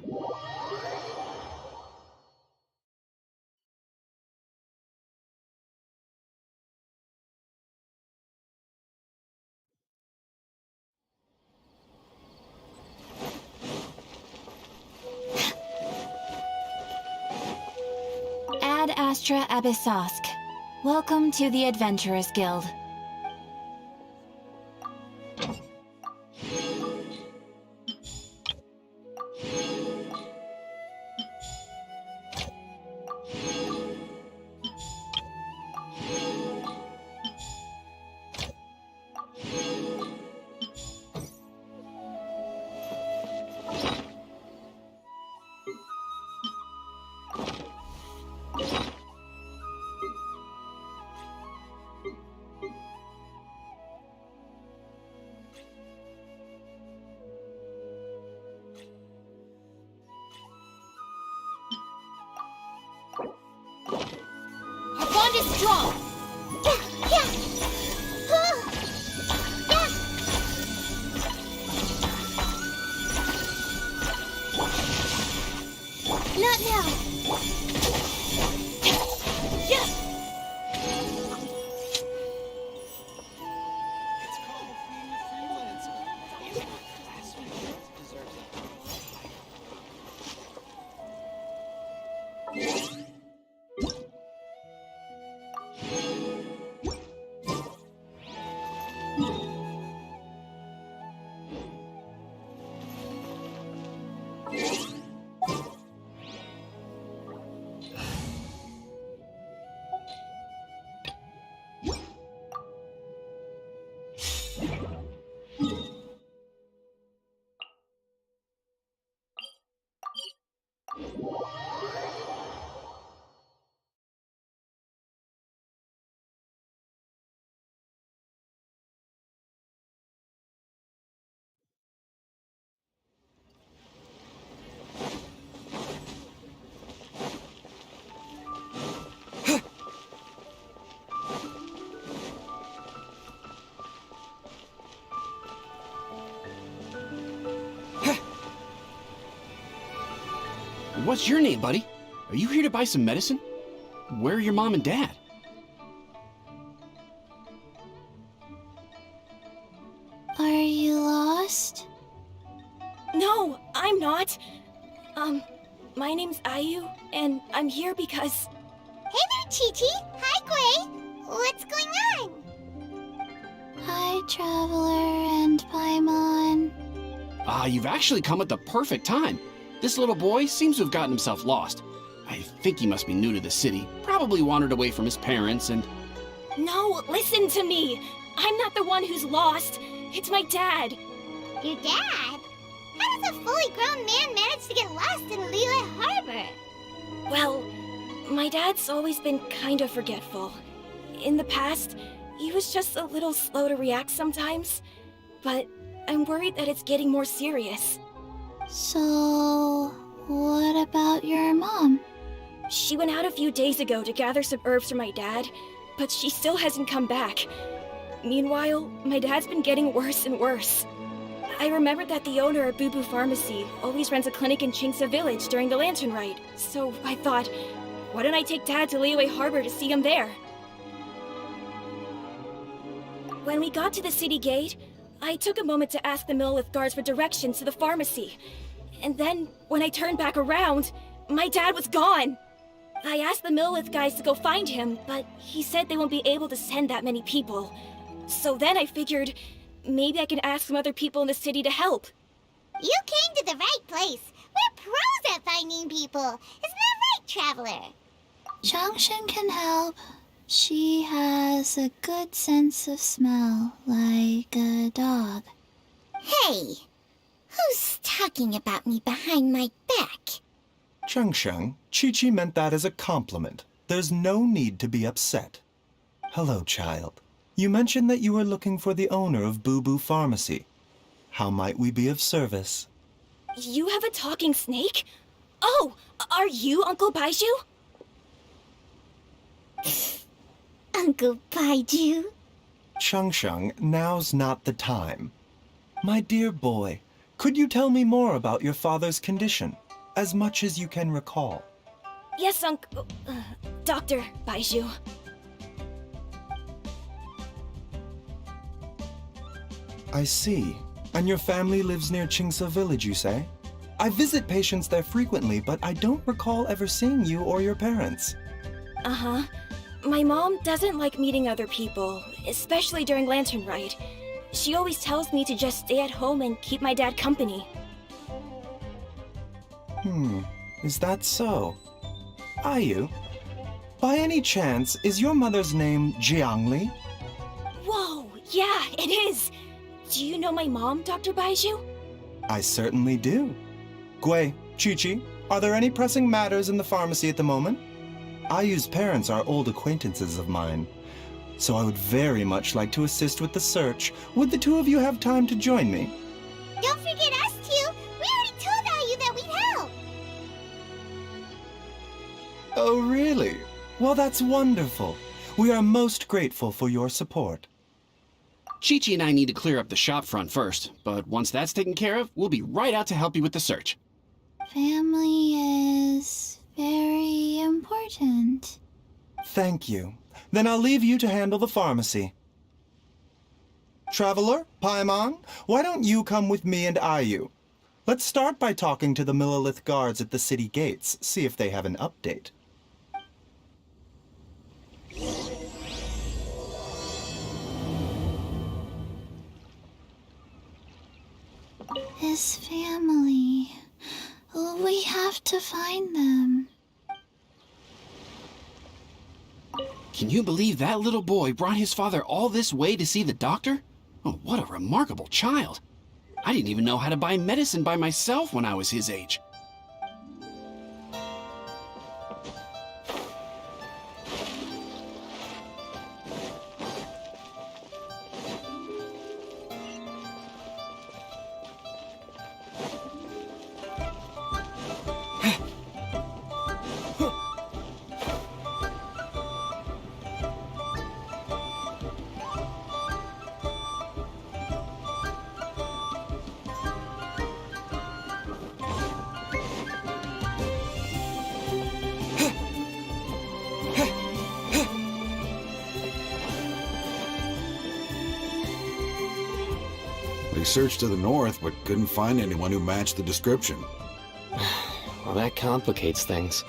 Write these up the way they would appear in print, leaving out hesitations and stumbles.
Ad Astra Abyssosk. Welcome to the Adventurers Guild. Our bond is strong! Not now! What's your name, buddy? Are you here to buy some medicine? Where are your mom and dad? Are you lost? No, I'm not. My name's Ayu, and I'm here because... Hey there, Chi-Chi! Hi, Gray! What's going on? Hi, Traveler and Paimon. You've actually come at the perfect time. This little boy seems to have gotten himself lost. I think he must be new to the city. Probably wandered away from his parents and... No, listen to me! I'm not the one who's lost. It's my dad. Your dad? How does a fully grown man manage to get lost in Layla Harbor? Well, my dad's always been kind of forgetful. In the past, he was just a little slow to react sometimes. But I'm worried that it's getting more serious. So, what about your mom? She went out a few days ago to gather some herbs for my dad, but she still hasn't come back. Meanwhile, my dad's been getting worse and worse. I remembered that the owner of Boo Boo Pharmacy always runs a clinic in Chingsa Village during the Lantern Rite, so I thought, why don't I take Dad to Liyue Harbor to see him there? When we got to the city gate, I took a moment to ask the Millwith guards for directions to the pharmacy. And then, when I turned back around, my dad was gone! I asked the Millwith guys to go find him, but he said they won't be able to send that many people. So then I figured, maybe I can ask some other people in the city to help. You came to the right place. We're pros at finding people. Isn't that right, Traveler? Changshan can help. She has a good sense of smell, like a dog. Hey! Who's talking about me behind my back? Changshan, Chi-Chi meant that as a compliment. There's no need to be upset. Hello, child. You mentioned that you were looking for the owner of Boo Boo Pharmacy. How might we be of service? You have a talking snake? Oh, are you Uncle Baizhu? Uncle Baizhu? Changshan, now's not the time. My dear boy, could you tell me more about your father's condition? as much as you can recall. Yes, Dr. Baizhu. I see. And your family lives near Qingse Village, you say? I visit patients there frequently, but I don't recall ever seeing you or your parents. Uh-huh. My mom doesn't like meeting other people, especially during Lantern Rite. She always tells me to just stay at home and keep my dad company. Is that so? Ayu, by any chance, is your mother's name Jiangli? Whoa, yeah, it is! Do you know my mom, Dr. Baizhu? I certainly do. Gui, Chi-Chi, are there any pressing matters in the pharmacy at the moment? Ayu's parents are old acquaintances of mine, so I would very much like to assist with the search. Would the two of you have time to join me? Don't forget us two. We already told Ayu that we'd help. Oh, really? Well, that's wonderful. We are most grateful for your support. Chi-Chi and I need to clear up the shop front first, but once that's taken care of, we'll be right out to help you with the search. Family is very important. Thank you. Then I'll leave you to handle the pharmacy. Traveler, Paimon, why don't you come with me and Ayu? Let's start by talking to the Millilith guards at the city gates, see if they have an update. His family. We have to find them. Can you believe that little boy brought his father all this way to see the doctor? Oh, what a remarkable child. I didn't even know how to buy medicine by myself when I was his age. We searched to the north, but couldn't find anyone who matched the description. Well, that complicates things.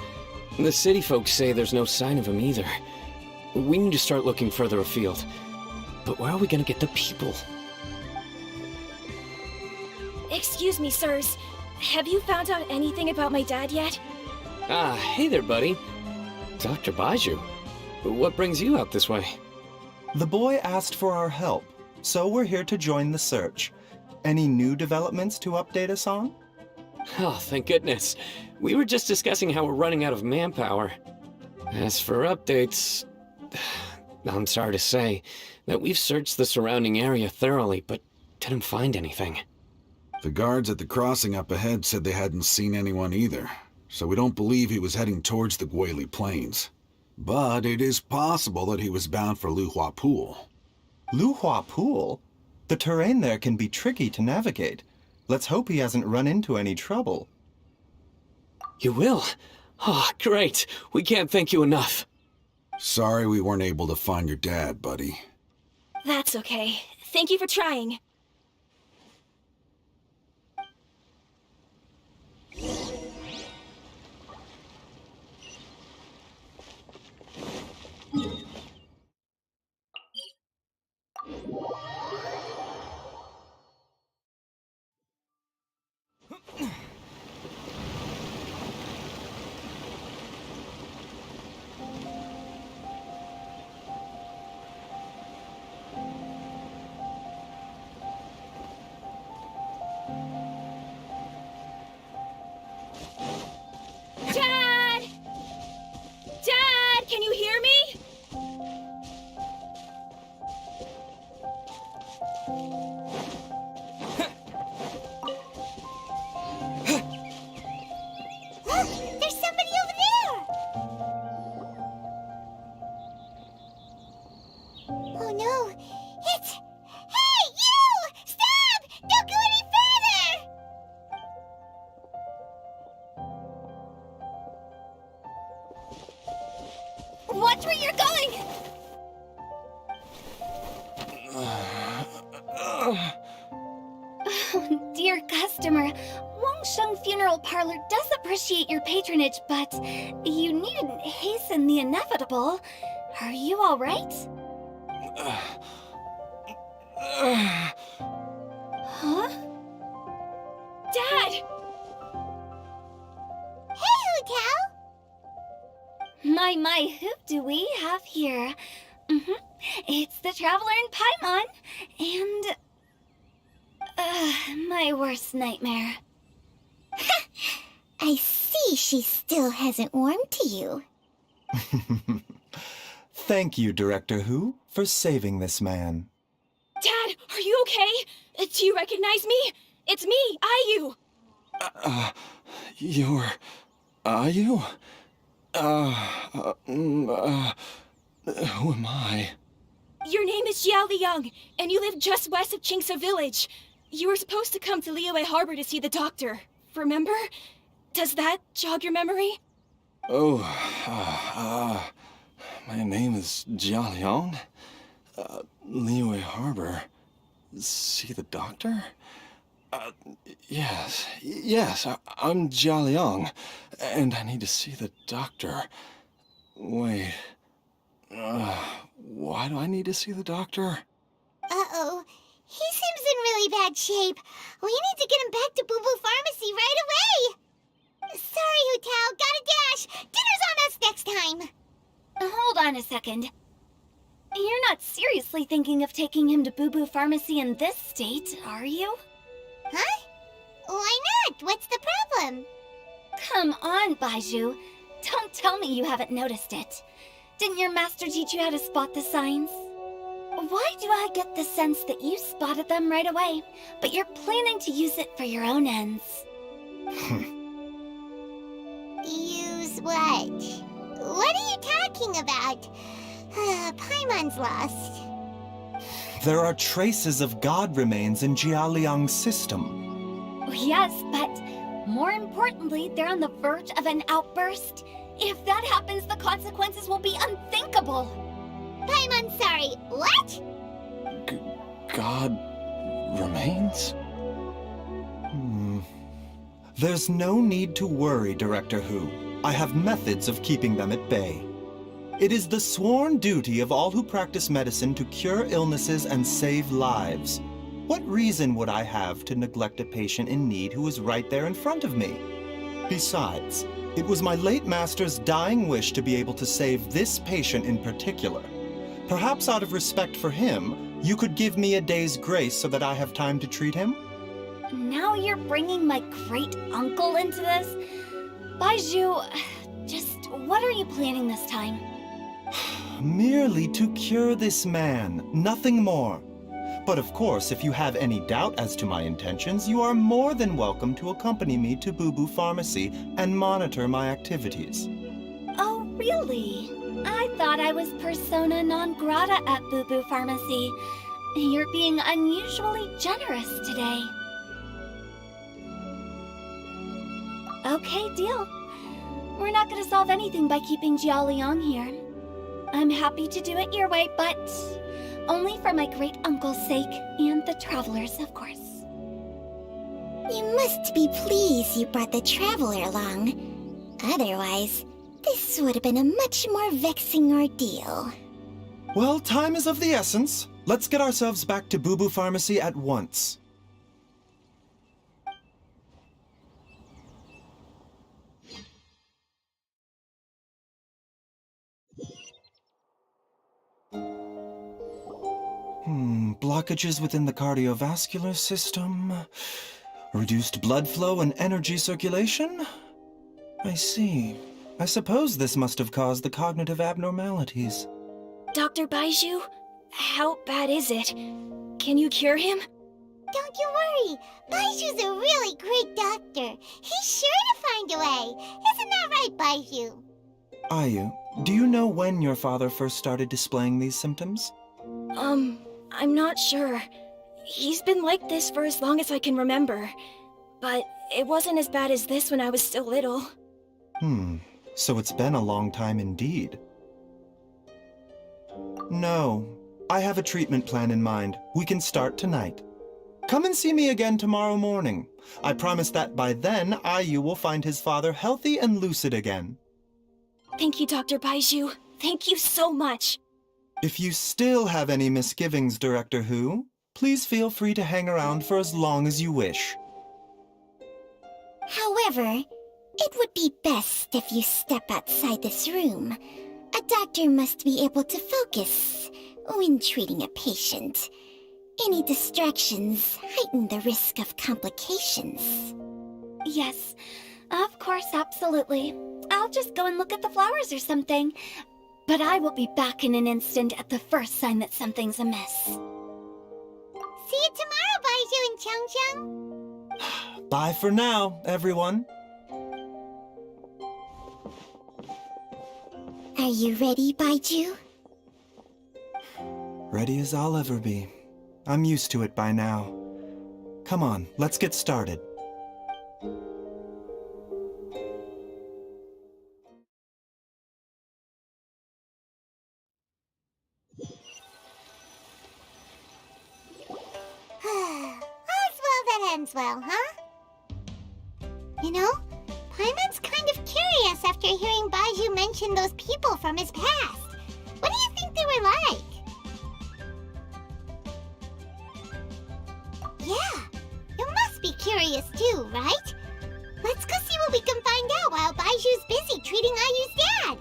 The city folks say there's no sign of him either. We need to start looking further afield. But where are we gonna get the people? Excuse me, sirs. Have you found out anything about my dad yet? Ah, hey there, buddy. Dr. Baizhu. What brings you out this way? The boy asked for our help, so we're here to join the search. Any new developments to update us on? Oh, thank goodness. We were just discussing how we're running out of manpower. As for updates, I'm sorry to say that we've searched the surrounding area thoroughly, but didn't find anything. The guards at the crossing up ahead said they hadn't seen anyone either, so we don't believe he was heading towards the Guili Plains. But it is possible that he was bound for Luhua Pool. Luhua Pool? The terrain there can be tricky to navigate. Let's hope he hasn't run into any trouble. You will? Oh, great. We can't thank you enough. Sorry we weren't able to find your dad, buddy. That's okay. Thank you for trying. Dad! Dad, can you hear me? Look, there's somebody over there. Oh no, it's... Hey, you! Stop! Don't go any further! Watch where you're going! Oh, dear customer, Wangsheng Funeral Parlor does appreciate your patronage, but you needn't hasten the inevitable. Are you all right? Huh? Dad! Hey, Hotel! My, who do we have here? It's the Traveler in Paimon, and... my worst nightmare. I see she still hasn't warmed to you. Thank you, Director Who, for saving this man. Dad, are you okay? Do you recognize me? It's me, Ayu! You're... Ayu? Who am I? Your name is Jiao Liang, and you live just west of Qingse Village. You were supposed to come to Liyue Harbor to see the doctor. Remember? Does that jog your memory? My name is Jia Liang. Liyue Harbor. See the doctor? Yes, I'm Jia Liang, and I need to see the doctor. Wait, why do I need to see the doctor? Uh-oh. He seems in really bad shape. We need to get him back to Boo Boo Pharmacy right away! Sorry, Hotel. Gotta dash. Dinner's on us next time. Hold on a second. You're not seriously thinking of taking him to Boo Boo Pharmacy in this state, are you? Huh? Why not? What's the problem? Come on, Baizhu. Don't tell me you haven't noticed it. Didn't your master teach you how to spot the signs? Why do I get the sense that you spotted them right away, but you're planning to use it for your own ends? Use what? What are you talking about? Paimon's lost. There are traces of God remains in Jia Liang's system. Yes, but more importantly, they're on the verge of an outburst. If that happens, the consequences will be unthinkable. Paimon's sorry. What? God remains? There's no need to worry, Director Who. I have methods of keeping them at bay. It is the sworn duty of all who practice medicine to cure illnesses and save lives. What reason would I have to neglect a patient in need who is right there in front of me? Besides, it was my late master's dying wish to be able to save this patient in particular. Perhaps out of respect for him, you could give me a day's grace so that I have time to treat him? Now you're bringing my great-uncle into this? Baizhu, just what are you planning this time? Merely to cure this man, nothing more. But of course, if you have any doubt as to my intentions, you are more than welcome to accompany me to Boo Boo Pharmacy and monitor my activities. Oh, really? I thought I was persona non grata at Boo Boo Pharmacy. You're being unusually generous today. Okay, deal. We're not gonna solve anything by keeping Jia Liang here. I'm happy to do it your way, but only for my great-uncle's sake and the travelers, of course. You must be pleased you brought the Traveler along. Otherwise, this would have been a much more vexing ordeal. Well, time is of the essence. Let's get ourselves back to Boo Boo Pharmacy at once. Blockages within the cardiovascular system, reduced blood flow and energy circulation? I see. I suppose this must have caused the cognitive abnormalities. Dr. Baizhu, how bad is it? Can you cure him? Don't you worry. Baizhu's a really great doctor. He's sure to find a way. Isn't that right, Baizhu? Ayu, do you know when your father first started displaying these symptoms? I'm not sure. He's been like this for as long as I can remember. But it wasn't as bad as this when I was still little. So it's been a long time indeed. No. I have a treatment plan in mind. We can start tonight. Come and see me again tomorrow morning. I promise that by then, Ayu will find his father healthy and lucid again. Thank you, Dr. Baizhu. Thank you so much. If you still have any misgivings, Director Hu, please feel free to hang around for as long as you wish. However, it would be best if you step outside this room. A doctor must be able to focus when treating a patient. Any distractions heighten the risk of complications. Yes, of course, absolutely. I'll just go and look at the flowers or something. But I will be back in an instant at the first sign that something's amiss. See you tomorrow, Baizhu and Chang. Bye for now, everyone. Are you ready, Baizhu? Ready as I'll ever be. I'm used to it by now. Come on, let's get started. All's well that ends well, huh? You know, Paimon's kind of curious after hearing Baizhu mention those people from his past. What do you think they were like? Yeah, you must be curious too, right? Let's go see what we can find out while Baizhu's busy treating Ayu's dad.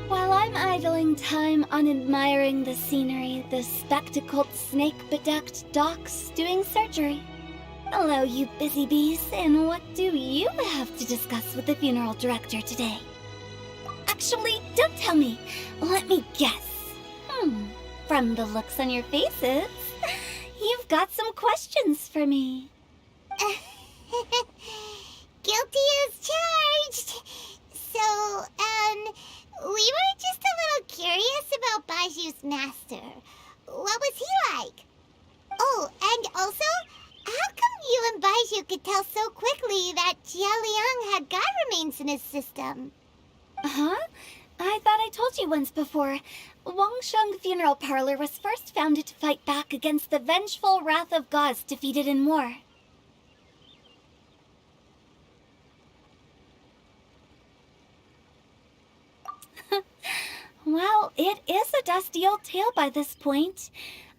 While I'm idling time on admiring the scenery, the spectacled snake-bedecked doc's doing surgery. Hello, you busy bees, and what do you have to discuss with the funeral director today? Actually, don't tell me. Let me guess. From the looks on your faces, you've got some questions for me. Guilty as charged. So, we were just a little curious about Baizhu's master. What was he like? Oh, and also, how come you and Baizhu could tell so quickly that Jia Liang had god remains in his system? Huh? I thought I told you once before. Wangsheng Funeral Parlor was first founded to fight back against the vengeful wrath of gods defeated in war. Well, it is a dusty old tale by this point.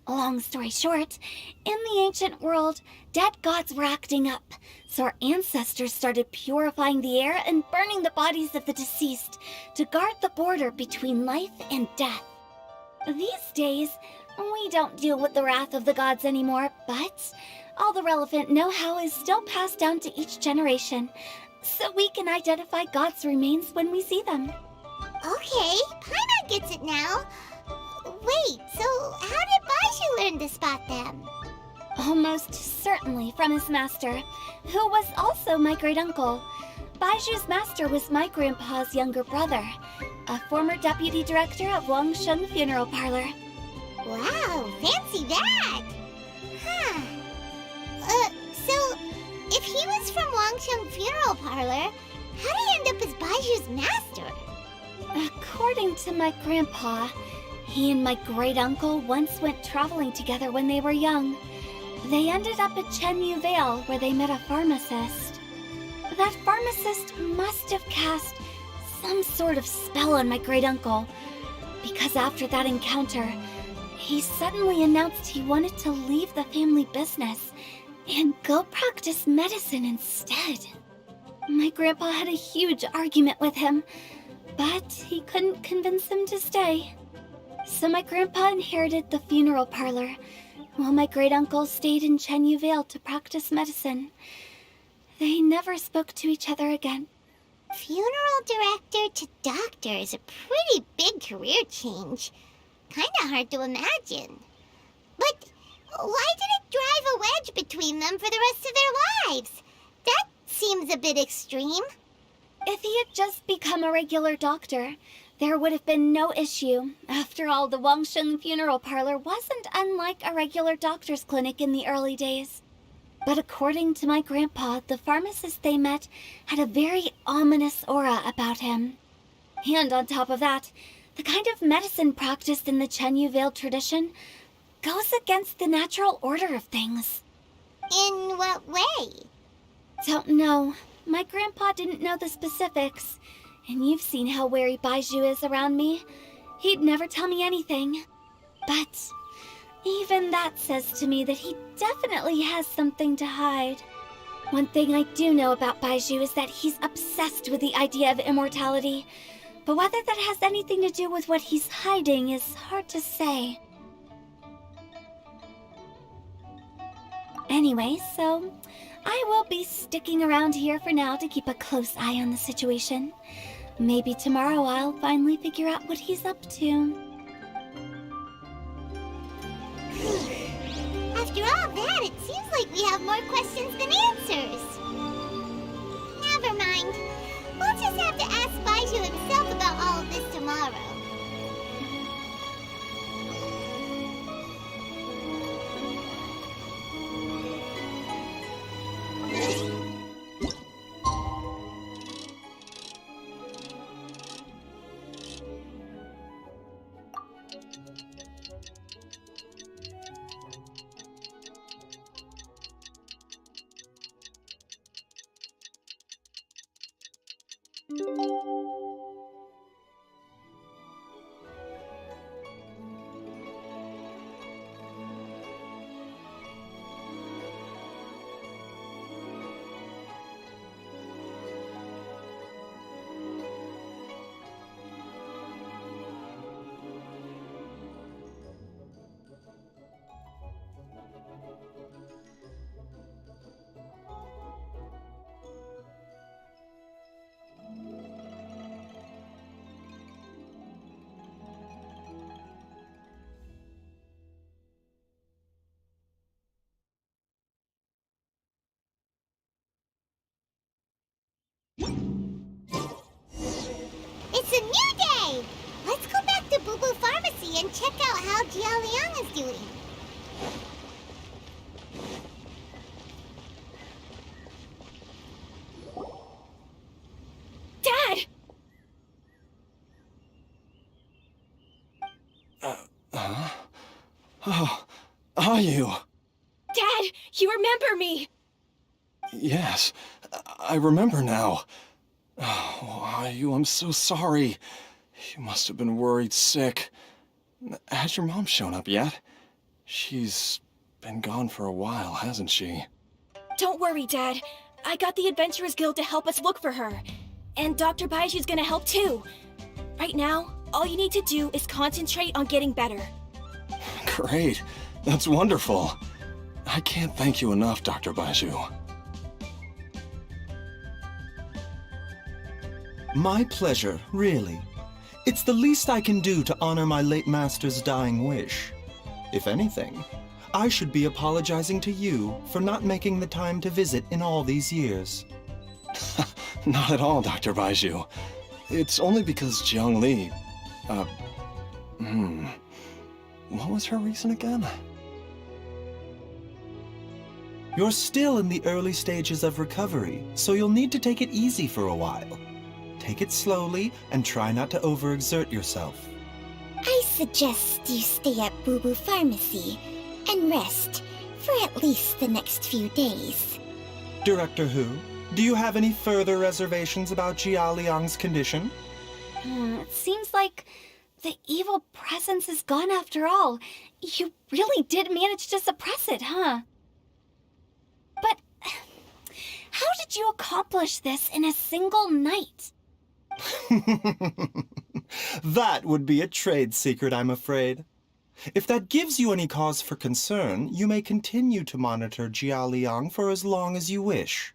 Long story short, in the ancient world, dead gods were acting up, so our ancestors started purifying the air and burning the bodies of the deceased to guard the border between life and death. These days, we don't deal with the wrath of the gods anymore, but all the relevant know-how is still passed down to each generation, so we can identify gods' remains when we see them. Okay, Paimon gets it now. Wait, so how did Baizhu learn to spot them? Almost certainly from his master, who was also my great-uncle. Baizhu's master was my grandpa's younger brother, a former deputy director of Wangsheng Funeral Parlor. Wow, fancy that! Huh. So, if he was from Wangsheng Funeral Parlor, how did he end up as Baizhu's master? According to my grandpa, he and my great-uncle once went traveling together when they were young. They ended up at Chenyu Vale, where they met a pharmacist. That pharmacist must have cast some sort of spell on my great-uncle, because after that encounter, he suddenly announced he wanted to leave the family business and go practice medicine instead. My grandpa had a huge argument with him, but he couldn't convince him to stay. So my grandpa inherited the funeral parlor, while my great-uncle stayed in Chenyu Vale to practice medicine. They never spoke to each other again. Funeral director to doctor is a pretty big career change. Kinda hard to imagine. But why did it drive a wedge between them for the rest of their lives? That seems a bit extreme. If he had just become a regular doctor, there would have been no issue. After all, the Wangsheng Funeral Parlor wasn't unlike a regular doctor's clinic in the early days. But according to my grandpa, the pharmacist they met had a very ominous aura about him. And on top of that, the kind of medicine practiced in the Chenyu Vale tradition goes against the natural order of things. In what way? Don't know. My grandpa didn't know the specifics. And you've seen how wary Baizhu is around me. He'd never tell me anything. But even that says to me that he definitely has something to hide. One thing I do know about Baizhu is that he's obsessed with the idea of immortality. But whether that has anything to do with what he's hiding is hard to say. Anyway, so I will be sticking around here for now to keep a close eye on the situation. Maybe tomorrow I'll finally figure out what he's up to. After all that, it seems like we have more questions than answers. Never mind. We'll just have to ask Baizhu himself about all of this tomorrow. It's a new day! Let's go back to Boo Boo Pharmacy and check out how Jia Liang is doing. Dad! Oh, are you? Dad, you remember me! Yes, I remember now. Oh, are you? I'm so sorry. You must have been worried sick. Has your mom shown up yet? She's been gone for a while, hasn't she? Don't worry, Dad. I got the Adventurers Guild to help us look for her. And Dr. Baiju's gonna help too. Right now, all you need to do is concentrate on getting better. Great. That's wonderful. I can't thank you enough, Dr. Baizhu. My pleasure, really. It's the least I can do to honor my late master's dying wish. If anything, I should be apologizing to you for not making the time to visit in all these years. Not at all, Dr. Baizhu. It's only because Jiang Li... What was her reason again? You're still in the early stages of recovery, so you'll need to take it easy for a while. Take it slowly and try not to overexert yourself. I suggest you stay at Boo Boo Pharmacy and rest for at least the next few days. Director Hu, do you have any further reservations about Jia Liang's condition? It seems like the evil presence is gone after all. You really did manage to suppress it, huh? But how did you accomplish this in a single night? That would be a trade secret, I'm afraid. If that gives you any cause for concern, you may continue to monitor Jia Liang for as long as you wish.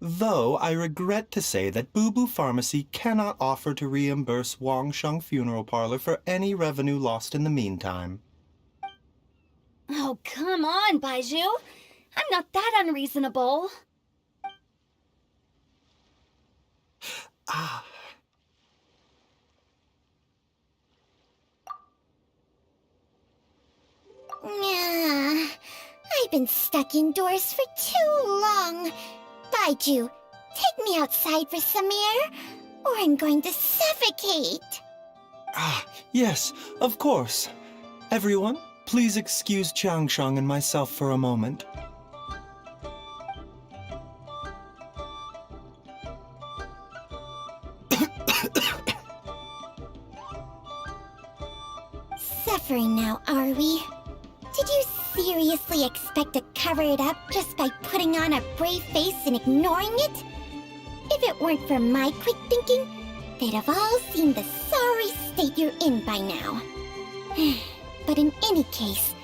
Though I regret to say that Boo Boo Pharmacy cannot offer to reimburse Wangsheng Funeral Parlor for any revenue lost in the meantime. Oh, come on, Baizhu. I'm not that unreasonable. Ah. I've been stuck indoors for too long. Baizhu, take me outside for some air, or I'm going to suffocate. Ah, yes, of course. Everyone, please excuse Changsheng and myself for a moment. Suffering now, are we? Did you seriously expect to cover it up just by putting on a brave face and ignoring it? If it weren't for my quick thinking, they'd have all seen the sorry state you're in by now. But in any case,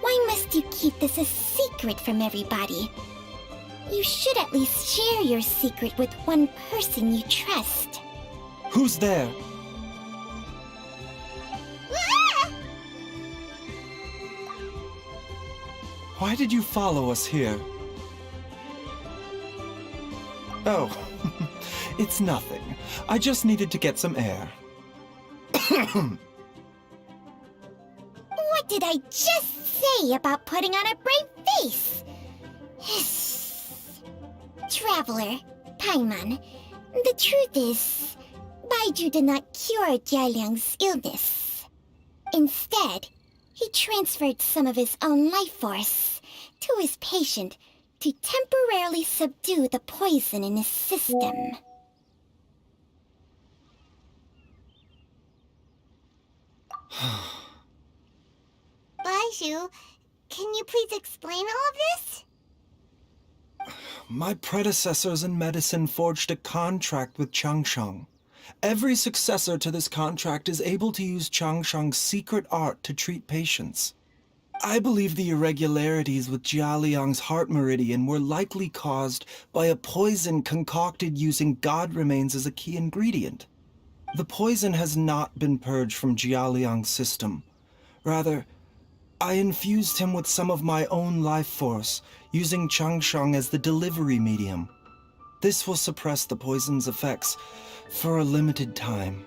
why must you keep this a secret from everybody? You should at least share your secret with one person you trust. Who's there? Why did you follow us here? Oh, it's nothing. I just needed to get some air. What did I just say about putting on a brave face? Traveler, Paimon, the truth is, Baizhu did not cure Jialiang's illness. Instead, he transferred some of his own life force to his patient to temporarily subdue the poison in his system. Baizhu, can you please explain all of this? My predecessors in medicine forged a contract with Changsheng. Every successor to this contract is able to use Changsheng's secret art to treat patients. I believe the irregularities with Jialiang's heart meridian were likely caused by a poison concocted using god remains as a key ingredient. The poison has not been purged from Jialiang's system. Rather, I infused him with some of my own life force, using Changsheng as the delivery medium. This will suppress the poison's effects for a limited time.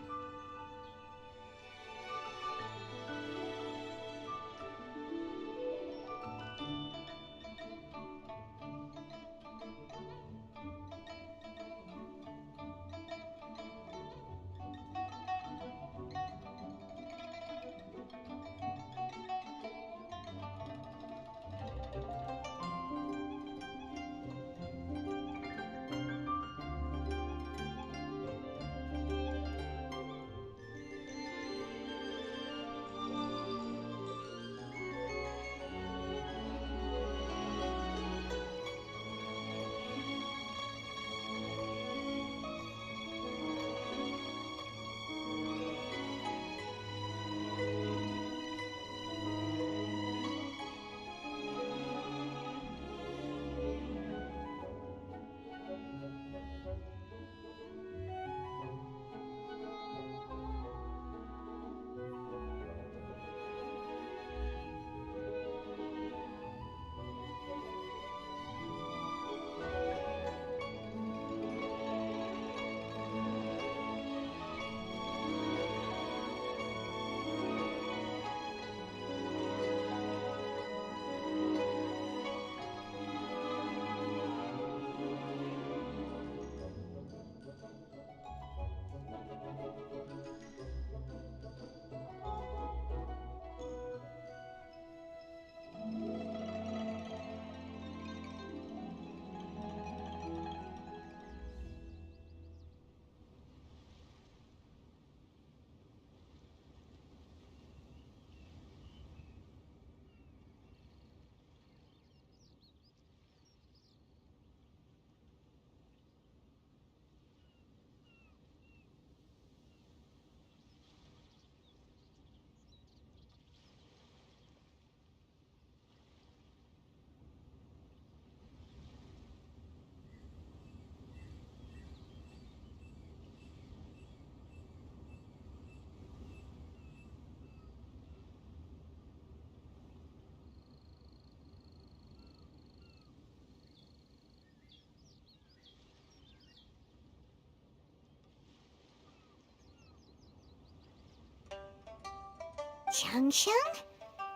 Changsheng?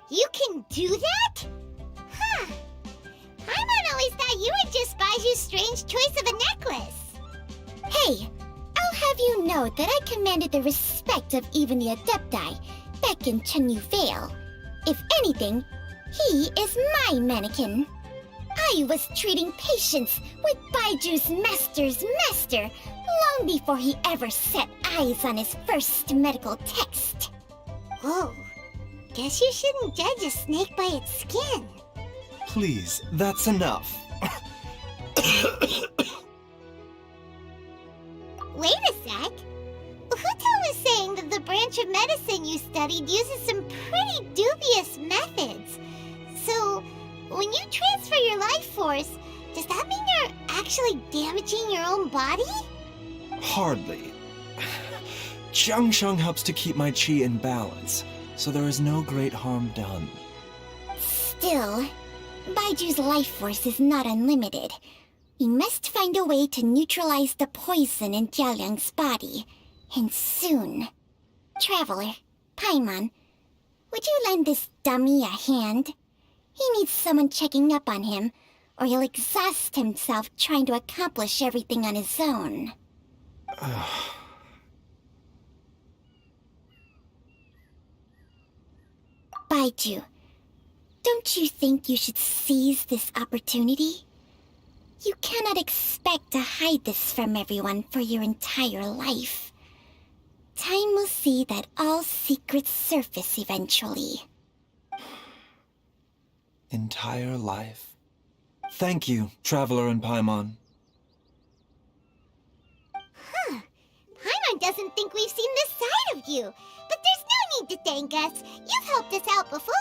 You can do that? Huh. Paimon always thought you were just Baiju's strange choice of a necklace. Hey, I'll have you know that I commanded the respect of even the Adepti back in Chenyu Vale. If anything, he is my mannequin. I was treating patients with Baiju's master's master long before he ever set eyes on his first medical text. Whoa. Guess you shouldn't judge a snake by its skin. Please, that's enough. Wait a sec. Huto was saying that the branch of medicine you studied uses some pretty dubious methods. So, when you transfer your life force, does that mean you're actually damaging your own body? Hardly. Changsheng helps to keep my chi in balance, so there is no great harm done. Still, Baiju's life force is not unlimited. We must find a way to neutralize the poison in Jialiang's body, and soon. Traveler, Paimon, would you lend this dummy a hand? He needs someone checking up on him, or he'll exhaust himself trying to accomplish everything on his own. Baizhu, don't you think you should seize this opportunity? You cannot expect to hide this from everyone for your entire life. Time will see that all secrets surface eventually. Entire life. Thank you, Traveler and Paimon. Huh. Paimon doesn't think we've seen this side of you. But there's no need to thank us. You've helped us out before.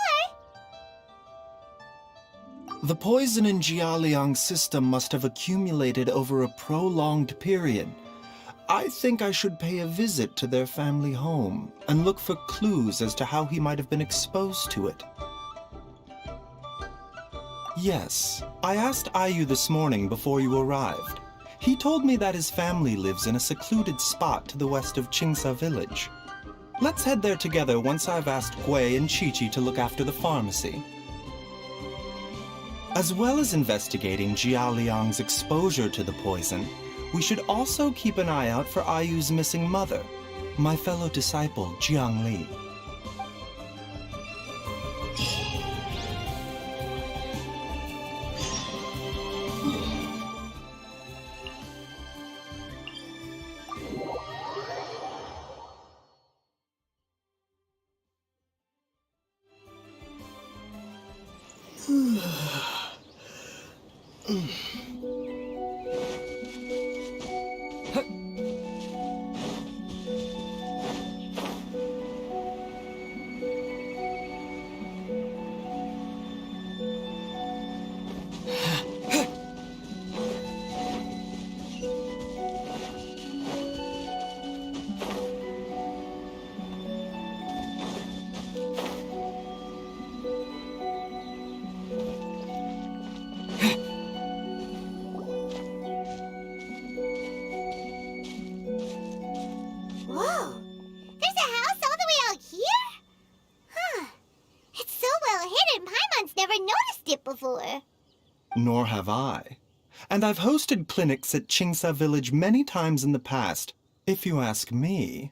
The poison in Jialiang's system must have accumulated over a prolonged period. I think I should pay a visit to their family home and look for clues as to how he might have been exposed to it. Yes, I asked Ayu this morning before you arrived. He told me that his family lives in a secluded spot to the west of Qingsa village. Let's head there together once I've asked Gui and Qiqi to look after the pharmacy. As well as investigating Jialiang's exposure to the poison, we should also keep an eye out for Ayu's missing mother, my fellow disciple, Jiangli. Whoa. There's a house all the way out here? Huh. It's so well hidden, Paimon's never noticed it before. Nor have I. And I've hosted clinics at Qingsa village many times in the past. If you ask me,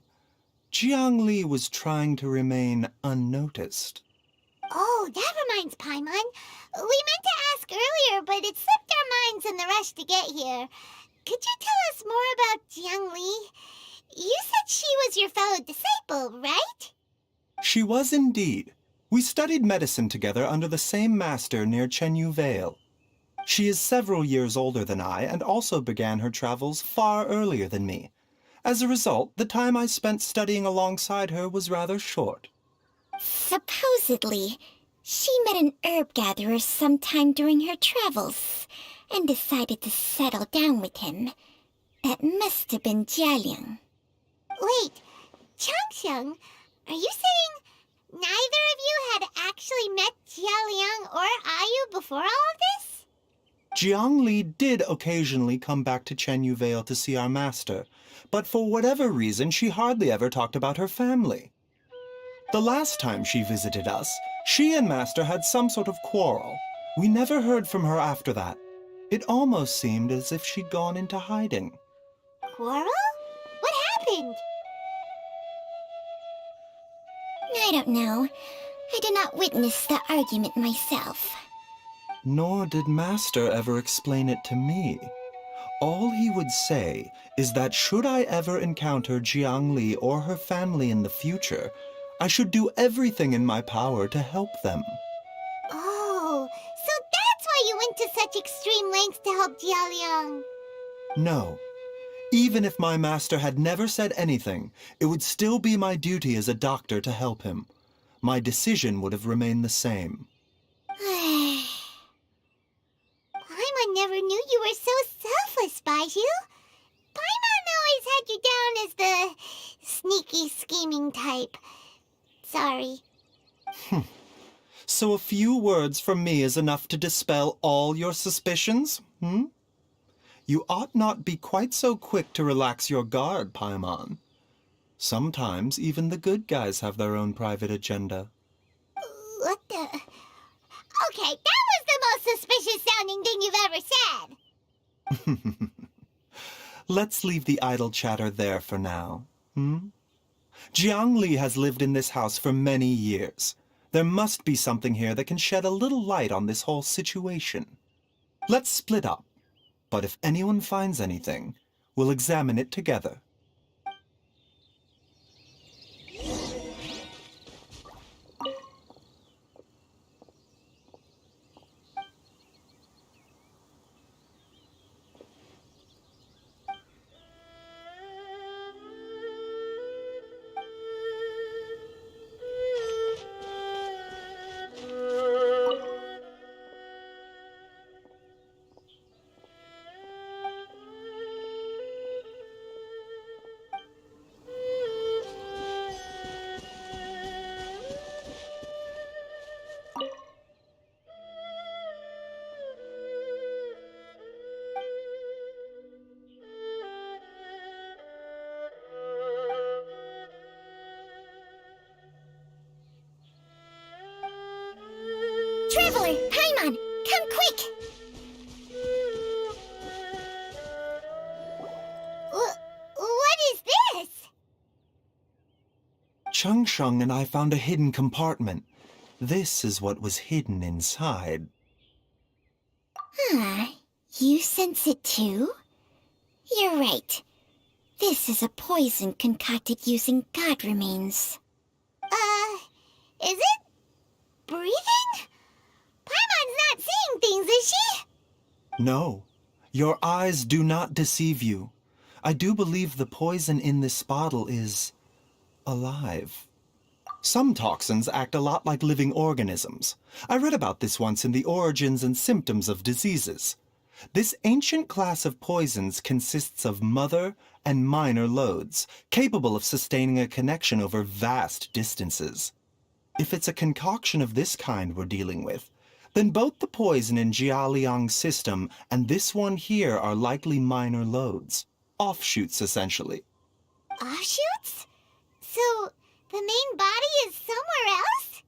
Jiangli was trying to remain unnoticed. Oh, that reminds Paimon. We meant to ask earlier, but it slipped our minds in the rush to get here. Could you tell us more about Jiangli? You said she was your fellow disciple, right? She was indeed. We studied medicine together under the same master near Chenyu Vale. She is several years older than I and also began her travels far earlier than me. As a result, the time I spent studying alongside her was rather short. Supposedly, she met an herb gatherer sometime during her travels and decided to settle down with him. That must have been Jialiang. Wait, Changsheng, are you saying neither of you had actually met Jialiang or Ayu before all of this? Jiangli did occasionally come back to Chenyu Vale to see our master, but for whatever reason she hardly ever talked about her family. The last time she visited us, she and Master had some sort of quarrel. We never heard from her after that. It almost seemed as if she'd gone into hiding. Quarrel? What happened? I don't know. I did not witness the argument myself. Nor did Master ever explain it to me. All he would say is that should I ever encounter Jiangli or her family in the future, I should do everything in my power to help them. Oh, so that's why you went to such extreme lengths to help Jialiang. No. Even if my master had never said anything, it would still be my duty as a doctor to help him. My decision would have remained the same. Paimon never knew you were so selfless, Baizhu. Paimon always had you down as the sneaky, scheming type. Sorry. So a few words from me is enough to dispel all your suspicions, You ought not be quite so quick to relax your guard, Paimon. Sometimes even the good guys have their own private agenda. What the... Okay, that was the most suspicious-sounding thing you've ever said. Let's leave the idle chatter there for now, Jiangli has lived in this house for many years. There must be something here that can shed a little light on this whole situation. Let's split up, but if anyone finds anything, we'll examine it together. Traveler, Paimon, come quick! What is this? Changsheng and I found a hidden compartment. This is what was hidden inside. You sense it too? You're right. This is a poison concocted using god remains. Is it breathing? Paimon's not seeing things, is she? No, your eyes do not deceive you. I do believe the poison in this bottle is alive. Some toxins act a lot like living organisms. I read about this once in the Origins and Symptoms of Diseases. This ancient class of poisons consists of mother and minor loads, capable of sustaining a connection over vast distances. If it's a concoction of this kind we're dealing with, then both the poison in Jialiang's system and this one here are likely minor loads. Offshoots, essentially. Offshoots? So, the main body is somewhere else?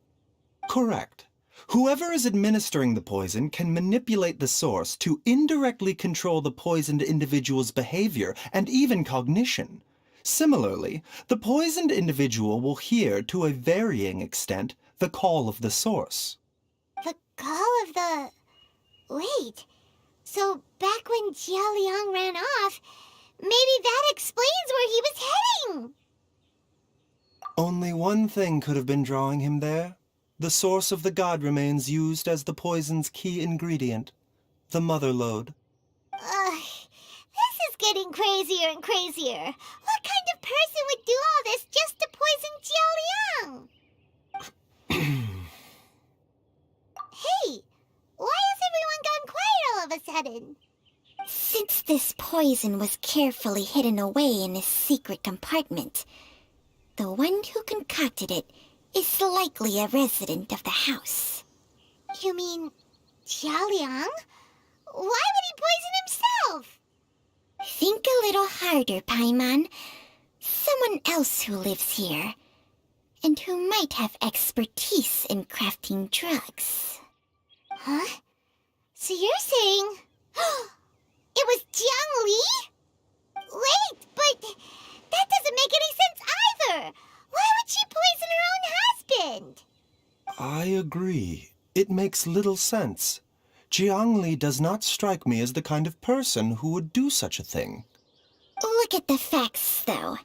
Correct. Whoever is administering the poison can manipulate the source to indirectly control the poisoned individual's behavior and even cognition. Similarly, the poisoned individual will hear, to a varying extent, the call of the source. The call of the... Wait. So, back when Jialiang ran off, maybe that explains where he was heading! Only one thing could have been drawing him there. The source of the god remains used as the poison's key ingredient, the mother lode. This is getting crazier and crazier. What kind of person would do all this just to poison Jialiang? Hey, why has everyone gone quiet all of a sudden? Since this poison was carefully hidden away in a secret compartment, the one who concocted it is likely a resident of the house. You mean Jialiang? Why would he poison himself? Think a little harder, Paimon. Someone else who lives here. and who might have expertise in crafting drugs. Huh? So you're saying... it was Jiang Li? Wait, but that doesn't make any sense either! Why would she poison her own husband? I agree. It makes little sense. Jiang Li does not strike me as the kind of person who would do such a thing. Look at the facts, though.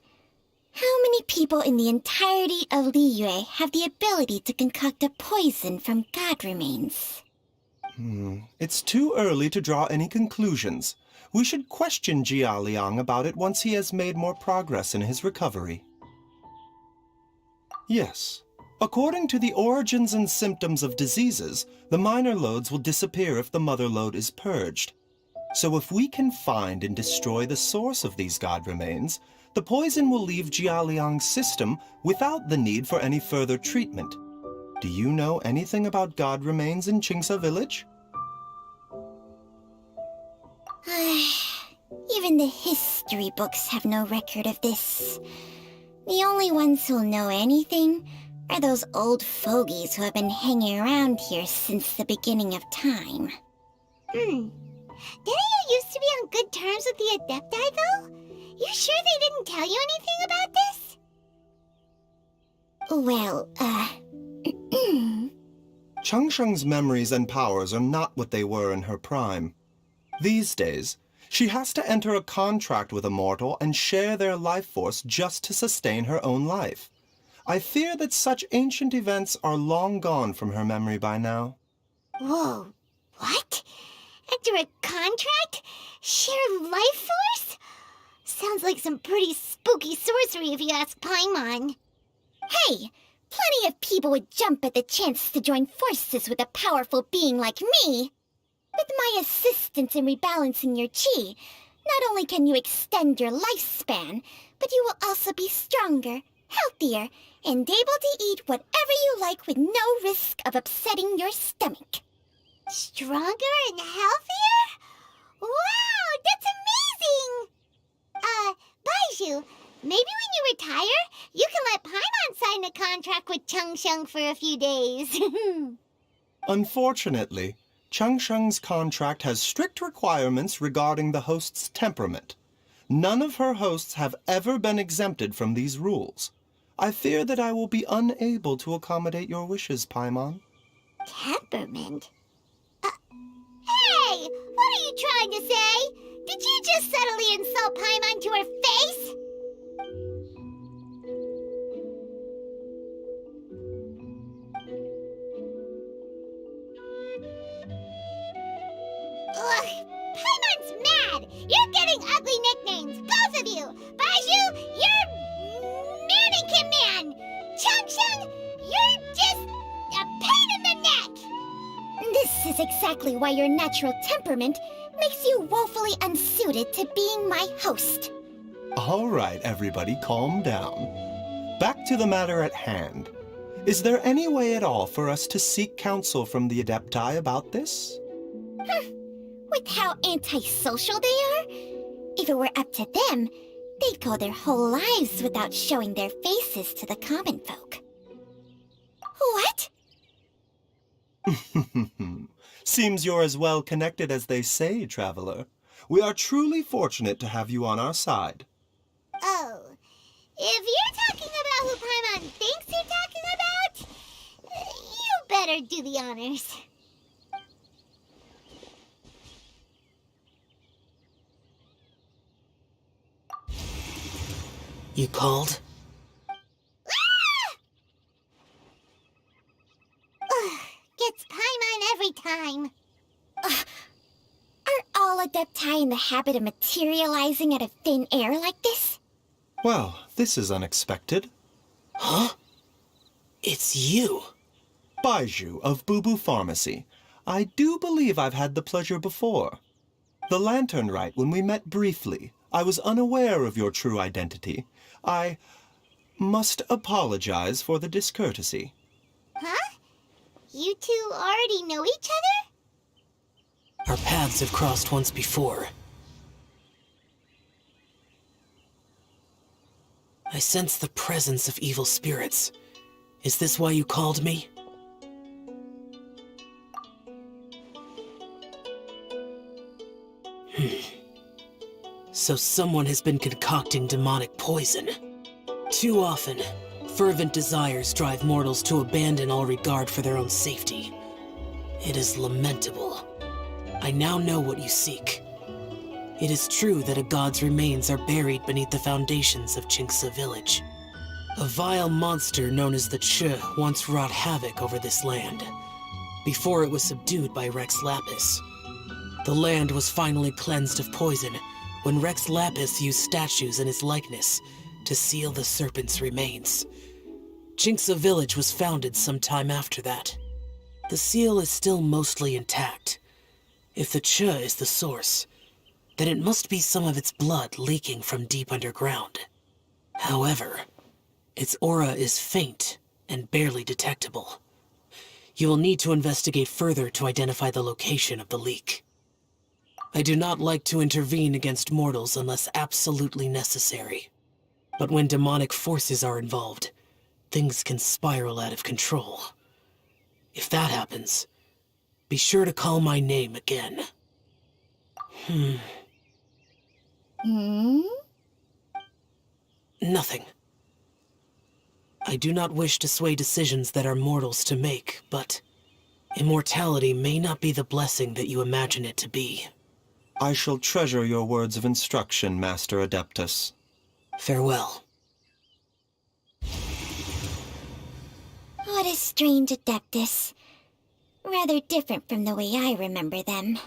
How many people in the entirety of Liyue have the ability to concoct a poison from god remains? It's too early to draw any conclusions. We should question Jia Liang about it once he has made more progress in his recovery. Yes. According to the origins and symptoms of diseases, the minor loads will disappear if the mother load is purged. So if we can find and destroy the source of these god remains, the poison will leave Jia Liang's system without the need for any further treatment. Do you know anything about god remains in Qingsa village? Even the history books have no record of this. The only ones who'll know anything are those old fogies who have been hanging around here since the beginning of time. Didn't you used to be on good terms with the Adepti, though? You sure they didn't tell you anything about this? Well, Changsheng's memories and powers are not what they were in her prime. These days, she has to enter a contract with a mortal and share their life force just to sustain her own life. I fear that such ancient events are long gone from her memory by now. Whoa, what? Enter a contract? Share life force? Sounds like some pretty spooky sorcery if you ask Paimon. hey, plenty of people would jump at the chance to join forces with a powerful being like me. With my assistance in rebalancing your chi, not only can you extend your lifespan, but you will also be stronger, healthier, and able to eat whatever you like with no risk of upsetting your stomach. Stronger and healthier? Wow, that's amazing! Baizhu, maybe when you retire, you can let Paimon sign a contract with Changsheng for a few days. Unfortunately, Changsheng's contract has strict requirements regarding the host's temperament. None of her hosts have ever been exempted from these rules. I fear that I will be unable to accommodate your wishes, Paimon. Temperament? Hey! What are you trying to say? Did you just subtly insult Paimon to her face? Ugh! Paimon's mad! You're getting ugly nicknames, both of you! Baizhu, you're Mannequin Man! Changsheng, you're just a pain in the neck! This is exactly why your natural temperament makes you woefully unsuited to being my host. All right, everybody, calm down. Back to the matter at hand. Is there any way at all for us to seek counsel from the Adepti about this? With how antisocial they are, if it were up to them, they'd go their whole lives without showing their faces to the common folk. What? Seems you're as well connected as they say, traveler. We are truly fortunate to have you on our side. Oh, if you're talking about who Paimon thinks you're talking about, you better do the honors. You called? Ugh, gets Paimon every time. Are all Adepti in the habit of materializing out of thin air like this? Well, this is unexpected. Huh? It's you. Baizhu of Bubu Pharmacy. I do believe I've had the pleasure before. The Lantern Rite, when we met briefly, I was unaware of your true identity. I must apologize for the discourtesy. Huh? You two already know each other? Our paths have crossed once before. I sense the presence of evil spirits. Is this why you called me? So someone has been concocting demonic poison. Too often, fervent desires drive mortals to abandon all regard for their own safety. It is lamentable. I now know what you seek. It is true that a god's remains are buried beneath the foundations of Chinxa village. A vile monster known as the Che once wrought havoc over this land, before it was subdued by Rex Lapis. The land was finally cleansed of poison when Rex Lapis used statues in his likeness to seal the serpent's remains. Chinxa village was founded some time after that. The seal is still mostly intact. If the Che is the source, then it must be some of its blood leaking from deep underground. However, its aura is faint and barely detectable. You will need to investigate further to identify the location of the leak. I do not like to intervene against mortals unless absolutely necessary. But when demonic forces are involved, things can spiral out of control. If that happens, be sure to call my name again. Nothing. I do not wish to sway decisions that are mortals to make, but immortality may not be the blessing that you imagine it to be. I shall treasure your words of instruction, Master Adeptus. Farewell. What a strange Adeptus. Rather different from the way I remember them.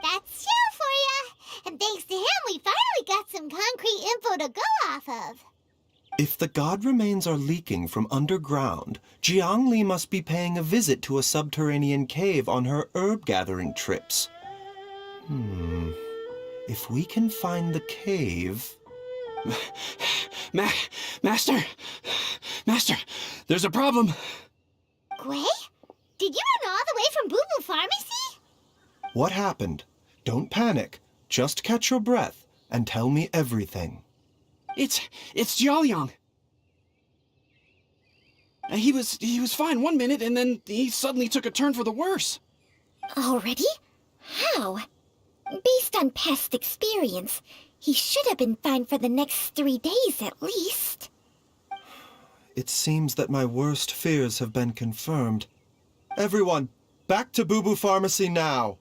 That's Shell for ya! And thanks to him, we finally got some concrete info to go off of. If the god remains are leaking from underground, Jiangli must be paying a visit to a subterranean cave on her herb-gathering trips. If we can find the cave... Master! Master, there's a problem! Gwei? Did you run all the way from Boo Boo Pharmacy? What happened? Don't panic. Just catch your breath and tell me everything. It's Jiaoliang. He was fine one minute, and then he suddenly took a turn for the worse. Already? How? Based on past experience, he should have been fine for the next 3 days at least. It seems that my worst fears have been confirmed. Everyone, back to Boo Boo Pharmacy now!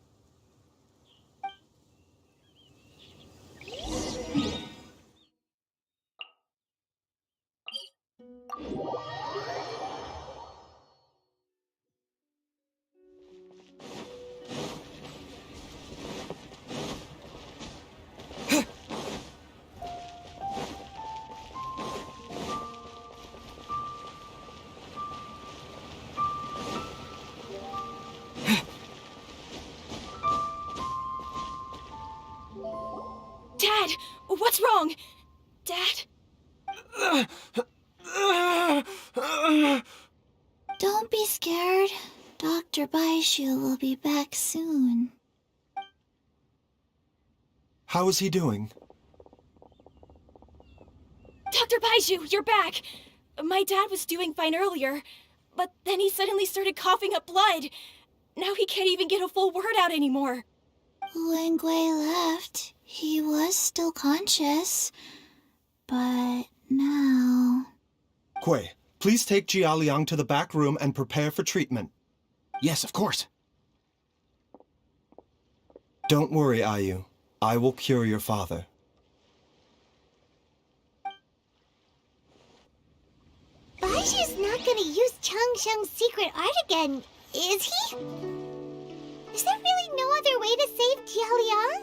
Dad! What's wrong? Dad? Don't be scared. Dr. Baizhu will be back soon. How is he doing? Dr. Baizhu, you're back! My dad was doing fine earlier, but then he suddenly started coughing up blood. Now he can't even get a full word out anymore. When Gwei left, he was still conscious. But now... Gwei, please take Jiaoliang to the back room and prepare for treatment. Yes, of course. Don't worry, Ayu. I will cure your father. Baizhu's not gonna use Chang Sheng's secret art again, is he? Is there really no other way to save Jiaoliang?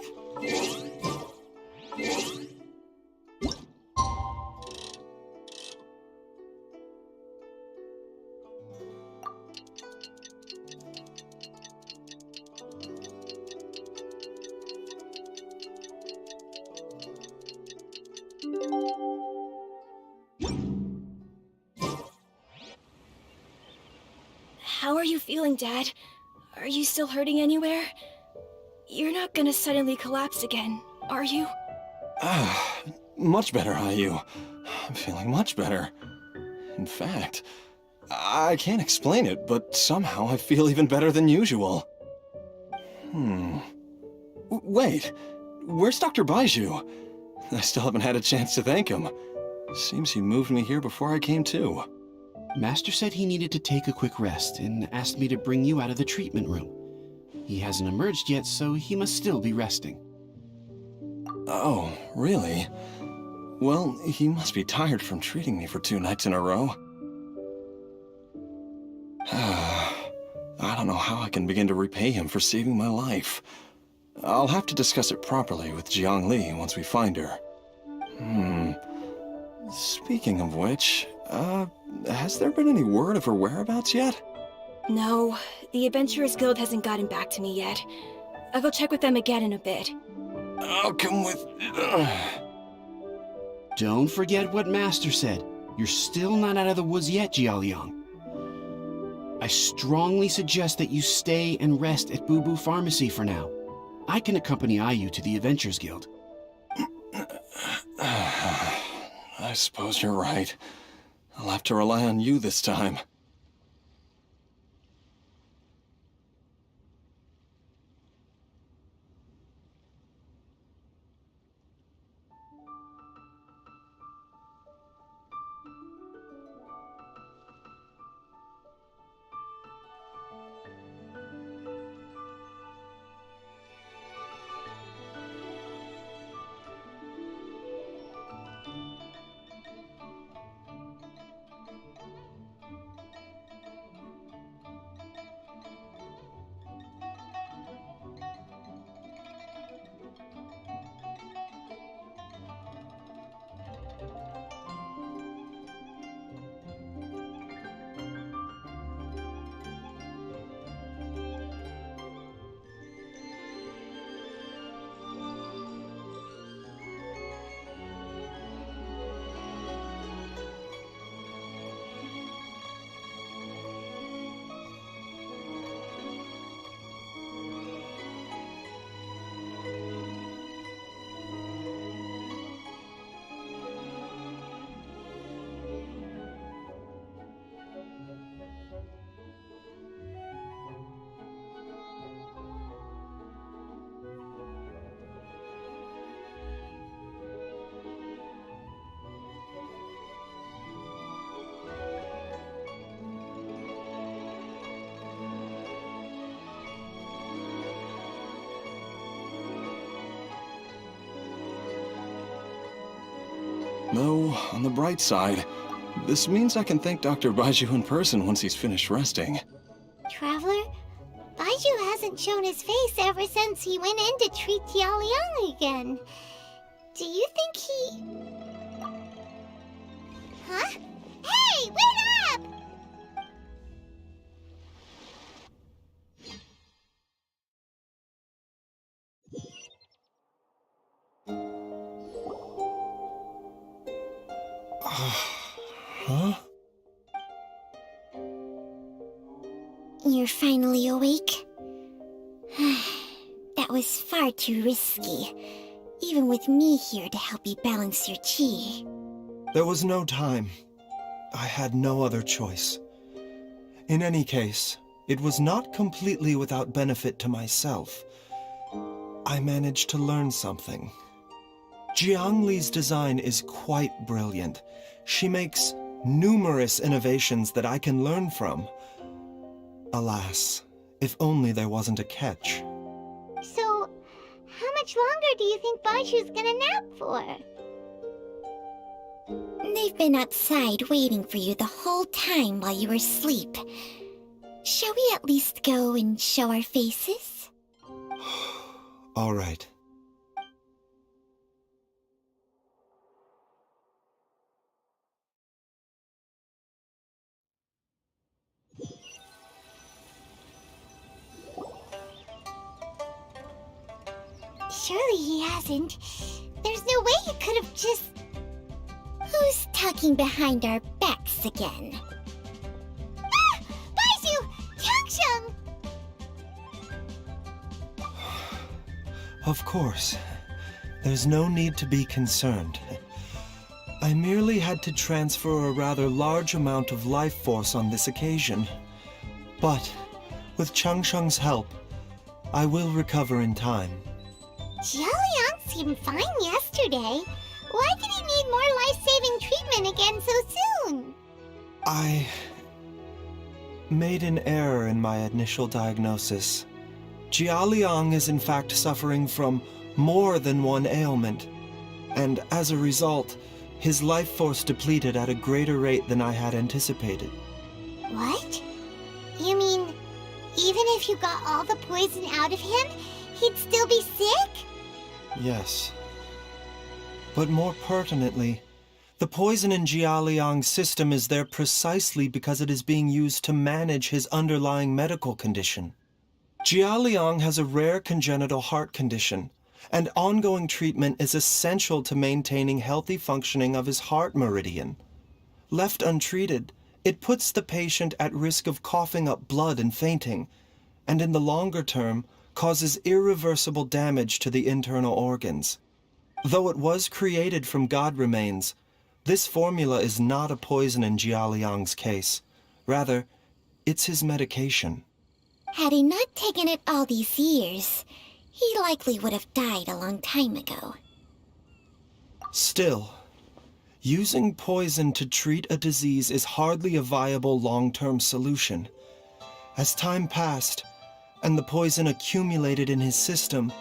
How are you feeling, Dad? Are you still hurting anywhere? You're not gonna suddenly collapse again, are you? Much better, Ayu. I'm feeling much better. In fact, I can't explain it, but somehow I feel even better than usual. Wait, where's Dr. Baizhu? I still haven't had a chance to thank him. Seems he moved me here before I came to. Master said he needed to take a quick rest and asked me to bring you out of the treatment room. He hasn't emerged yet, so he must still be resting. Oh, really? Well, he must be tired from treating me for 2 nights in a row. I don't know how I can begin to repay him for saving my life. I'll have to discuss it properly with Jiang Li once we find her. Speaking of which, has there been any word of her whereabouts yet? No, the Adventurers Guild hasn't gotten back to me yet. I'll go check with them again in a bit. I'll come with... Don't forget what Master said. You're still not out of the woods yet, Jialiang. I strongly suggest that you stay and rest at Boo Boo Pharmacy for now. I can accompany Ayu to the Adventurers Guild. I suppose you're right. I'll have to rely on you this time. Though, on the bright side, this means I can thank Dr. Baizhu in person once he's finished resting. Traveler, Baizhu hasn't shown his face ever since he went in to treat Jialiang again. Do you think he... Huh? Hey, wait up! Huh? You're finally awake? That was far too risky, even with me here to help you balance your chi. There was no time. I had no other choice. In any case, it was not completely without benefit to myself. I managed to learn something. Jiang Li's design is quite brilliant. She makes numerous innovations that I can learn from. Alas, if only there wasn't a catch. So, how much longer do you think Baizhu's gonna nap for? They've been outside waiting for you the whole time while you were asleep. Shall we at least go and show our faces? All right. Surely he hasn't. There's no way he could have just... Who's talking behind our backs again? Ah! Baizhu! Changsheng! Of course. There's no need to be concerned. I merely had to transfer a rather large amount of life force on this occasion. But, with Changsheng's help, I will recover in time. Jiaoliang seemed fine yesterday. Why did he need more life-saving treatment again so soon? I made an error in my initial diagnosis. Jiaoliang is in fact suffering from more than one ailment, and as a result, his life force depleted at a greater rate than I had anticipated. What? You mean, even if you got all the poison out of him, he'd still be sick? Yes. But more pertinently, the poison in Jiaoliang's system is there precisely because it is being used to manage his underlying medical condition. Jiaoliang has a rare congenital heart condition, and ongoing treatment is essential to maintaining healthy functioning of his heart meridian. Left untreated, it puts the patient at risk of coughing up blood and fainting, and in the longer term, causes irreversible damage to the internal organs. Though it was created from god remains, this formula is not a poison in Jiaoliang's case. Rather, it's his medication. Had he not taken it all these years, he likely would have died a long time ago. Still, using poison to treat a disease is hardly a viable long-term solution. As time passed, and the poison accumulated in his system,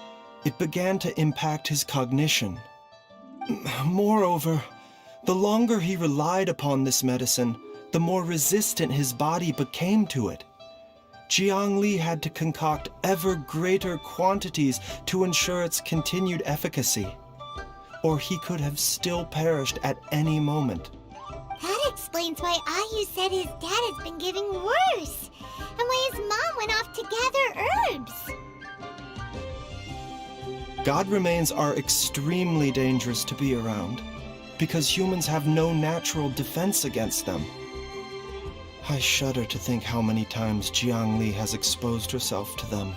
it began to impact his cognition. Moreover, the longer he relied upon this medicine, the more resistant his body became to it. Jiang Li had to concoct ever greater quantities to ensure its continued efficacy, or he could have still perished at any moment. That explains why Ayu said his dad has been getting worse, and why his mom went off to gather herbs. God remains are extremely dangerous to be around, because humans have no natural defense against them. I shudder to think how many times Jiang Li has exposed herself to them.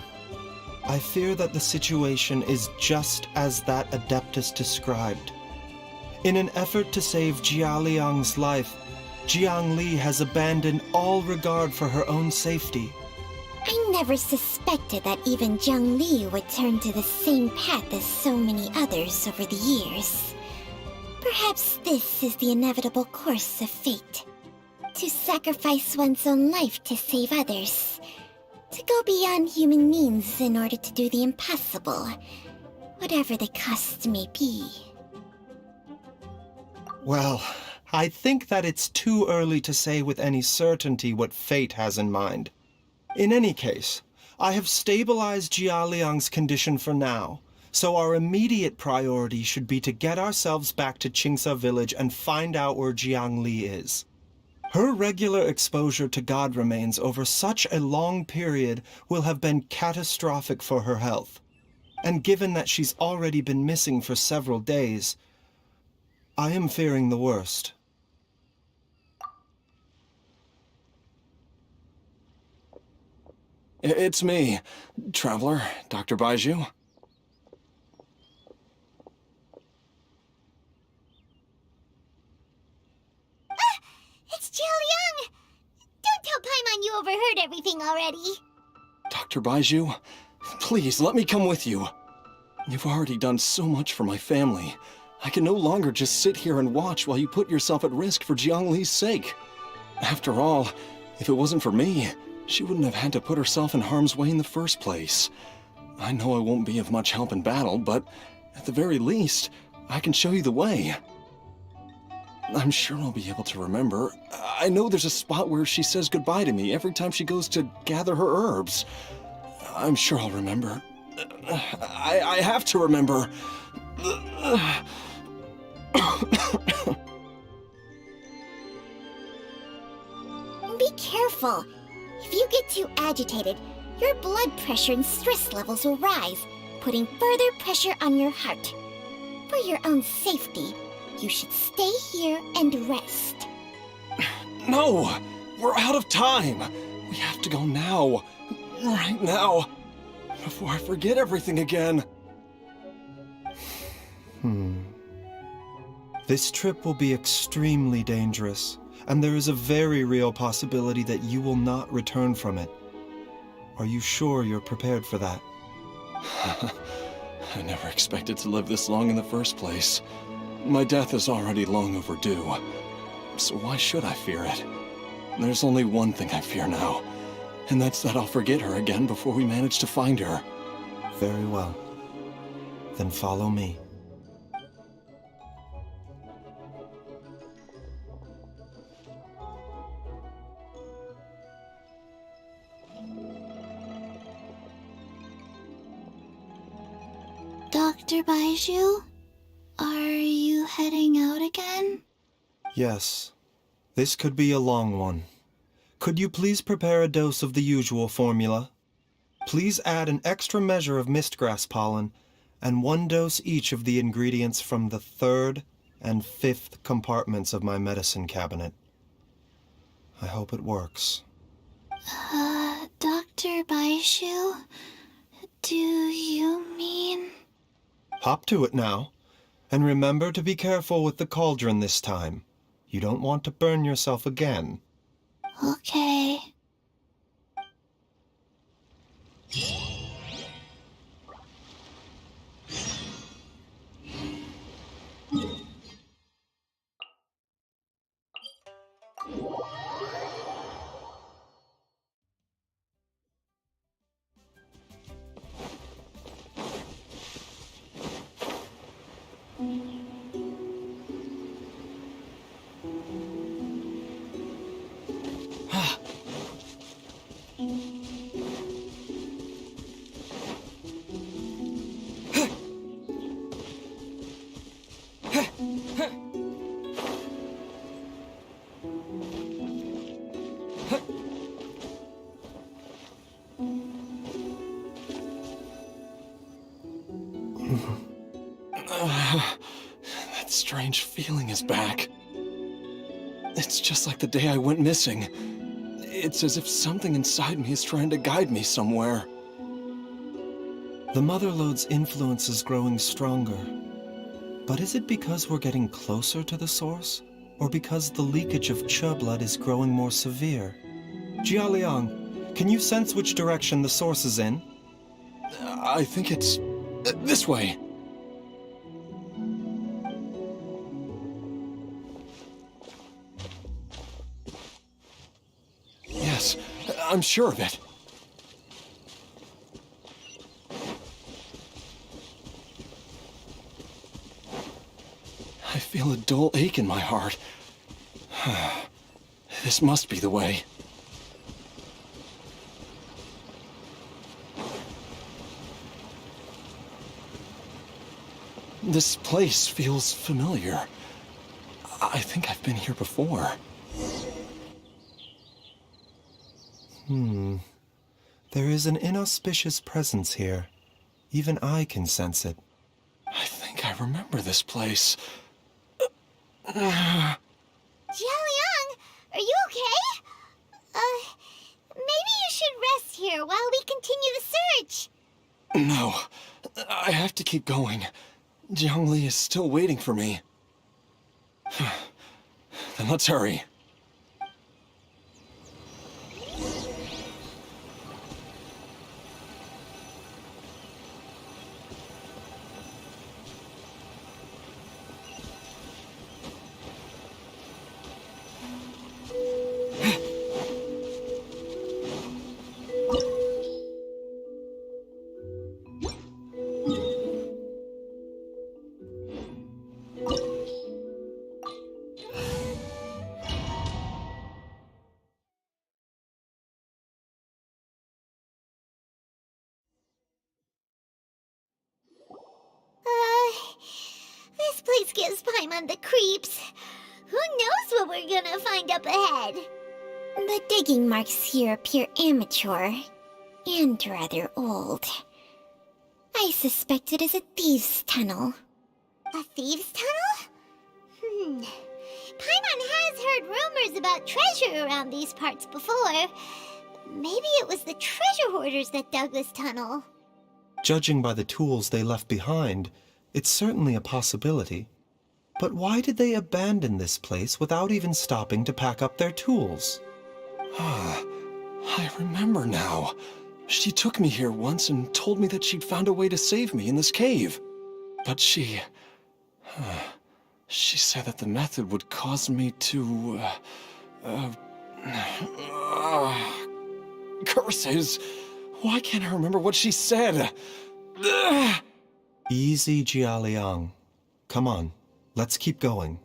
I fear that the situation is just as that Adeptus described. In an effort to save Jiaoliang's life, Jiang Li has abandoned all regard for her own safety. I never suspected that even Jiang Li would turn to the same path as so many others over the years. Perhaps this is the inevitable course of fate. To sacrifice one's own life to save others. To go beyond human means in order to do the impossible, whatever the cost may be. Well, I think that it's too early to say with any certainty what fate has in mind. In any case, I have stabilized Jiaoliang's condition for now, so our immediate priority should be to get ourselves back to Qingsa village and find out where Jiang Li is. Her regular exposure to god remains over such a long period will have been catastrophic for her health. And given that she's already been missing for several days, I am fearing the worst. It's me, Traveler, Dr. Baizhu. It's Jiaoliang! Don't tell Paimon you overheard everything already. Dr. Baizhu, please let me come with you. You've already done so much for my family. I can no longer just sit here and watch while you put yourself at risk for Jiang Li's sake. After all, if it wasn't for me, she wouldn't have had to put herself in harm's way in the first place. I know I won't be of much help in battle, but at the very least, I can show you the way. I'm sure I'll be able to remember. I know there's a spot where she says goodbye to me every time she goes to gather her herbs. I'm sure I'll remember. I have to remember. Be careful. If you get too agitated, your blood pressure and stress levels will rise, putting further pressure on your heart. For your own safety, you should stay here and rest. No! We're out of time! We have to go now. Right now. Before I forget everything again. This trip will be extremely dangerous, and there is a very real possibility that you will not return from it. Are you sure you're prepared for that? I never expected to live this long in the first place. My death is already long overdue. So why should I fear it? There's only one thing I fear now, and that's that I'll forget her again before we manage to find her. Very well. Then follow me. Dr. Baizhu, are you heading out again? Yes. This could be a long one. Could you please prepare a dose of the usual formula? Please add an extra measure of mistgrass pollen and 1 dose each of the ingredients from the 3rd and 5th compartments of my medicine cabinet. I hope it works. Dr. Baizhu, do you mean... Hop to it now. And remember to be careful with the cauldron this time. You don't want to burn yourself again. Okay. That strange feeling is back. It's just like the day I went missing. It's as if something inside me is trying to guide me somewhere. The Mother Lode's influence is growing stronger. But is it because we're getting closer to the source? Or because the leakage of Che blood is growing more severe? Jialiang, can you sense which direction the source is in? I think it's... this way. Yes, I'm sure of it. I feel a dull ache in my heart. This must be the way. This place feels familiar. I think I've been here before. There is an inauspicious presence here. Even I can sense it. I think I remember this place. Jialiang, are you okay? Maybe you should rest here while we continue the search. No, I have to keep going. Jiangli is still waiting for me. Then let's hurry. This place gives Paimon the creeps. Who knows what we're gonna find up ahead? The digging marks here appear amateur and rather old. I suspect it is a thieves' tunnel. A thieves' tunnel? Paimon has heard rumors about treasure around these parts before. Maybe it was the treasure hoarders that dug this tunnel. Judging by the tools they left behind, it's certainly a possibility. But why did they abandon this place without even stopping to pack up their tools? I remember now. She took me here once and told me that she'd found a way to save me in this cave. But she said that the method would cause me to, curses! Why can't I remember what she said? Easy, Jialiang. Come on, let's keep going.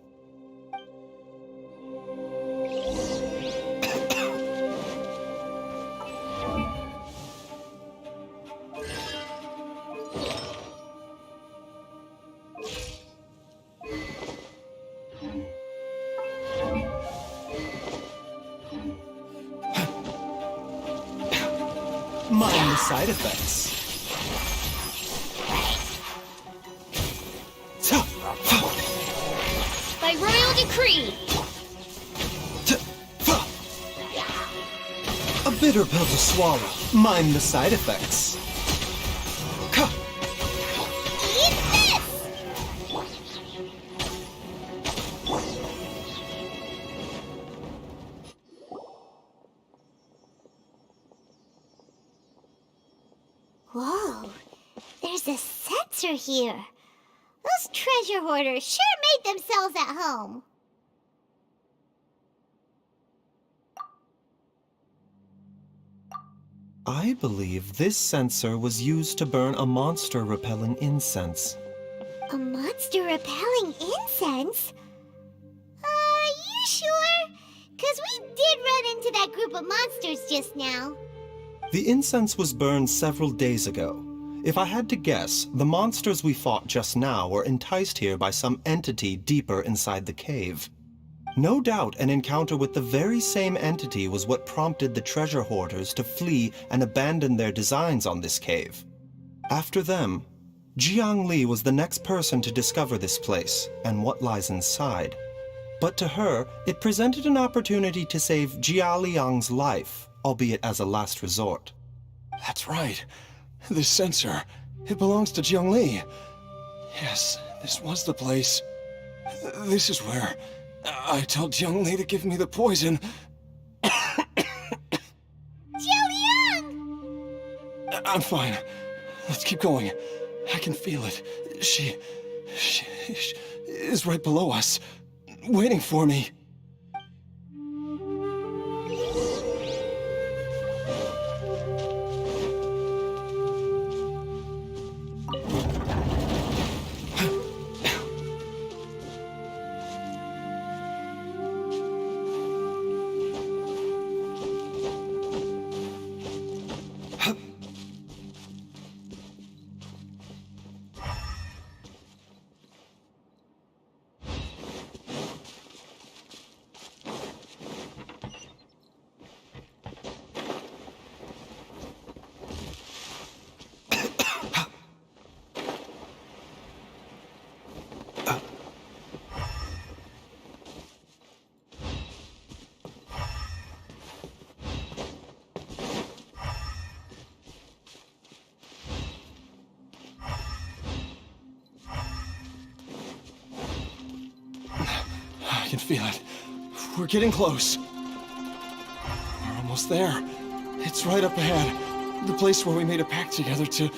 Mind the side effects. By royal decree! A bitter pill to swallow. Mind the side effects. Eat this! Whoa, there's a sensor here. Those treasure hoarders sure made themselves at home. I believe this sensor was used to burn a monster-repelling incense. A monster repelling incense? You sure? 'Cause we did run into that group of monsters just now. The incense was burned several days ago. If I had to guess, the monsters we fought just now were enticed here by some entity deeper inside the cave. No doubt an encounter with the very same entity was what prompted the treasure hoarders to flee and abandon their designs on this cave. After them, Jiang Li was the next person to discover this place and what lies inside. But to her, it presented an opportunity to save Jia Liang's life, albeit as a last resort. That's right. This sensor, it belongs to Jiang Li. Yes, this was the place. This is where I told Jiang Li to give me the poison. Jialiang! I'm fine. Let's keep going. I can feel it. She is right below us, waiting for me. I can feel it. We're getting close. We're almost there. It's right up ahead. The place where we made a pact together to... We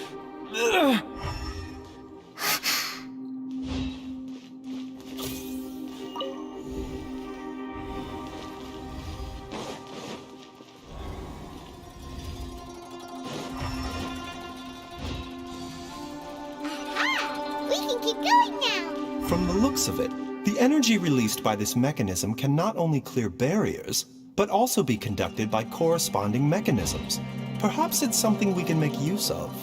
can keep going now. From the looks of it, the energy released by this mechanism can not only clear barriers, but also be conducted by corresponding mechanisms. Perhaps it's something we can make use of.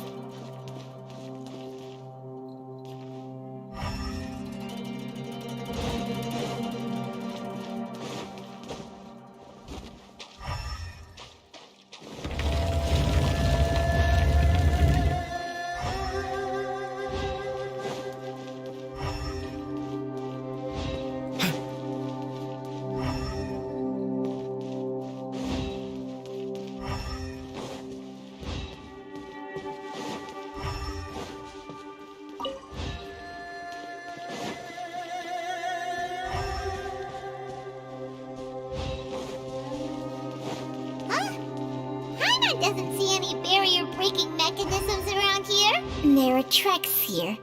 There are tracks here,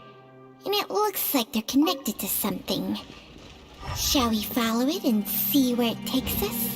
and it looks like they're connected to something. Shall we follow it and see where it takes us?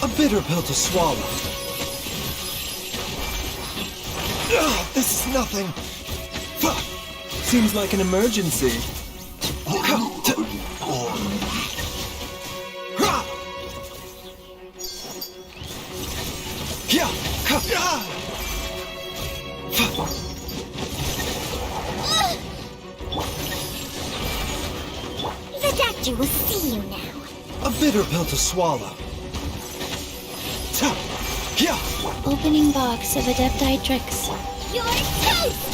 A bitter pill to swallow. Ugh, this is nothing. Seems like an emergency. The doctor will see you now. A bitter pill to swallow. Opening box of Adepti tricks. You're toast!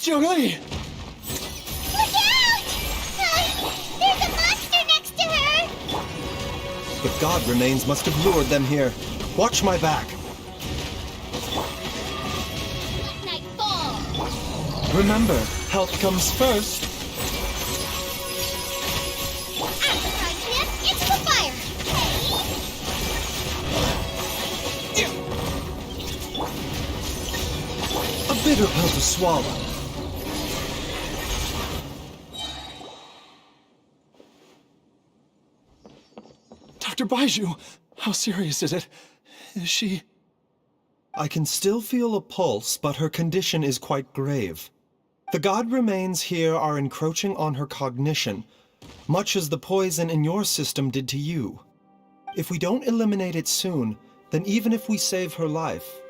Jiangli! Look out! There's a monster next to her! The god remains must have lured them here. Watch my back. Let night fall! Remember, health comes first. Out of Rhino, into the fire! A bitter pill to swallow. Dr. Baizhu, How serious is it? Is she... I can still feel a pulse, but her condition is quite grave. The god remains here are encroaching on her cognition, much as the poison in your system did to you. If we don't eliminate it soon, then even if we save her life,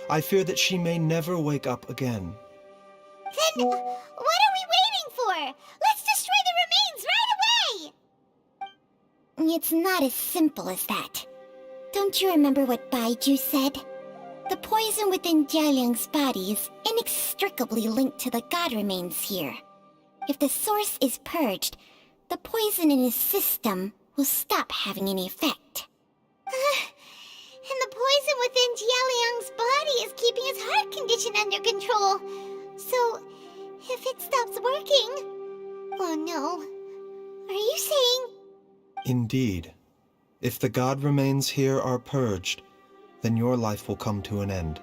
I fear that she may never wake up again. Then, what are we waiting for? Let's destroy the remains right away! It's not as simple as that. Don't you remember what Baizhu said? The poison within Jialiang's body is inextricably linked to the god remains here. If the source is purged, the poison in his system will stop having any effect. And the poison within Jialiang's body is keeping his heart condition under control. So, if it stops working... Oh no. Are you saying... Indeed. If the god remains here are purged, then your life will come to an end.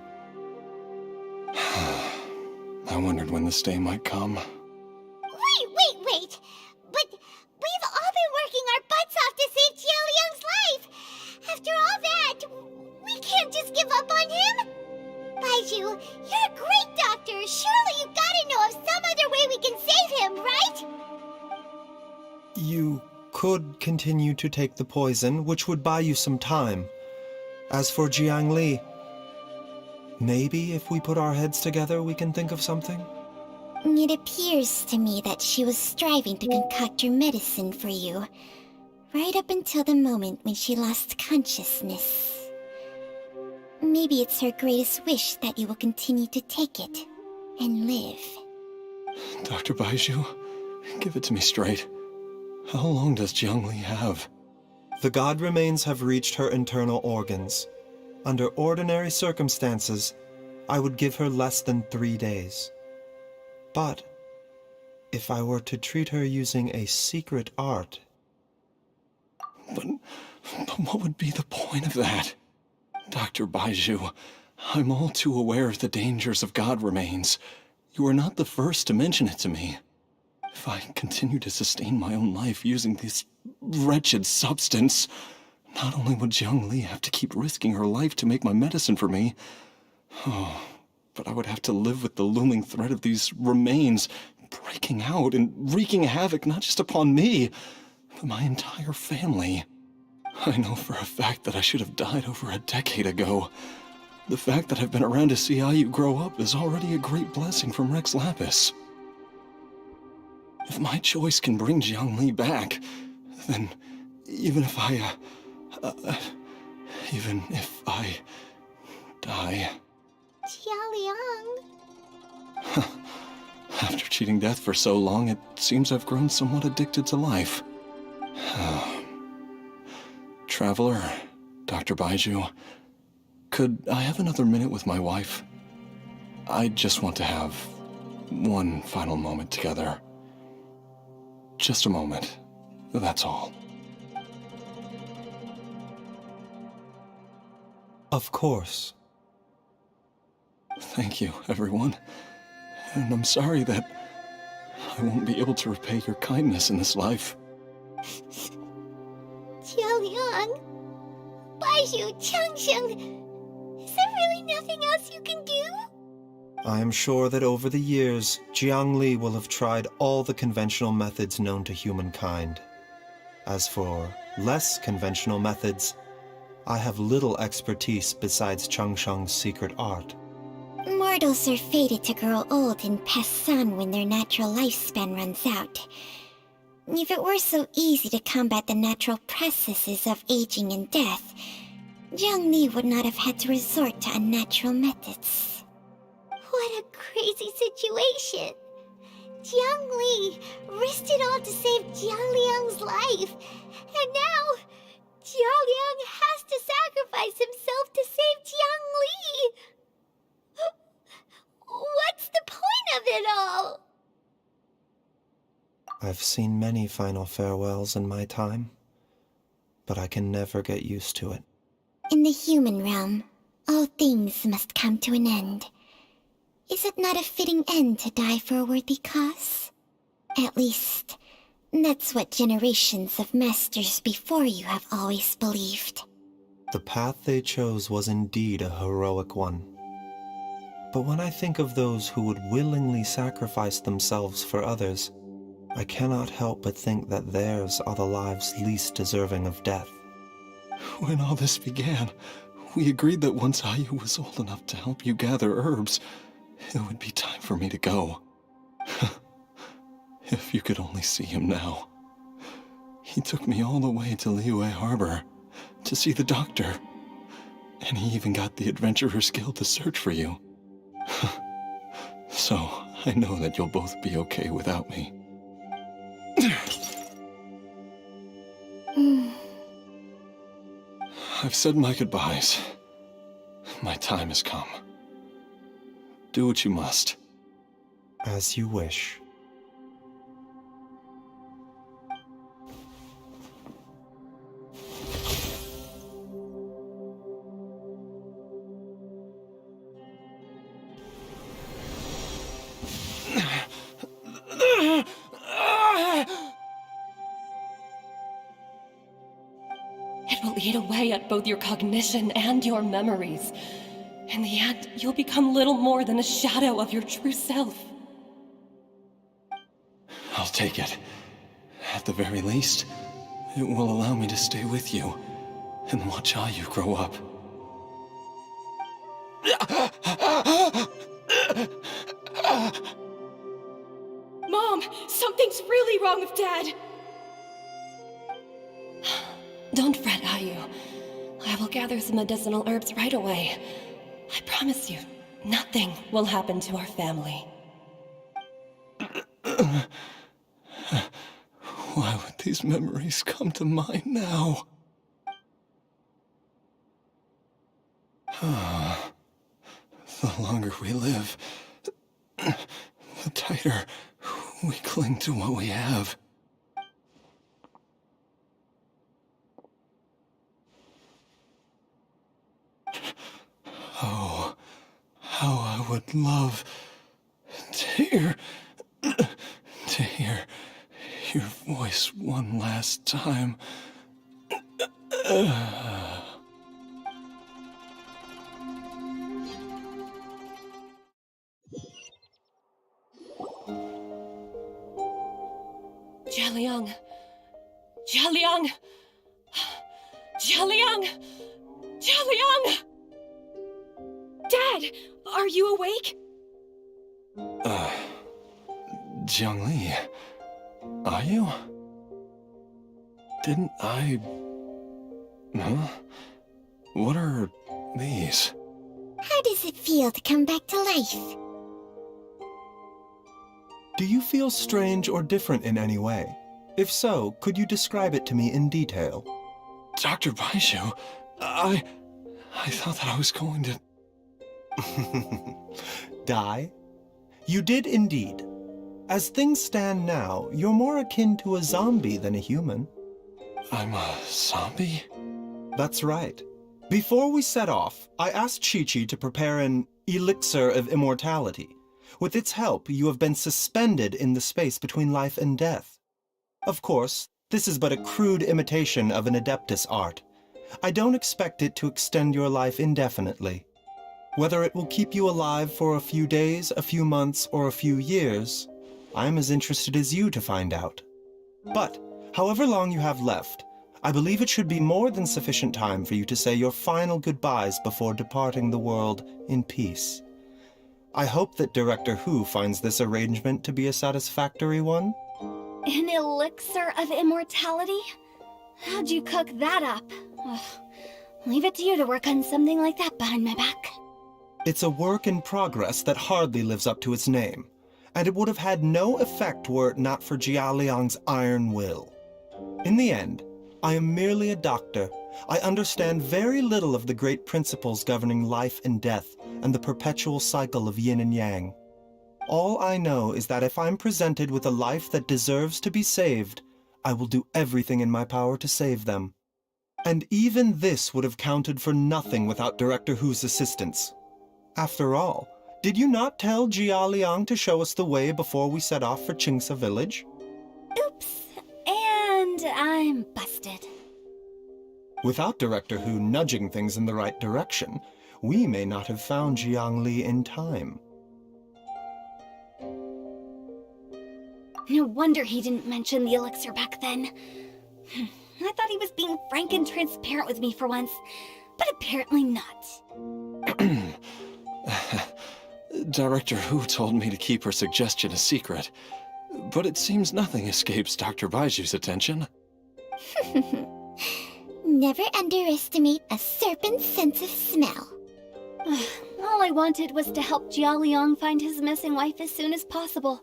I wondered when this day might come. Wait! But we've all been working our butts off to save Jialiang's life! After all that, we can't just give up on him! Baizhu, you're a great doctor! Surely you gotta know of some other way we can save him, right? You could continue to take the poison, which would buy you some time. As for Jiang Li, maybe if we put our heads together, we can think of something? It appears to me that she was striving to concoct your medicine for you, right up until the moment when she lost consciousness. Maybe it's her greatest wish that you will continue to take it and live. Dr. Baizhu, give it to me straight. How long does Jiang Li have? The god remains have reached her internal organs. Under ordinary circumstances, I would give her less than 3 days. But if I were to treat her using a secret art... But what would be the point of that? Dr. Baizhu, I'm all too aware of the dangers of god remains. You are not the first to mention it to me. If I continue to sustain my own life using this wretched substance, not only would Jiang Li have to keep risking her life to make my medicine for me, but I would have to live with the looming threat of these remains breaking out and wreaking havoc not just upon me, but my entire family. I know for a fact that I should have died over a decade ago. The fact that I've been around to see how you grow up is already a great blessing from Rex Lapis. If my choice can bring Jiang Li back, then even if I die... Jialiang... After cheating death for so long, it seems I've grown somewhat addicted to life. Traveler, Dr. Baizhu, could I have another minute with my wife? I just want to have one final moment together. Just a moment, that's all. Of course. Thank you, everyone. And I'm sorry that I won't be able to repay your kindness in this life. Jialiang... Baizhu, Changsheng... Is there really nothing else you can do? I am sure that over the years, Jiang Li will have tried all the conventional methods known to humankind. As for less conventional methods, I have little expertise besides Changsheng's secret art. Mortals are fated to grow old and pass on when their natural lifespan runs out. If it were so easy to combat the natural processes of aging and death, Jiang Li would not have had to resort to unnatural methods. What a crazy situation! Jiang Li risked it all to save Jialiang's life, and now Jialiang has to sacrifice himself to save Jiang Li! What's the point of it all? I've seen many final farewells in my time, but I can never get used to it. In the human realm, all things must come to an end. Is it not a fitting end to die for a worthy cause? At least, that's what generations of masters before you have always believed. The path they chose was indeed a heroic one. But when I think of those who would willingly sacrifice themselves for others, I cannot help but think that theirs are the lives least deserving of death. When all this began, we agreed that once Ayu was old enough to help you gather herbs, it would be time for me to go. If you could only see him now. He took me all the way to Liyue Harbor to see the doctor. And he even got the Adventurers Guild to search for you. So, I know that you'll both be okay without me. I've said my goodbyes. My time has come. Do what you must. As you wish. It will eat away at both your cognition and your memories. In the end, you'll become little more than a shadow of your true self. I'll take it. At the very least, it will allow me to stay with you and watch Ayu grow up. Mom, something's really wrong with Dad. Don't fret, Ayu. I will gather some medicinal herbs right away. I promise you, nothing will happen to our family. Why would these memories come to mind now? The longer we live, the tighter we cling to what we have. Oh, how I would love to hear your voice one last time. Jialiang! Jialiang! Jialiang! Jialiang! Dad, are you awake? Jiangli, are you? Didn't I... Huh? What are these? How does it feel to come back to life? Do you feel strange or different in any way? If so, could you describe it to me in detail? Dr. Baizhu, I thought that I was going to... Die? You did indeed. As things stand now, you're more akin to a zombie than a human. I'm a zombie? That's right. Before we set off, I asked Chi-Chi to prepare an elixir of immortality. With its help, you have been suspended in the space between life and death. Of course, this is but a crude imitation of an Adeptus art. I don't expect it to extend your life indefinitely. Whether it will keep you alive for a few days, a few months, or a few years, I'm as interested as you to find out. But, however long you have left, I believe it should be more than sufficient time for you to say your final goodbyes before departing the world in peace. I hope that Director Hu finds this arrangement to be a satisfactory one. An elixir of immortality? How'd you cook that up? Ugh. Leave it to you to work on something like that behind my back. It's a work in progress that hardly lives up to its name, and it would have had no effect were it not for Jialiang's iron will. In the end, I am merely a doctor. I understand very little of the great principles governing life and death and the perpetual cycle of yin and yang. All I know is that if I'm presented with a life that deserves to be saved, I will do everything in my power to save them. And even this would have counted for nothing without Director Hu's assistance. After all, did you not tell Jia Liang to show us the way before we set off for Qingce village? Oops. And I'm busted. Without Director Hu nudging things in the right direction, we may not have found Jiangli in time. No wonder he didn't mention the elixir back then. I thought he was being frank and transparent with me for once, but apparently not. Director Hu told me to keep her suggestion a secret, but it seems nothing escapes Dr. Baizhu's attention. Never underestimate a serpent's sense of smell. All I wanted was to help Jialiang find his missing wife as soon as possible,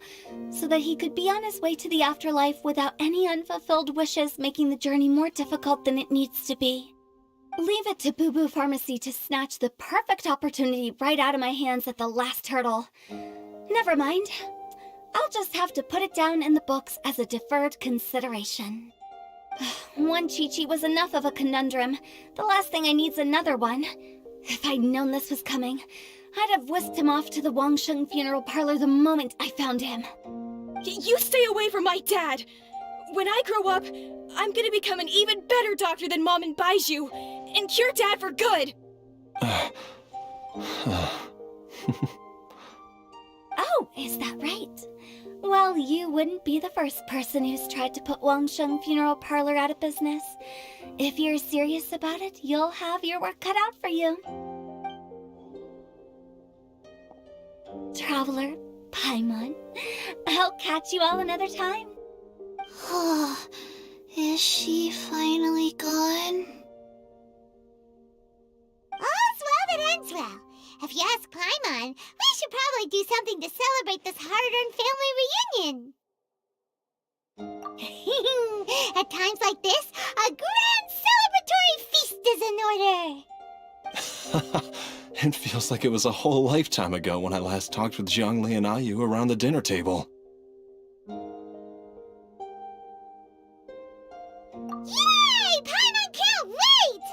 so that he could be on his way to the afterlife without any unfulfilled wishes making the journey more difficult than it needs to be. Leave it to Boo Boo Pharmacy to snatch the perfect opportunity right out of my hands at the last hurdle. Never mind. I'll just have to put it down in the books as a deferred consideration. One Chi-Chi was enough of a conundrum. The last thing I need's another one. If I'd known this was coming, I'd have whisked him off to the Wangsheng funeral parlor the moment I found him. You stay away from my dad! When I grow up, I'm gonna become an even better doctor than Mom and Baizhu, and cure Dad for good! Oh, is that right? Well, you wouldn't be the first person who's tried to put Wangsheng Funeral Parlor out of business. If you're serious about it, you'll have your work cut out for you. Traveler, Paimon, I'll catch you all another time. Oh, is she finally gone? All's well that ends well. If you ask Paimon, we should probably do something to celebrate this hard-earned family reunion. At times like this, a grand celebratory feast is in order. It feels like it was a whole lifetime ago when I last talked with Jiangli and Ayu around the dinner table. Yay! Paimon can't wait!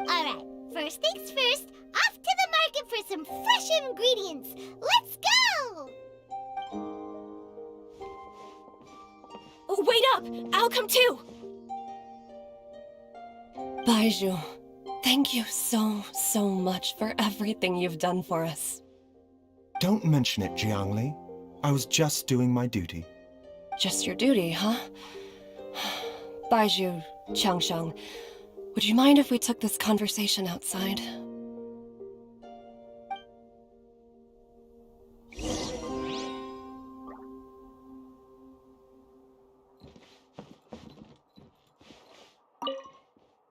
Alright, first things first, off to the market for some fresh ingredients. Let's go! Oh, wait up! I'll come too! Baizhu, thank you so much for everything you've done for us. Don't mention it, Jiangli. I was just doing my duty. Just your duty, huh? Baizhu, Changsheng, would you mind if we took this conversation outside?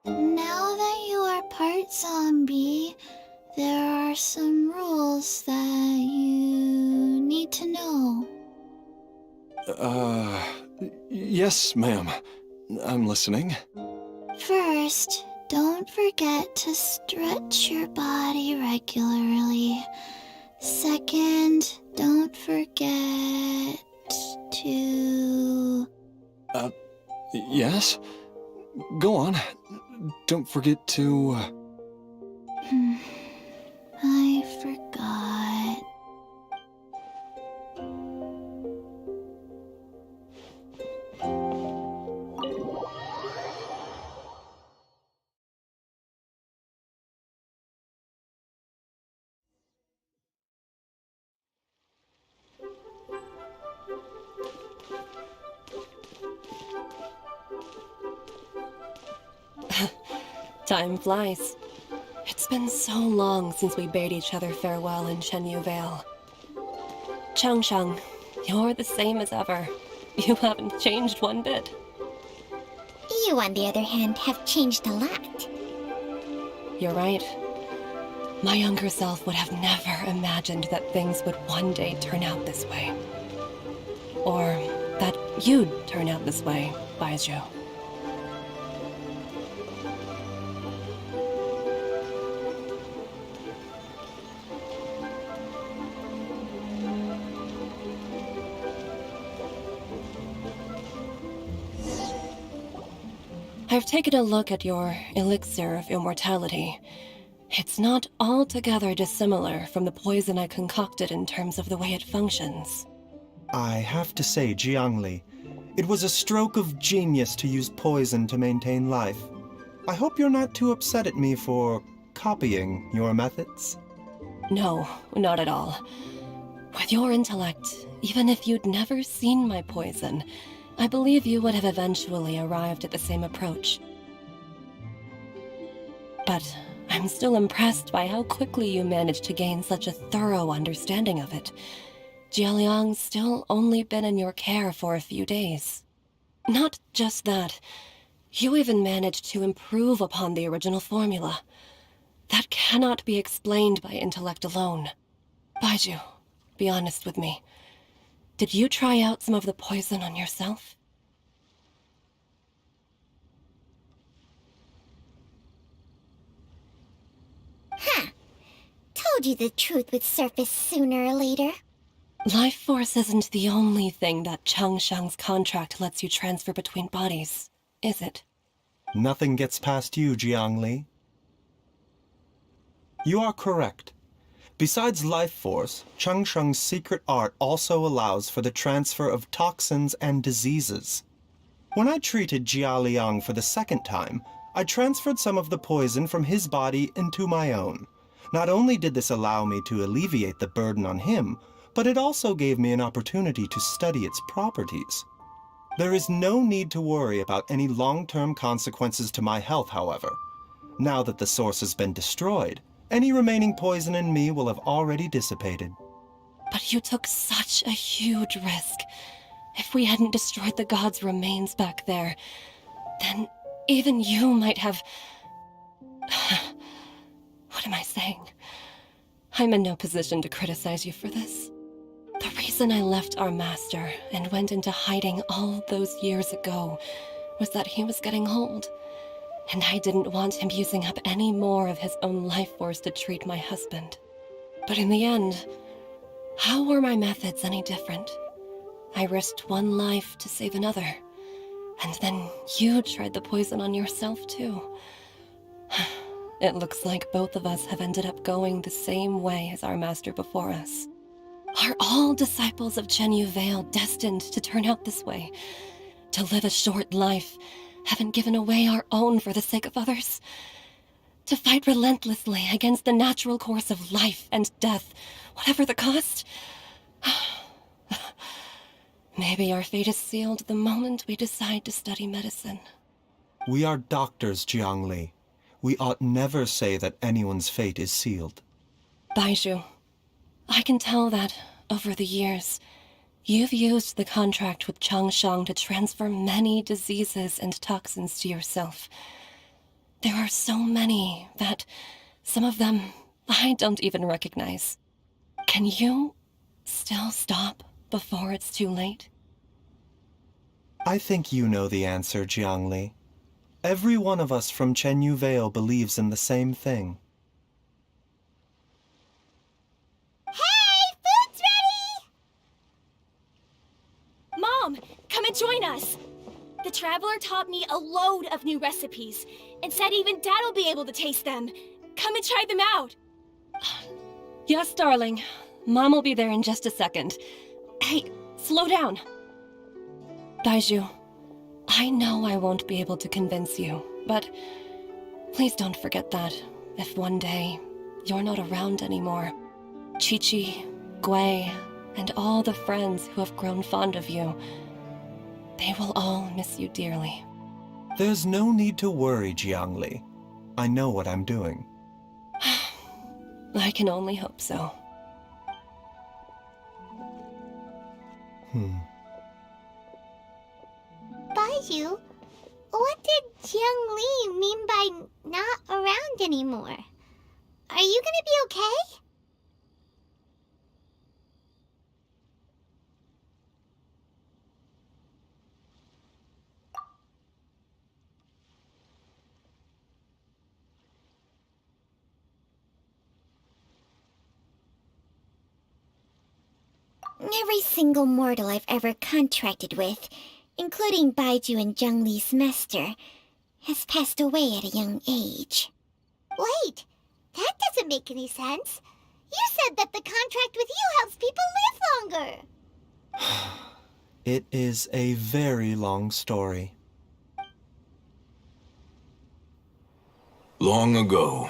Now that you are part zombie, there are some rules that you need to know. Yes, ma'am. I'm listening. First, don't forget to stretch your body regularly. Second, don't forget to... Yes? Go on. Don't forget to... I forgot. Time flies. It's been so long since we bade each other farewell in Chenyu Vale. Changsheng, you're the same as ever. You haven't changed one bit. You, on the other hand, have changed a lot. You're right. My younger self would have never imagined that things would one day turn out this way. Or that you'd turn out this way, Baizhu. I've taken a look at your elixir of immortality. It's not altogether dissimilar from the poison I concocted in terms of the way it functions. I have to say, Jiangli, it was a stroke of genius to use poison to maintain life. I hope you're not too upset at me for copying your methods. No, not at all. With your intellect, even if you'd never seen my poison, I believe you would have eventually arrived at the same approach. But I'm still impressed by how quickly you managed to gain such a thorough understanding of it. Jialiang's still only been in your care for a few days. Not just that, you even managed to improve upon the original formula. That cannot be explained by intellect alone. Baizhu, be honest with me. Did you try out some of the poison on yourself? Huh. Told you the truth would surface sooner or later. Life force isn't the only thing that Changshang's contract lets you transfer between bodies, is it? Nothing gets past you, Jiangli. You are correct. Besides life force, Changsheng's secret art also allows for the transfer of toxins and diseases. When I treated Jia Liang for the second time, I transferred some of the poison from his body into my own. Not only did this allow me to alleviate the burden on him, but it also gave me an opportunity to study its properties. There is no need to worry about any long-term consequences to my health, however. Now that the source has been destroyed, any remaining poison in me will have already dissipated. But you took such a huge risk. If we hadn't destroyed the god's remains back there, then even you might have... What am I saying? I'm in no position to criticize you for this. The reason I left our master and went into hiding all those years ago was that he was getting old, and I didn't want him using up any more of his own life force to treat my husband. But in the end, how were my methods any different? I risked one life to save another, and then you tried the poison on yourself too. It looks like both of us have ended up going the same way as our master before us. Are all disciples of Chenyu Vale destined to turn out this way? To live a short life, having given away our own for the sake of others? To fight relentlessly against the natural course of life and death, whatever the cost? Maybe our fate is sealed the moment we decide to study medicine. We are doctors, Jiangli. We ought never say that anyone's fate is sealed. Baizhu, I can tell that, over the years, you've used the contract with Changshang to transfer many diseases and toxins to yourself. There are so many that some of them I don't even recognize. Can you still stop before it's too late? I think you know the answer, Jiangli. Every one of us from Chenyu Vale believes in the same thing. Hey, food's ready! Mom, come and join us! The Traveler taught me a load of new recipes, and said even Dad will be able to taste them. Come and try them out! Yes, darling. Mom will be there in just a second. Hey, slow down. Baizhu, I know I won't be able to convince you, but please don't forget that if one day you're not around anymore, Chi-Chi, Gui, and all the friends who have grown fond of you, they will all miss you dearly. There's no need to worry, Jiangli. I know what I'm doing. I can only hope so. Baizhu, what did Jiang Li mean by not around anymore? Are you gonna be okay? Every single mortal I've ever contracted with, including Baizhu and Zheng Li's master, has passed away at a young age. Wait, that doesn't make any sense. You said that the contract with you helps people live longer. It is a very long story. Long ago,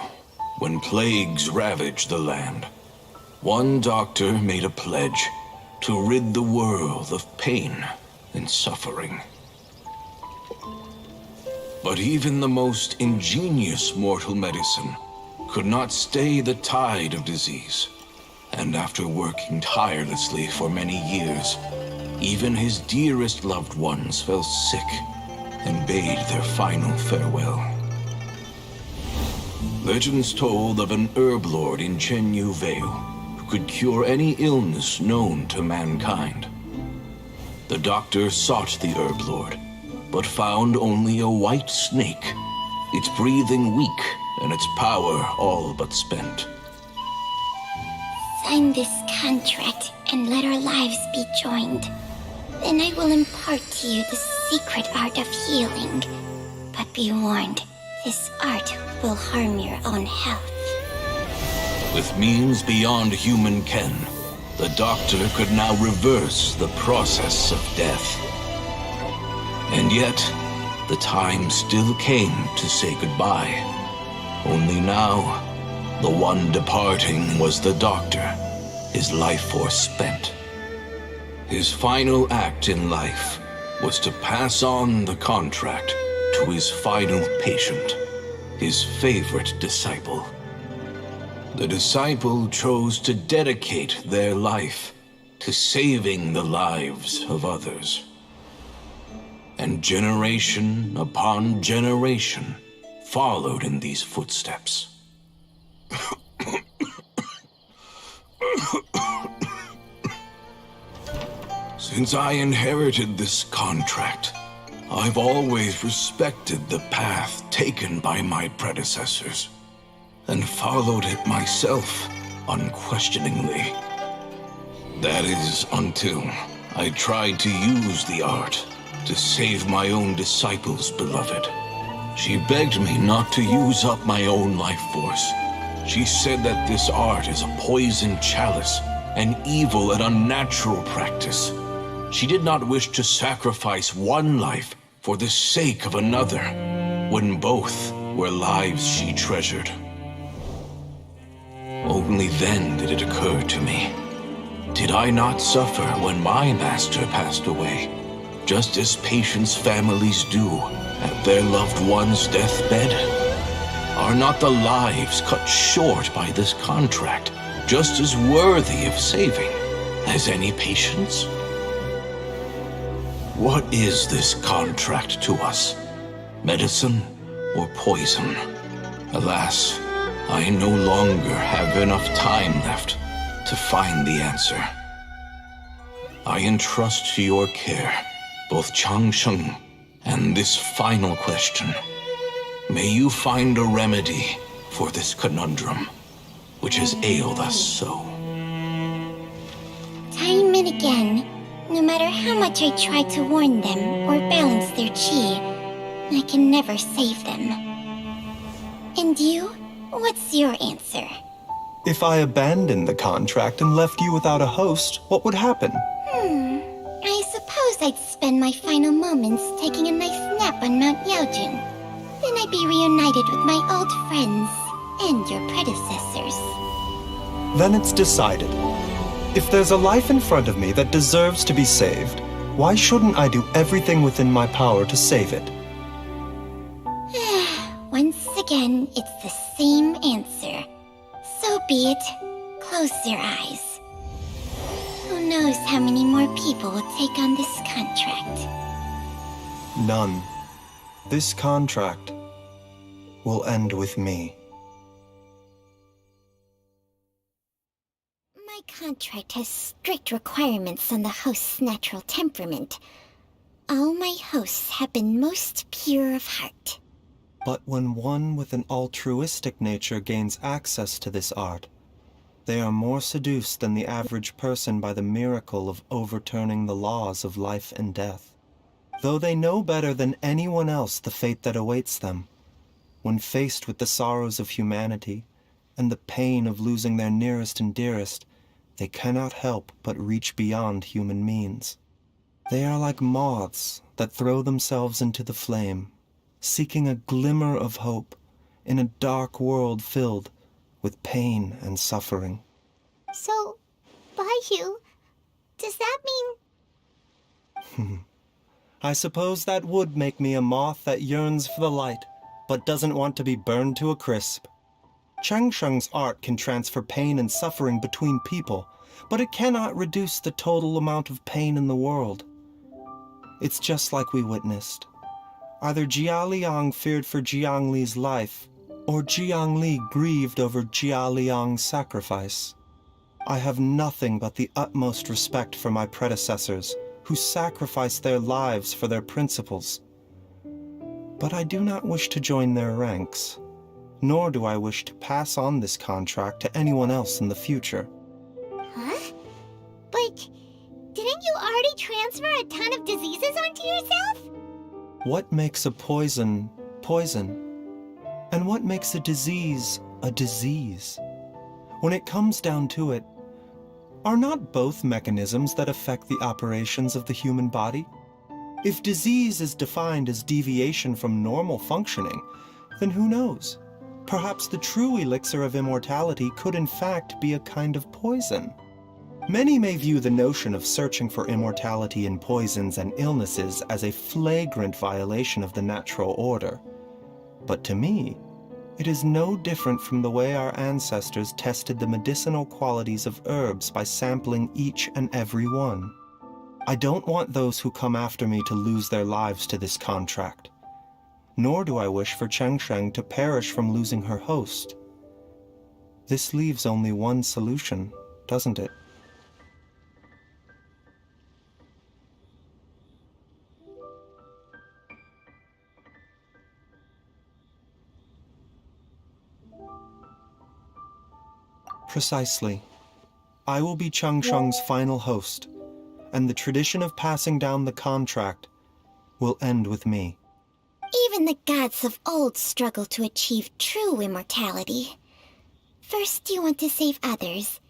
when plagues ravaged the land, one doctor made a pledge to rid the world of pain and suffering. But even the most ingenious mortal medicine could not stay the tide of disease. And after working tirelessly for many years, even his dearest loved ones fell sick and bade their final farewell. Legends told of an herb lord in Chenyu Vale who could cure any illness known to mankind. The doctor sought the herb lord, but found only a white snake, its breathing weak and its power all but spent. Sign this contract and let our lives be joined. Then I will impart to you the secret art of healing. But be warned, this art will harm your own health. With means beyond human ken, the doctor could now reverse the process of death. And yet, the time still came to say goodbye. Only now, the one departing was the doctor, his life force spent. His final act in life was to pass on the contract to his final patient, his favorite disciple. The disciple chose to dedicate their life to saving the lives of others. And generation upon generation followed in these footsteps. Since I inherited this contract, I've always respected the path taken by my predecessors, and followed it myself unquestioningly. That is until I tried to use the art to save my own disciple's beloved. She begged me not to use up my own life force. She said that this art is a poison chalice, an evil and unnatural practice. She did not wish to sacrifice one life for the sake of another, when both were lives she treasured. Only then did it occur to me. Did I not suffer when my master passed away, just as patients' families do at their loved one's deathbed? Are not the lives cut short by this contract just as worthy of saving as any patient's? What is this contract to us? Medicine or poison? Alas, I no longer have enough time left to find the answer. I entrust to your care both Changsheng and this final question. May you find a remedy for this conundrum, which has ailed us so. Time and again, no matter how much I try to warn them or balance their chi, I can never save them. And you? What's your answer? If I abandoned the contract and left you without a host, what would happen? I suppose I'd spend my final moments taking a nice nap on Mount Yaojun. Then I'd be reunited with my old friends and your predecessors. Then it's decided. If there's a life in front of me that deserves to be saved, why shouldn't I do everything within my power to save it? Once again, it's the same answer. So be it. Close your eyes. Who knows how many more people will take on this contract? None. This contract will end with me. My contract has strict requirements on the host's natural temperament. All my hosts have been most pure of heart. But when one with an altruistic nature gains access to this art, they are more seduced than the average person by the miracle of overturning the laws of life and death. Though they know better than anyone else the fate that awaits them, when faced with the sorrows of humanity and the pain of losing their nearest and dearest, they cannot help but reach beyond human means. They are like moths that throw themselves into the flame, seeking a glimmer of hope in a dark world filled with pain and suffering. So, Baizhu, does that mean... I suppose that would make me a moth that yearns for the light, but doesn't want to be burned to a crisp. Changsheng's art can transfer pain and suffering between people, but it cannot reduce the total amount of pain in the world. It's just like we witnessed. Either Jia Liang feared for Jiang Li's life, or Jiang Li grieved over Jia Liang's sacrifice. I have nothing but the utmost respect for my predecessors, who sacrificed their lives for their principles. But I do not wish to join their ranks, nor do I wish to pass on this contract to anyone else in the future. Huh? But didn't you already transfer a ton of diseases onto yourself? What makes a poison, poison? And what makes a disease, a disease? When it comes down to it, are not both mechanisms that affect the operations of the human body? If disease is defined as deviation from normal functioning, then who knows? Perhaps the true elixir of immortality could in fact be a kind of poison. Many may view the notion of searching for immortality in poisons and illnesses as a flagrant violation of the natural order. But to me, it is no different from the way our ancestors tested the medicinal qualities of herbs by sampling each and every one. I don't want those who come after me to lose their lives to this contract. Nor do I wish for Changsheng to perish from losing her host. This leaves only one solution, doesn't it? Precisely. I will be Changsheng's final host, and the tradition of passing down the contract will end with me. Even the gods of old struggle to achieve true immortality. First you want to save others,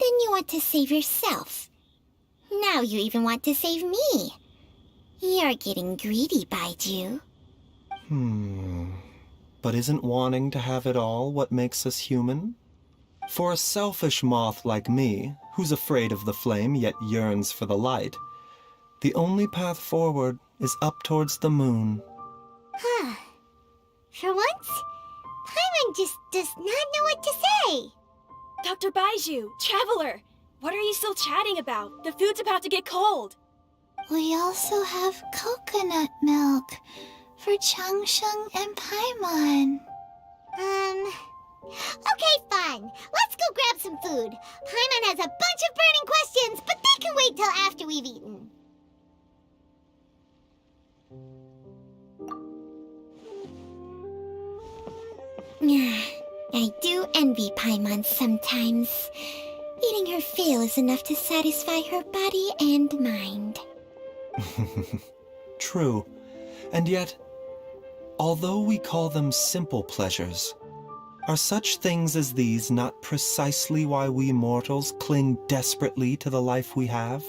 then you want to save yourself. Now you even want to save me. You're getting greedy, Baizhu. But isn't wanting to have it all what makes us human? For a selfish moth like me, who's afraid of the flame yet yearns for the light, the only path forward is up towards the moon. For once, Paimon just does not know what to say. Dr. Baizhu, Traveler, what are you still chatting about? The food's about to get cold. We also have coconut milk for Changsheng and Paimon. Okay, fine. Let's go grab some food. Paimon has a bunch of burning questions, but they can wait till after we've eaten. I do envy Paimon sometimes. Eating her fill is enough to satisfy her body and mind. True. And yet, although we call them simple pleasures, are such things as these not precisely why we mortals cling desperately to the life we have?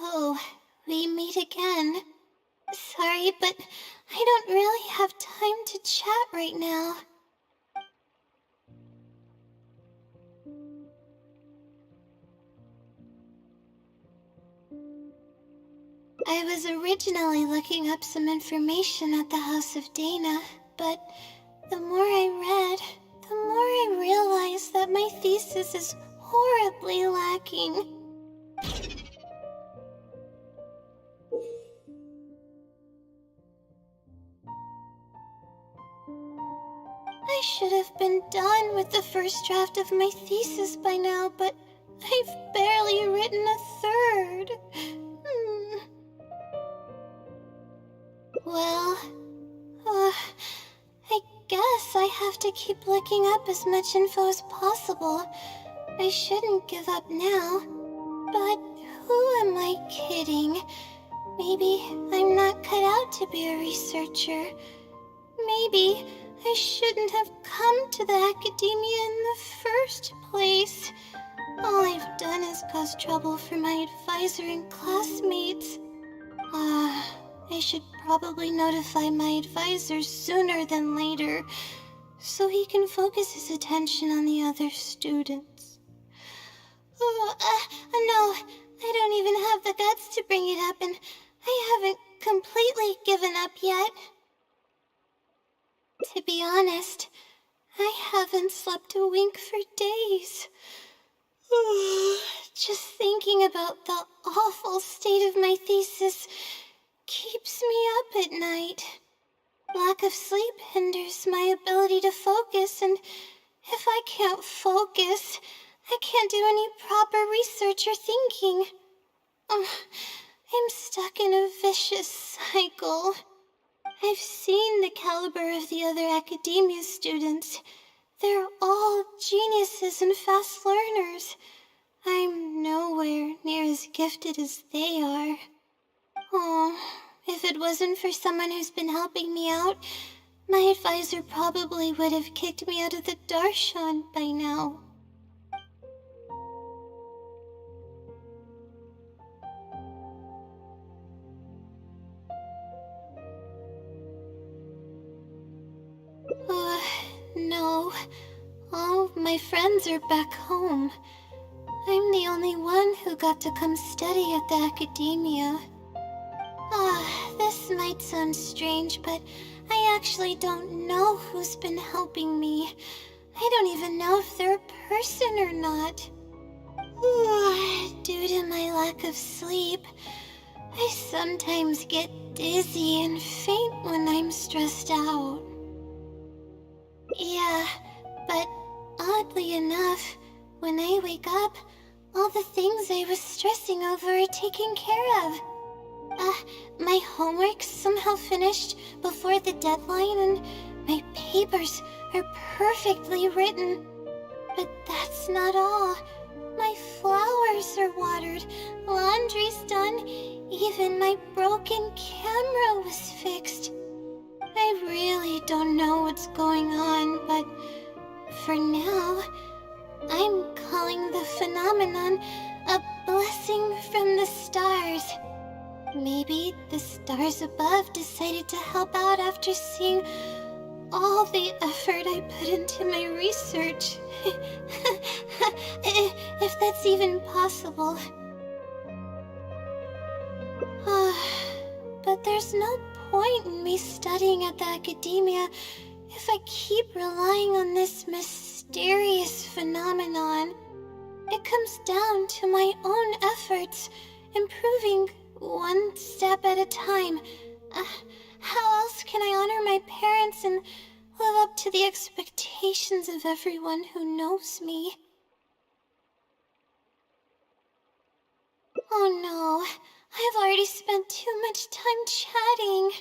Oh, we meet again. Sorry, but I don't really have time to chat right now. I was originally looking up some information at the House of Dana, but the more I read, the more I realized that my thesis is horribly lacking. I should have been done with the first draft of my thesis by now, but I've barely written a third. Well, I guess I have to keep looking up as much info as possible. I shouldn't give up now. But who am I kidding? Maybe I'm not cut out to be a researcher. Maybe I shouldn't have come to the academia in the first place. All I've done is cause trouble for my advisor and classmates. I should probably notify my advisor sooner than later, so he can focus his attention on the other students. No, I don't even have the guts to bring it up, and I haven't completely given up yet. To be honest, I haven't slept a wink for days. Just thinking about the awful state of my thesis keeps me up at night. Lack of sleep hinders my ability to focus, and if I can't focus, I can't do any proper research or thinking. I'm stuck in a vicious cycle. I've seen the caliber of the other academia students. They're all geniuses and fast learners. I'm nowhere near as gifted as they are. Oh, if it wasn't for someone who's been helping me out, my advisor probably would have kicked me out of the Darshan by now. No. All my friends are back home. I'm the only one who got to come study at the academia. This might sound strange, but I actually don't know who's been helping me. I don't even know if they're a person or not. Due to my lack of sleep, I sometimes get dizzy and faint when I'm stressed out. Yeah, but oddly enough, when I wake up, all the things I was stressing over are taken care of. My homework's somehow finished before the deadline, and my papers are perfectly written. But that's not all. My flowers are watered, laundry's done, even my broken camera was fixed. I really don't know what's going on, but for now, I'm calling the phenomenon a blessing from the stars. Maybe the stars above decided to help out after seeing all the effort I put into my research. If that's even possible. But there's no point in me studying at the academia if I keep relying on this mysterious mysterious phenomenon. It comes down to my own efforts, improving one step at a time. How else can I honor my parents and live up to the expectations of everyone who knows me? Oh no, I've already spent too much time chatting.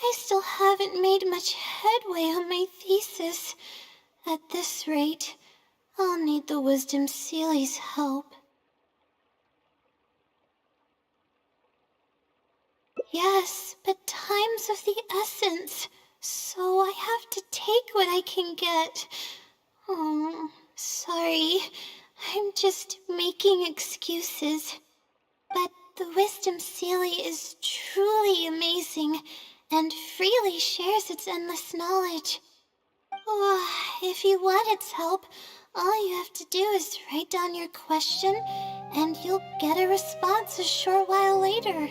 I still haven't made much headway on my thesis. At this rate, I'll need the Wisdom Sealy's help. Yes, but time's of the essence, so I have to take what I can get. Oh, sorry. I'm just making excuses. But the Wisdom Sealy is truly amazing and freely shares its endless knowledge. Oh, if you want its help, all you have to do is write down your question and you'll get a response a short while later.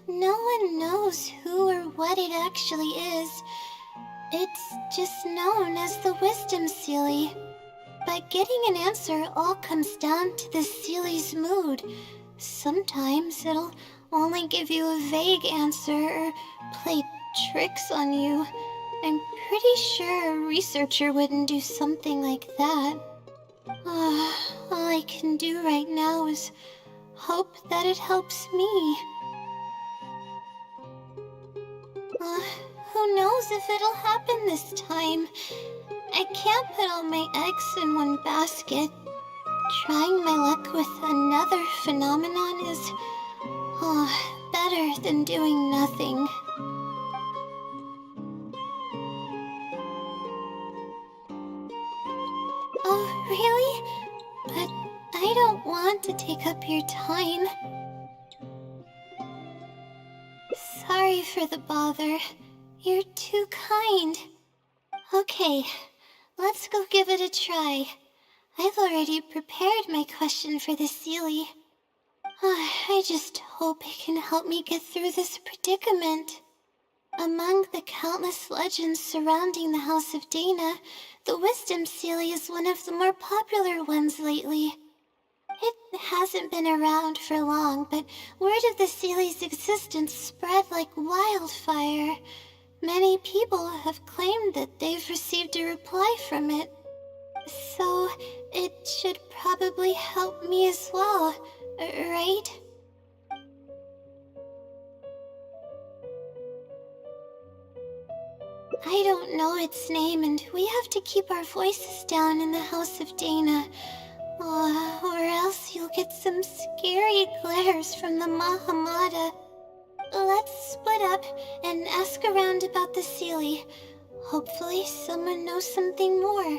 No one knows who or what it actually is. It's just known as the Wisdom Sealy. But getting an answer all comes down to the Sealy's mood. Sometimes it'll only give you a vague answer or play tricks on you. I'm pretty sure a researcher wouldn't do something like that. All I can do right now is hope that it helps me. Who knows if it'll happen this time? I can't put all my eggs in one basket. Trying my luck with another phenomenon is better than doing nothing. Oh, really? But I don't want to take up your time. Sorry for the bother. You're too kind. Okay, let's go give it a try. I've already prepared my question for the Sealy. I just hope it can help me get through this predicament. Among the countless legends surrounding the House of Dana, the Wisdom Sealy is one of the more popular ones lately. It hasn't been around for long, but word of the Sealy's existence spread like wildfire. Many people have claimed that they've received a reply from it. So, it should probably help me as well, right? I don't know its name, and we have to keep our voices down in the House of Dana. Or else you'll get some scary glares from the Mahamada. Let's split up and ask around about the Sealy. Hopefully someone knows something more.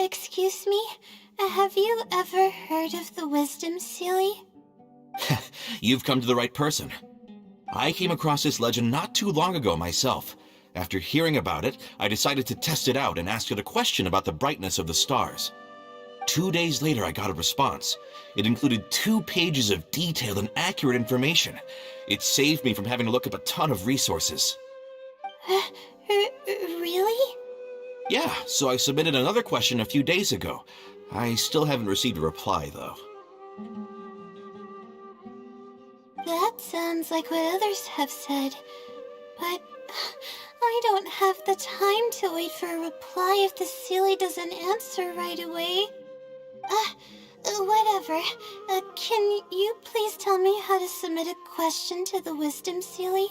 Excuse me? Have you ever heard of the Wisdom Sealy? You've come to the right person. I came across this legend not too long ago myself, After hearing about it, I decided to test it out and asked it a question about the brightness of the stars. 2 days later, I got a response. It included 2 pages of detailed and accurate information. It saved me from having to look up a ton of resources. Really? Yeah, so I submitted another question a few days ago. I still haven't received a reply, though. That sounds like what others have said, but I don't have the time to wait for a reply if the Sealy doesn't answer right away. Whatever. Can you please tell me how to submit a question to the Wisdom Sealy?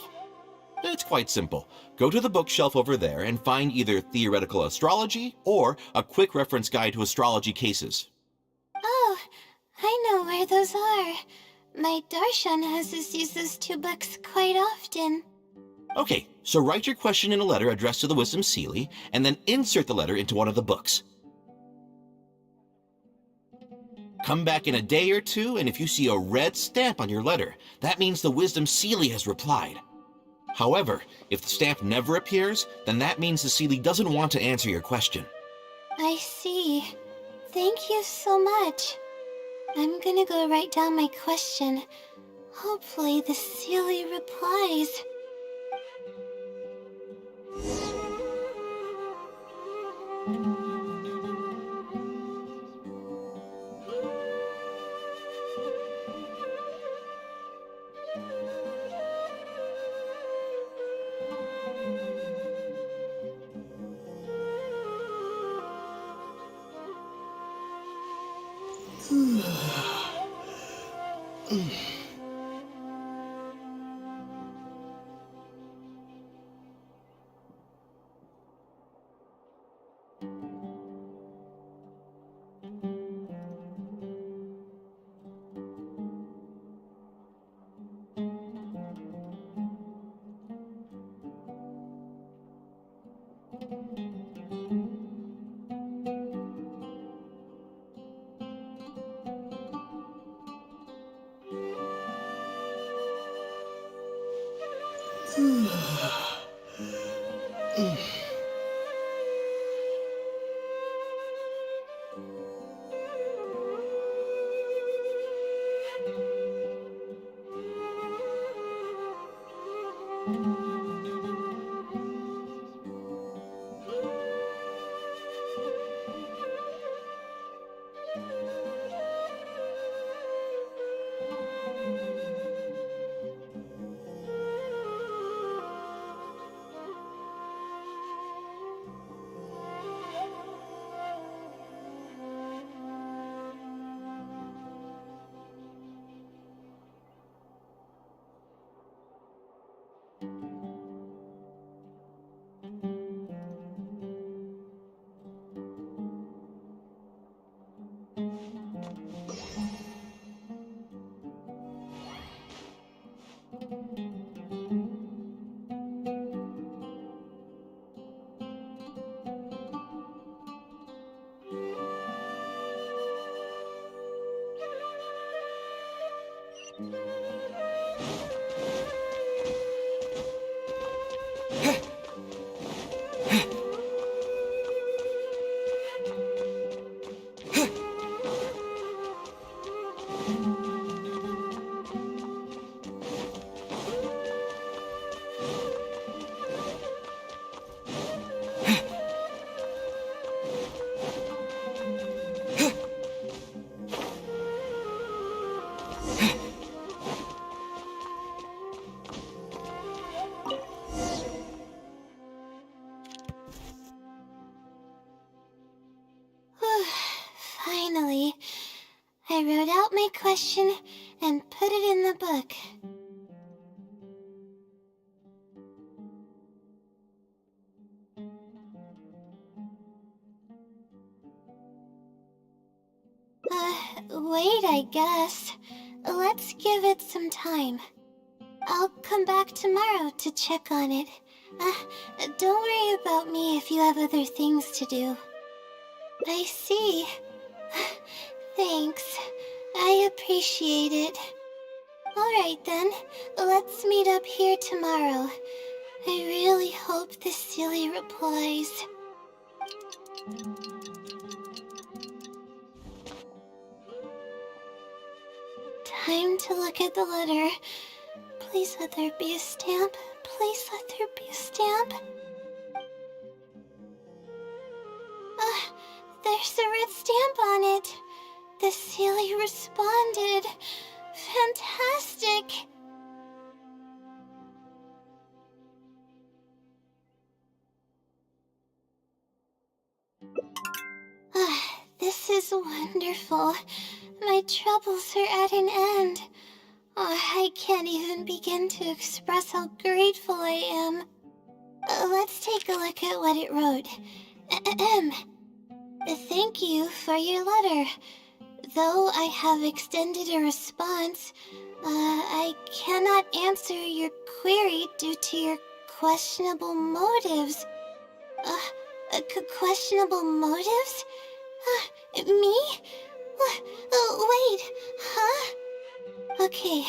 It's quite simple. Go to the bookshelf over there and find either Theoretical Astrology or a quick reference guide to astrology cases. Oh, I know where those are. My Darshan has us use those 2 books quite often. Okay, so write your question in a letter addressed to the Wisdom Sealy, and then insert the letter into one of the books. Come back in a day or 2, and if you see a red stamp on your letter, that means the Wisdom Sealy has replied. However, if the stamp never appears, then that means the Sealy doesn't want to answer your question. I see. Thank you so much. I'm gonna go write down my question. Hopefully the Sealy replies. Finally, I wrote out my question and put it in the book. Wait, I guess. Let's give it some time. I'll come back tomorrow to check on it. Don't worry about me if you have other things to do. I see. Thanks. I appreciate it. Alright then, let's meet up here tomorrow. I really hope the silly replies. Time to look at the letter. Please let there be a stamp. Please let there be a stamp. There's a red stamp on it. The silly responded. Fantastic. This is wonderful. My troubles are at an end. I can't even begin to express how grateful I am. Let's take a look at what it wrote. Thank you for your letter. Though I have extended a response, I cannot answer your query due to your questionable motives. Questionable motives? Me? Wait, huh? Okay,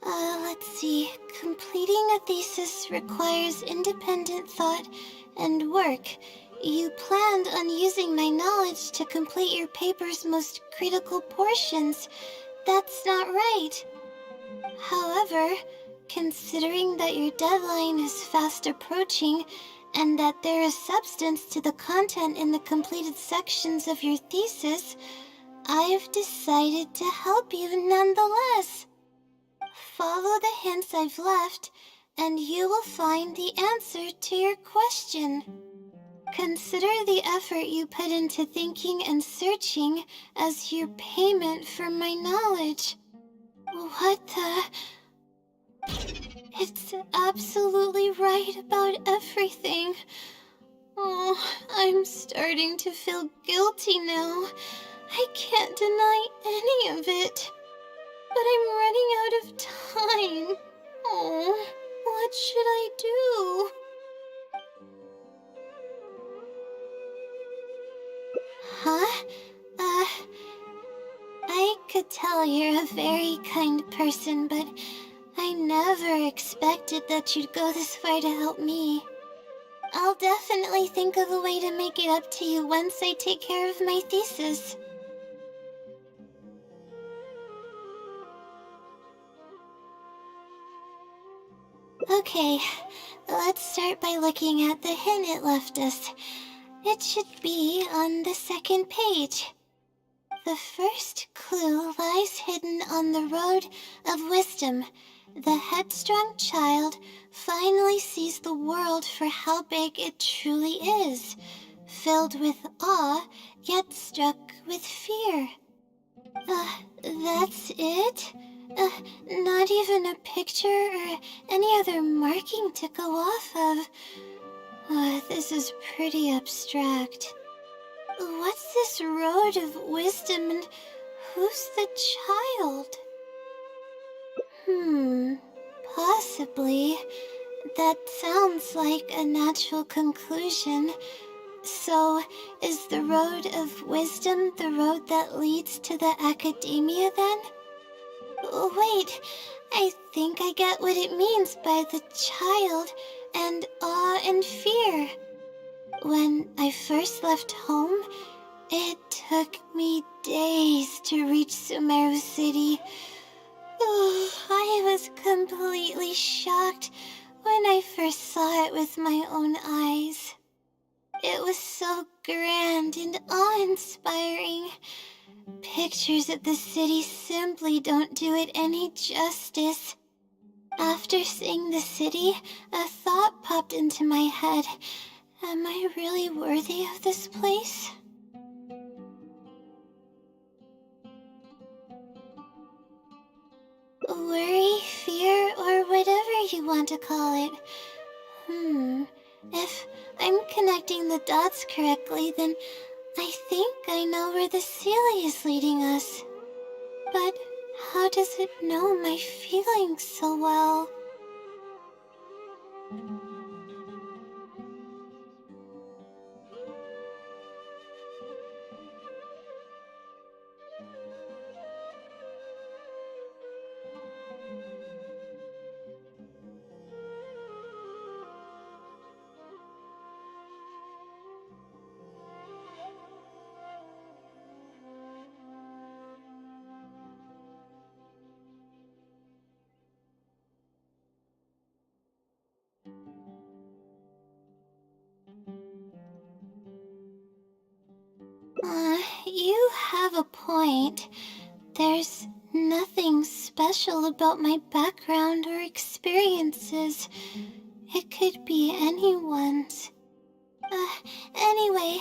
let's see. Completing a thesis requires independent thought and work. You planned on using my knowledge to complete your paper's most critical portions. That's not right. However, considering that your deadline is fast approaching, and that there is substance to the content in the completed sections of your thesis, I've decided to help you nonetheless. Follow the hints I've left, and you will find the answer to your question. Consider the effort you put into thinking and searching as your payment for my knowledge. What the... It's absolutely right about everything. Oh, I'm starting to feel guilty now. I can't deny any of it. But I'm running out of time. Oh, what should I do? Huh? I could tell you're a very kind person, but I never expected that you'd go this far to help me. I'll definitely think of a way to make it up to you once I take care of my thesis. Okay, let's start by looking at the hint it left us. It should be on the second page. The first clue lies hidden on the road of wisdom. The headstrong child finally sees the world for how big it truly is, filled with awe, yet struck with fear. That's it? Not even a picture or any other marking to go off of. This is pretty abstract. What's this road of wisdom and who's the child? Possibly. That sounds like a natural conclusion. So, is the road of wisdom the road that leads to the academia then? Wait, I think I get what it means by the child and awe and fear. When I first left home, it took me days to reach Sumeru City. I was completely shocked when I first saw it with my own eyes. It was so grand and awe-inspiring. Pictures of the city simply don't do it any justice. After seeing the city, a thought popped into my head. Am I really worthy of this place? Worry, fear, or whatever you want to call it. If I'm connecting the dots correctly, then I think I know where the Sealy is leading us. But how does it know my feelings so well? have a point. There's nothing special about my background or experiences. It could be anyone's. Anyway,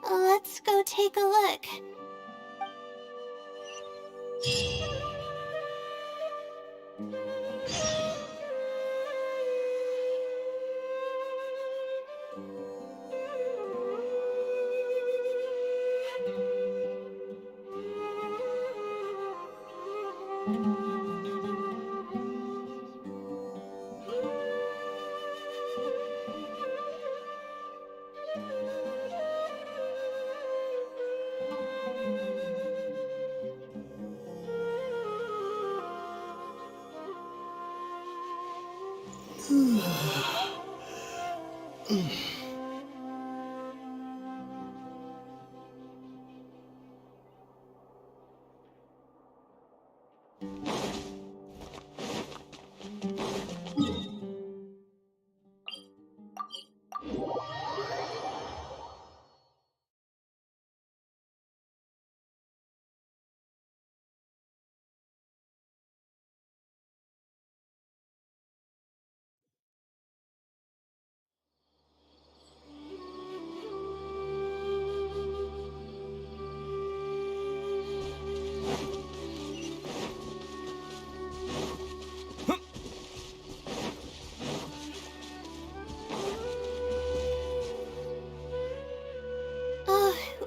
let's go take a look.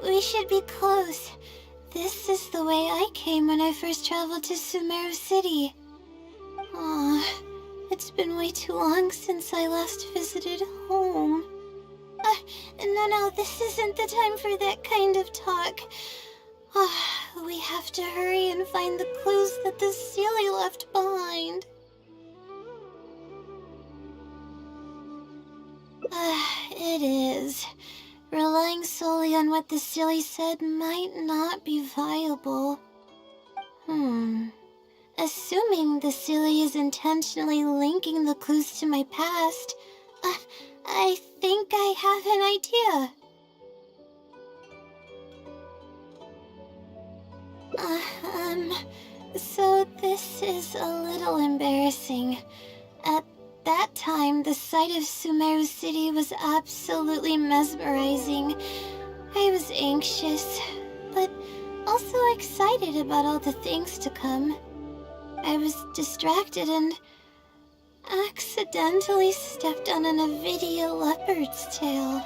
We should be close. This is the way I came when I first traveled to Sumeru City. Aw, it's been way too long since I last visited home. No, this isn't the time for that kind of talk. We have to hurry and find the clues that the Sealy left behind. It is. Relying solely on what the Sealy said might not be viable. Assuming the Sealy is intentionally linking the clues to my past, I think I have an idea. So this is a little embarrassing. At that time, the sight of Sumeru City was absolutely mesmerizing. I was anxious, but also excited about all the things to come. I was distracted and accidentally stepped on an Avidia leopard's tail.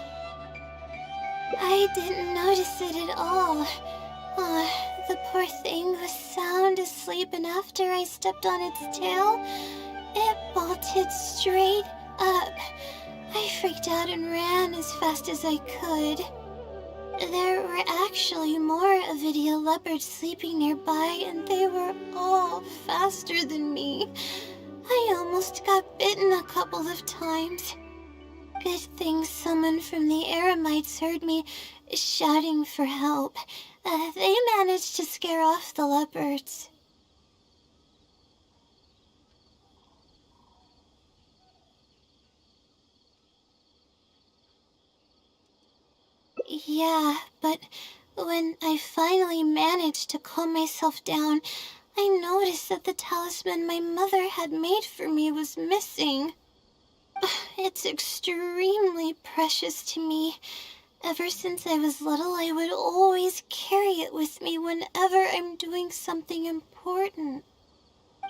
I didn't notice it at all. The poor thing was sound asleep, and after I stepped on its tail, it bolted straight up. I freaked out and ran as fast as I could. There were actually more Avidia leopards sleeping nearby, and they were all faster than me. I almost got bitten a couple of times. Good thing someone from the Eremites heard me shouting for help. They managed to scare off the leopards. Yeah, but when I finally managed to calm myself down, I noticed that the talisman my mother had made for me was missing. It's extremely precious to me. Ever since I was little, I would always carry it with me whenever I'm doing something important.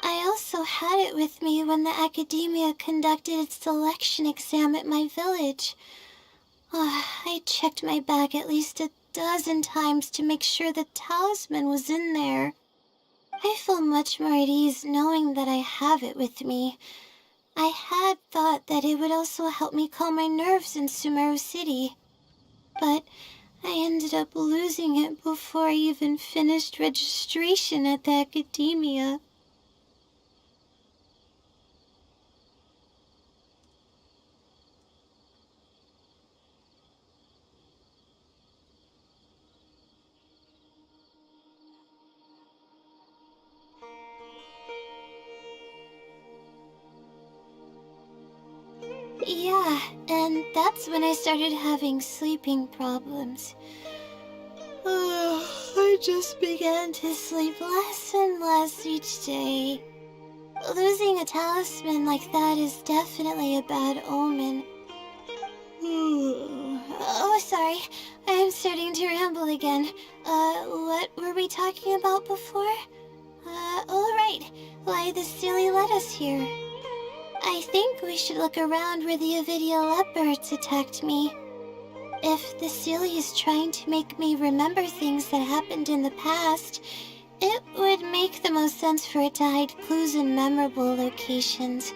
I also had it with me when the academia conducted its selection exam at my village. I checked my bag at least a dozen times to make sure the talisman was in there. I feel much more at ease knowing that I have it with me. I had thought that it would also help me calm my nerves in Sumeru City, but I ended up losing it before I even finished registration at the academia. Yeah, and that's when I started having sleeping problems. I just began to sleep less and less each day. Losing a talisman like that is definitely a bad omen. Oh, sorry. I'm starting to ramble again. What were we talking about before? Oh, right. Why the silly led us here. I think we should look around where the Avidia leopards attacked me. If the silly is trying to make me remember things that happened in the past, it would make the most sense for it to hide clues in memorable locations.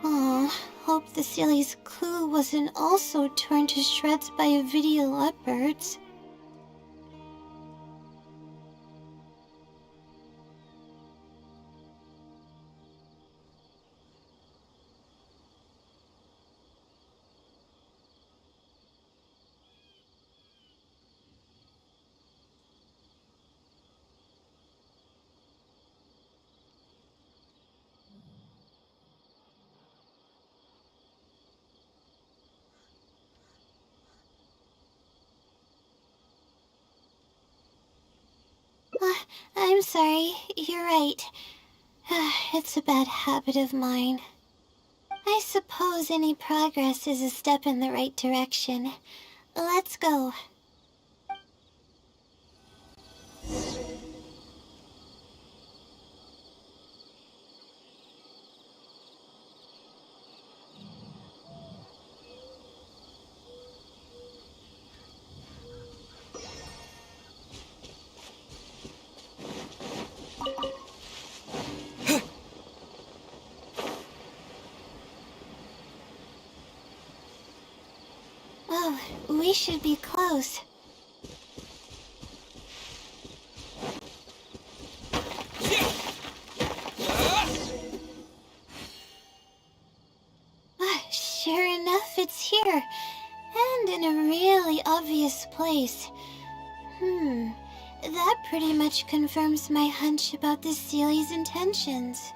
Aw, hope the silly's clue wasn't also torn to shreds by Avidia leopards. I'm sorry, you're right. It's a bad habit of mine. I suppose any progress is a step in the right direction. Let's go. Oh, we should be close. Sure enough, it's here. And in a really obvious place. That pretty much confirms my hunch about the Sealy's intentions.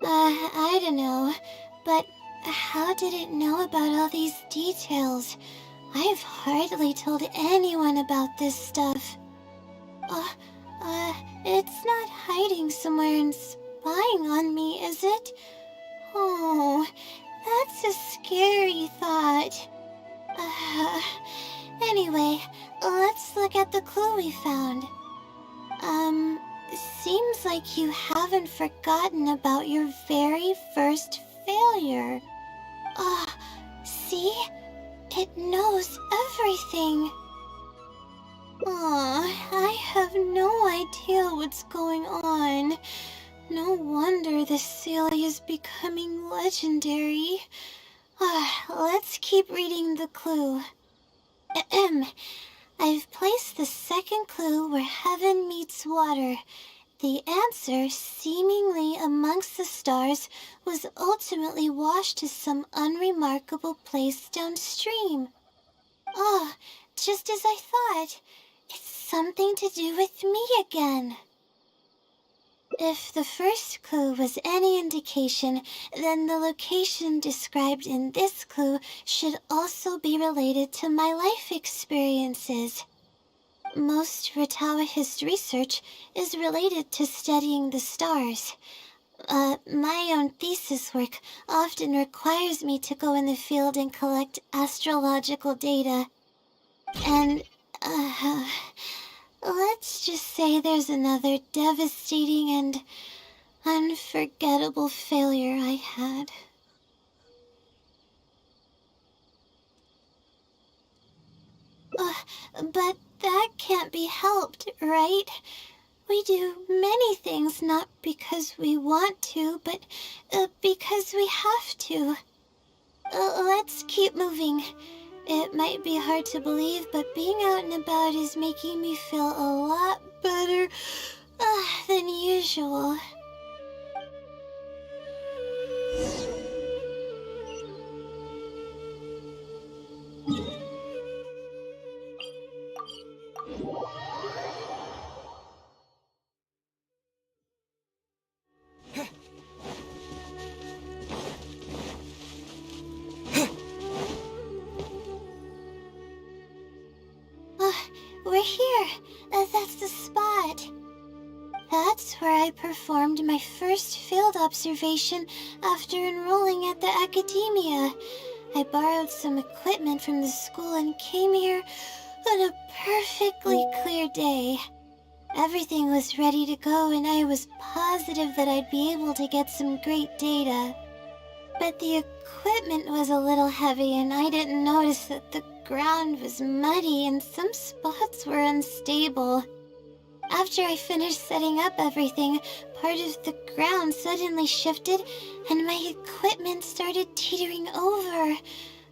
I don't know, but how did it know about all these details? I've hardly told anyone about this stuff. It's not hiding somewhere and spying on me, is it? Oh, that's a scary thought. Anyway, let's look at the clue we found. Seems like you haven't forgotten about your very first failure. See? It knows everything. I have no idea what's going on. No wonder this Celia is becoming legendary. Let's keep reading the clue. I've placed the second clue where heaven meets water. The answer, seemingly amongst the stars, was ultimately washed to some unremarkable place downstream. Just as I thought. It's something to do with me again. If the first clue was any indication, then the location described in this clue should also be related to my life experiences. Most Ratawa-hist research is related to studying the stars. My own thesis work often requires me to go in the field and collect astrological data. And, let's just say there's another devastating and unforgettable failure I had. But that can't be helped, right? We do many things not because we want to, but because we have to. Let's keep moving. It might be hard to believe, but being out and about is making me feel a lot better than usual. that's the spot. That's where I performed my first field observation after enrolling at the academia. I borrowed some equipment from the school and came here on a perfectly clear day. Everything was ready to go and I was positive that I'd be able to get some great data. But the equipment was a little heavy and I didn't notice that the ground was muddy and some spots were unstable. After I finished setting up everything, part of the ground suddenly shifted and my equipment started teetering over.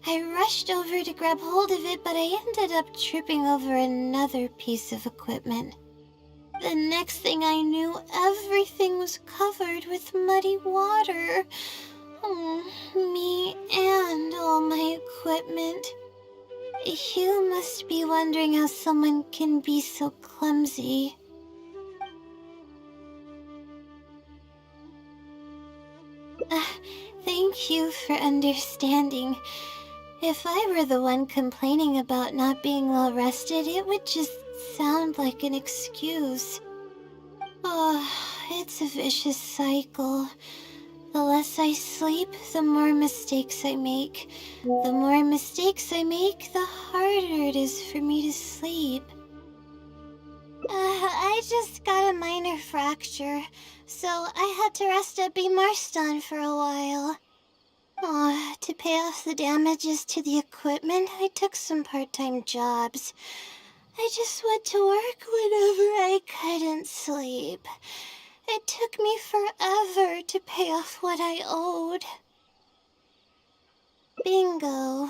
I rushed over to grab hold of it, but I ended up tripping over another piece of equipment. The next thing I knew, everything was covered with muddy water. Me and all my equipment. You must be wondering how someone can be so clumsy. Thank you for understanding. If I were the one complaining about not being well rested, it would just sound like an excuse. Oh, it's a vicious cycle. The less I sleep, the more mistakes I make. The more mistakes I make, the harder it is for me to sleep. I just got a minor fracture, so I had to rest at B. Marston for a while. To pay off the damages to the equipment, I took some part-time jobs. I just went to work whenever I couldn't sleep. It took me forever to pay off what I owed. Bingo.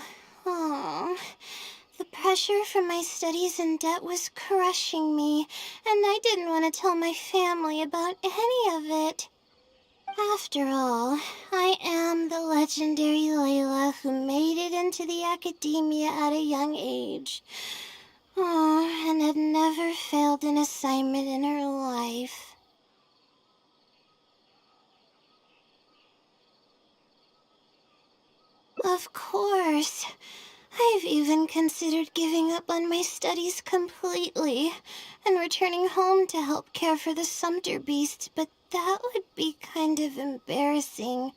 The pressure from my studies and debt was crushing me, and I didn't want to tell my family about any of it. After all, I am the legendary Layla who made it into the academia at a young age. And had never failed an assignment in her life. Of course. I've even considered giving up on my studies completely and returning home to help care for the Sumter beast, but that would be kind of embarrassing.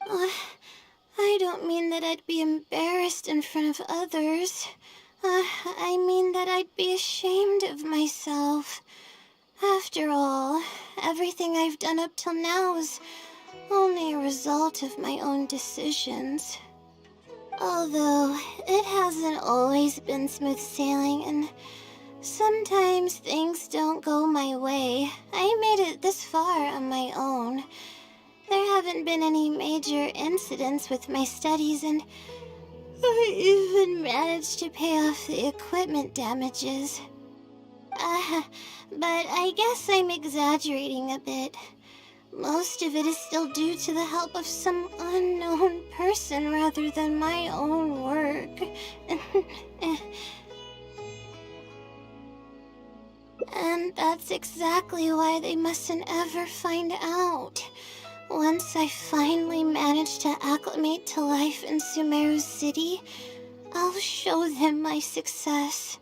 I don't mean that I'd be embarrassed in front of others. I mean that I'd be ashamed of myself. After all, everything I've done up till now is only a result of my own decisions. Although, it hasn't always been smooth sailing, and sometimes things don't go my way. I made it this far on my own. There haven't been any major incidents with my studies, and I even managed to pay off the equipment damages. But I guess I'm exaggerating a bit. Most of it is still due to the help of some unknown person rather than my own work. And that's exactly why they mustn't ever find out. Once I finally manage to acclimate to life in Sumeru City, I'll show them my success.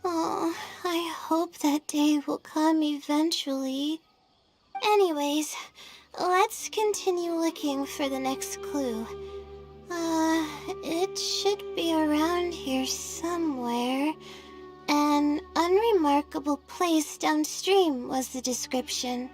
I hope that day will come eventually. Anyways, let's continue looking for the next clue. It should be around here somewhere. An unremarkable place downstream was the description.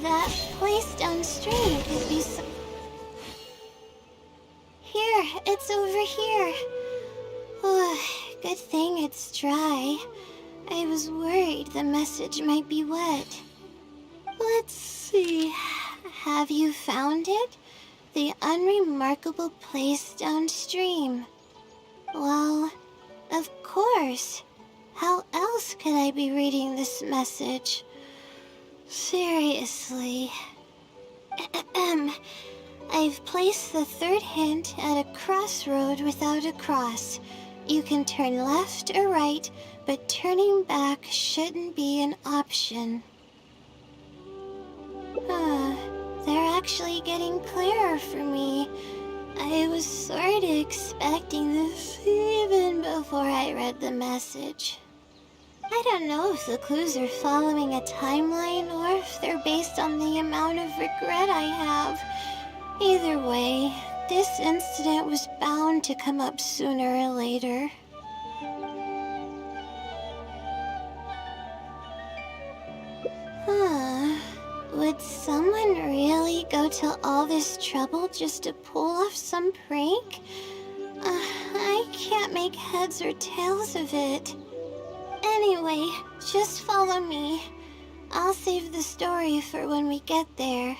That place downstream could be some... Here, it's over here. Good thing it's dry. I was worried the message might be wet. Let's see. Have you found it? The unremarkable place downstream. Well, of course. How else could I be reading this message? Seriously. I've placed the third hint at a crossroad without a cross. You can turn left or right, but turning back shouldn't be an option. They're actually getting clearer for me. I was sort of expecting this even before I read the message. I don't know if the clues are following a timeline or if they're based on the amount of regret I have. Either way, this incident was bound to come up sooner or later. Would someone really go to all this trouble just to pull off some prank? I can't make heads or tails of it. Anyway, just follow me. I'll save the story for when we get there.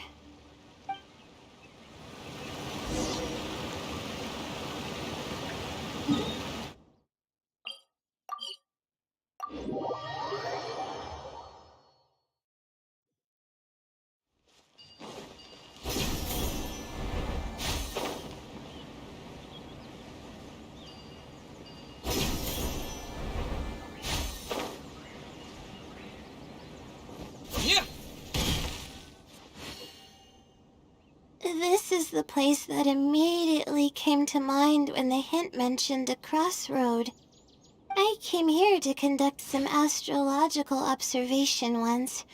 This is the place that immediately came to mind when the hint mentioned a crossroad. I came here to conduct some astrological observation once.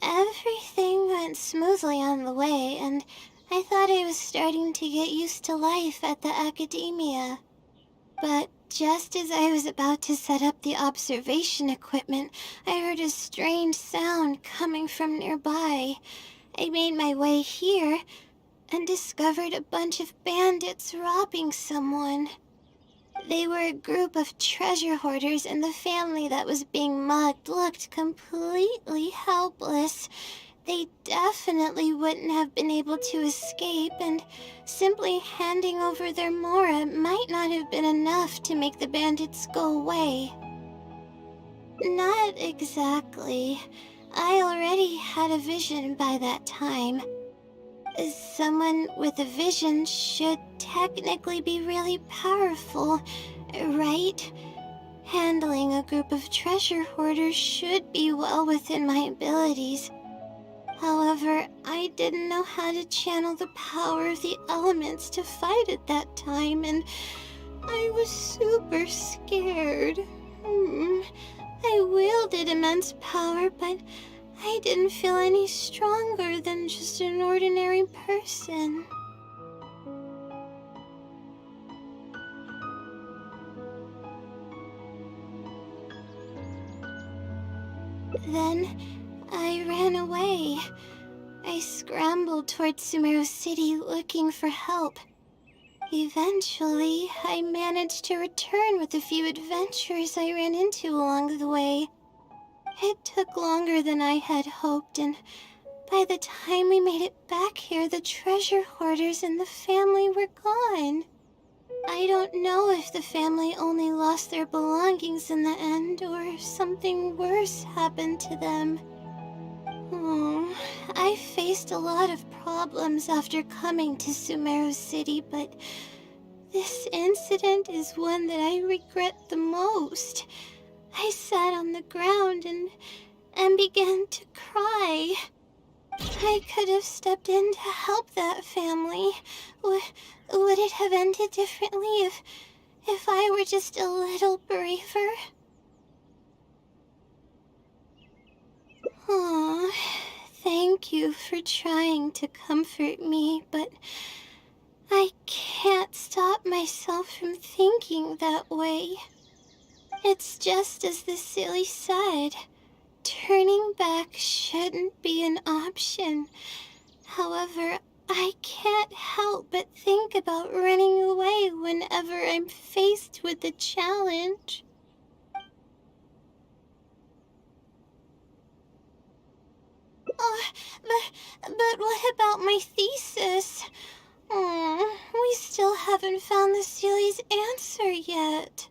Everything went smoothly on the way, and I thought I was starting to get used to life at the academia. But just as I was about to set up the observation equipment, I heard a strange sound coming from nearby. I made my way here and discovered a bunch of bandits robbing someone. They were a group of treasure hoarders, and the family that was being mugged looked completely helpless. They definitely wouldn't have been able to escape, and simply handing over their Mora might not have been enough to make the bandits go away. Not exactly. I already had a vision by that time. Someone with a vision should technically be really powerful, right? Handling a group of treasure hoarders should be well within my abilities. However, I didn't know how to channel the power of the elements to fight at that time, and I was super scared. I wielded immense power, but I didn't feel any stronger than just an ordinary person. Then I ran away. I scrambled towards Sumeru City looking for help. Eventually, I managed to return with a few adventurers I ran into along the way. It took longer than I had hoped, and by the time we made it back here, the treasure hoarders and the family were gone. I don't know if the family only lost their belongings in the end, or if something worse happened to them. I faced a lot of problems after coming to Sumeru City, but this incident is one that I regret the most. I sat on the ground and began to cry. I could have stepped in to help that family. Would it have ended differently if I were just a little braver? Aw, thank you for trying to comfort me, but I can't stop myself from thinking that way. It's just as the silly said. Turning back shouldn't be an option. However, I can't help but think about running away whenever I'm faced with a challenge. But what about my thesis? We still haven't found the Sealy's answer yet.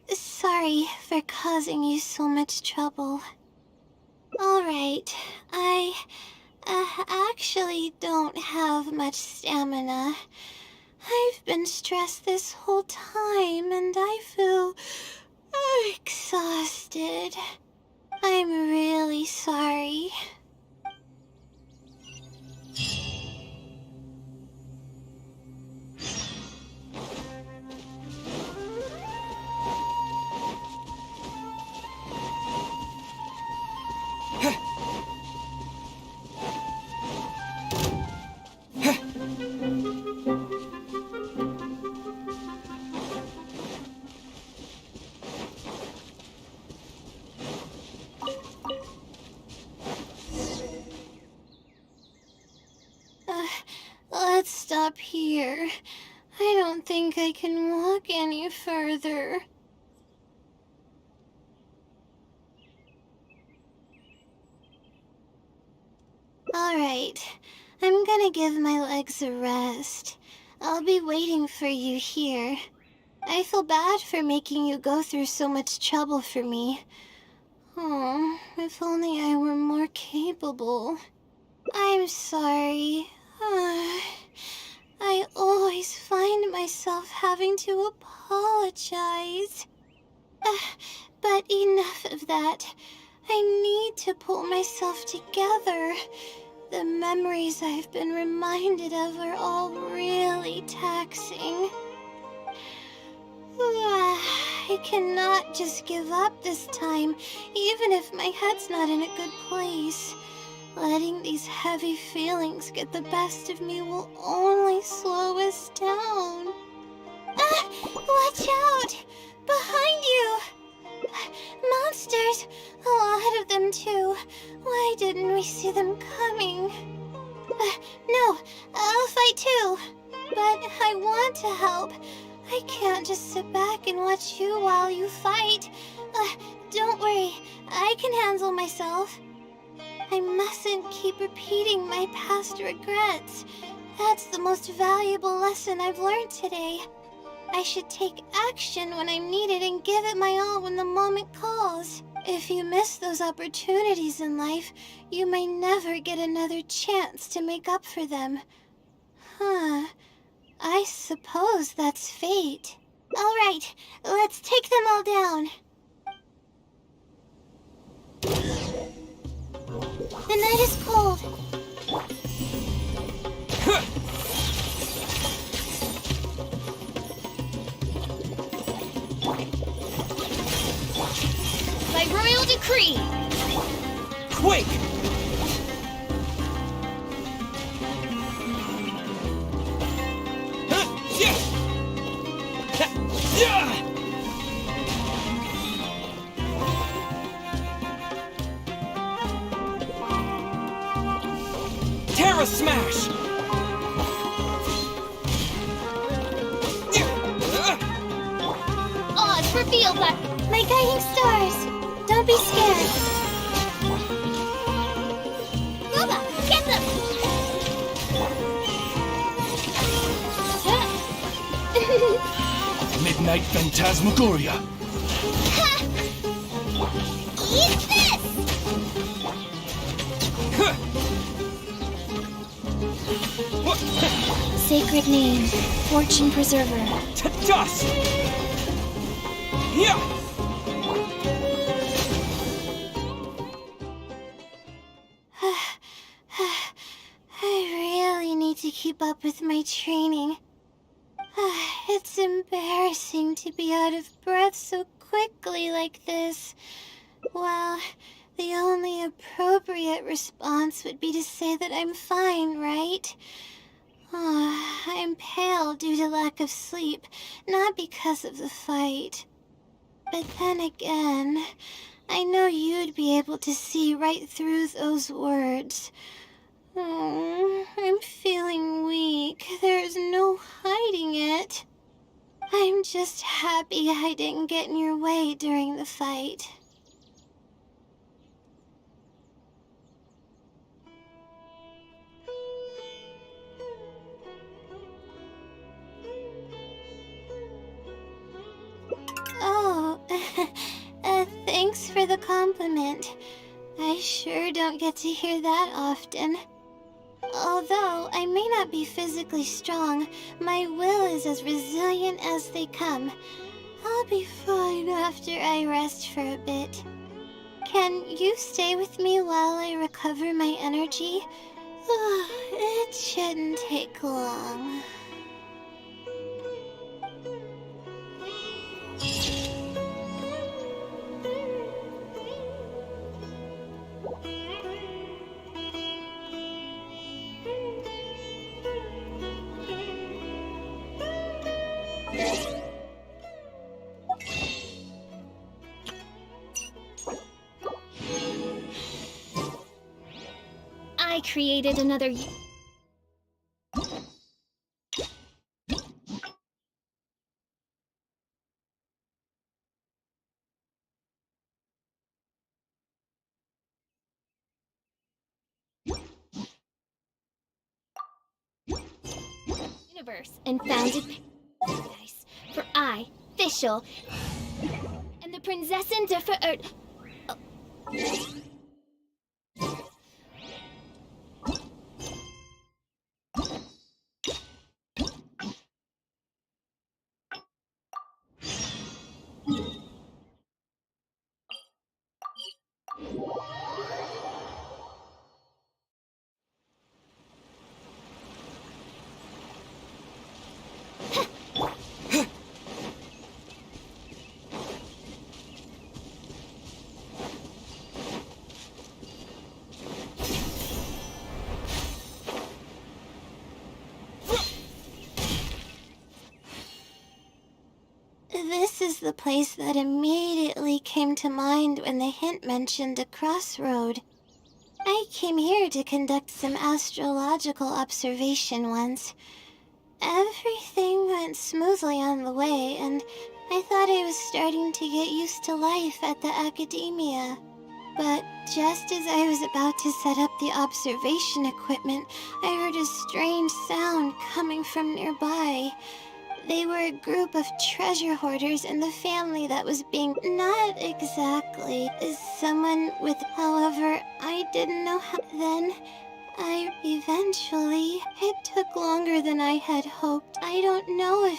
Sorry for causing you so much trouble. Alright, I actually don't have much stamina. I've been stressed this whole time and I feel exhausted. I'm really sorry. Let's stop here. I don't think I can walk any further. Alright, I'm gonna give my legs a rest. I'll be waiting for you here. I feel bad for making you go through so much trouble for me. Oh, if only I were more capable. I'm sorry. I always find myself having to apologize. But enough of that. I need to pull myself together. The memories I've been reminded of are all really taxing. I cannot just give up this time, even if my head's not in a good place. Letting these heavy feelings get the best of me will only slow us down. Watch out! Behind you! Monsters! A lot of them, too. Why didn't we see them coming? No, I'll fight too. But I want to help. I can't just sit back and watch you while you fight. Don't worry, I can handle myself. I mustn't keep repeating my past regrets. That's the most valuable lesson I've learned today. I should take action when I'm needed and give it my all when the moment calls. If you miss those opportunities in life, you may never get another chance to make up for them. I suppose that's fate. All right, let's take them all down. The night is cold. By royal decree! Quake! Terra Smash! Oz, reveal that! My guiding stars! Don't be scared. Bubba, get them! Midnight Phantasmagoria! Eat this! Sacred name, Fortune Preserver. To dust! Yeah! I really need to keep up with my training. It's embarrassing to be out of breath so quickly like this. Well, the only appropriate response would be to say that I'm fine, right? I'm pale due to lack of sleep, not because of the fight. But then again, I know you'd be able to see right through those words. I'm feeling weak. There's no hiding it. I'm just happy I didn't get in your way during the fight. Oh, thanks for the compliment. I sure don't get to hear that often. All Although I may not be physically strong, my will is as resilient as they come. I'll be fine after I rest for a bit. Can you stay with me while I recover my energy? It shouldn't take long. I created another universe and founded paradise for I, Fischl, and the Prinzessin de This is the place that immediately came to mind when the hint mentioned a crossroad. I came here to conduct some astrological observation once. Everything went smoothly on the way, and I thought I was starting to get used to life at the academia. But just as I was about to set up the observation equipment, I heard a strange sound coming from nearby. They were a group of treasure hoarders in the family that was being not exactly someone with, however, I didn't know how then. It took longer than I had hoped. I don't know if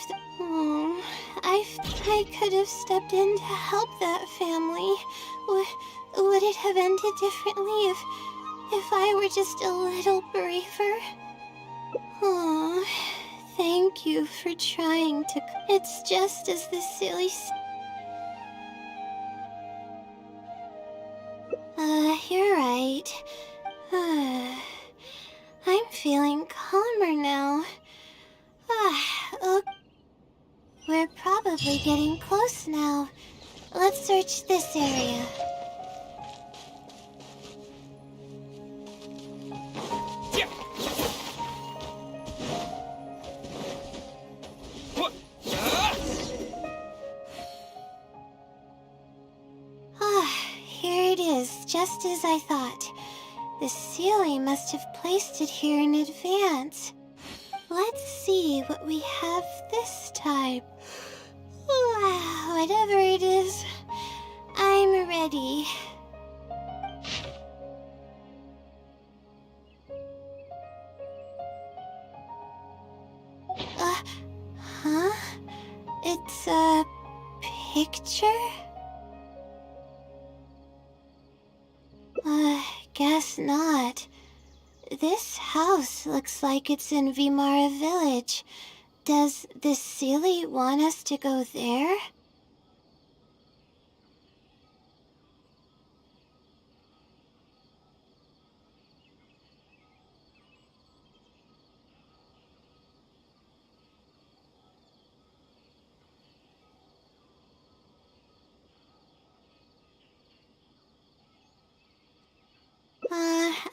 I could have stepped in to help that family. Would it have ended differently if I were just a little braver? Oh, thank you for trying to. It's just as the silly. You're right. I'm feeling calmer now. Oh, we're probably getting close now. Let's search this area. Here it is, just as I thought. The Seelie must have placed it here in advance. Let's see what we have this time. Whatever it is, I'm ready. Huh? It's a picture? Guess not. This house looks like it's in Vimara village. Does the Seelie want us to go there?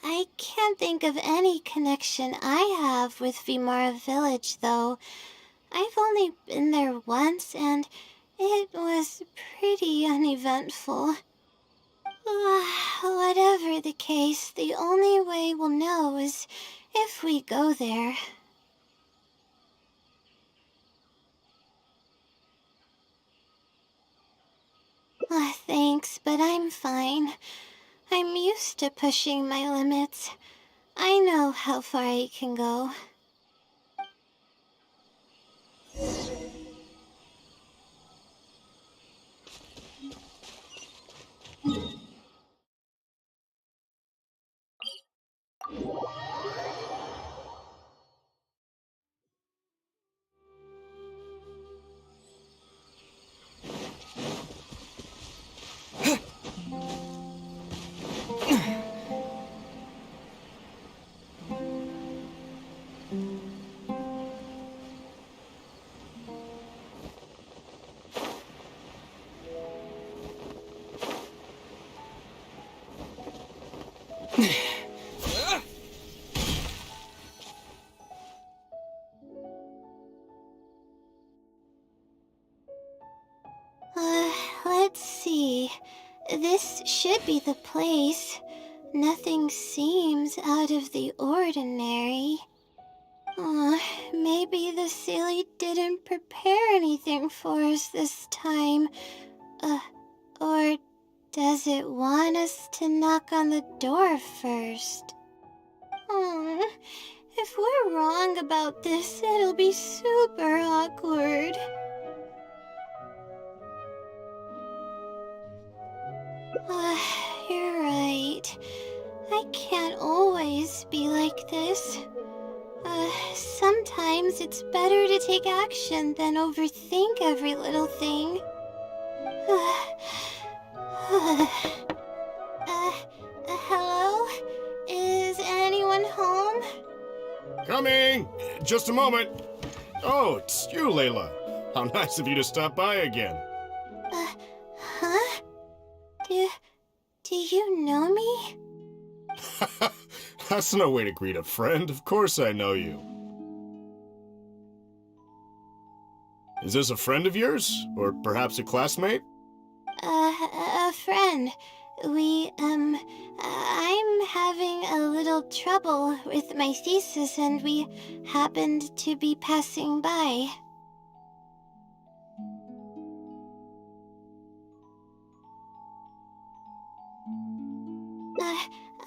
I can't think of any connection I have with Vimara village, though. I've only been there once, and it was pretty uneventful. Whatever the case, the only way we'll know is if we go there. Thanks, but I'm fine. I'm used to pushing my limits. I know how far I can go. Let's see. This should be the place. Nothing seems out of the ordinary. Maybe the Silly didn't prepare anything for us this time. Or does it want us to knock on the door first? If we're wrong about this, it'll be super awkward. You're right. I can't always be like this. Sometimes it's better to take action than overthink every little thing. Hello? Is anyone home? Coming! Just a moment. Oh, it's you, Layla. How nice of you to stop by again. Huh? Do you know me? That's no way to greet a friend. Of course I know you. Is this a friend of yours? Or perhaps a classmate? A friend. I'm having a little trouble with my thesis and we happened to be passing by.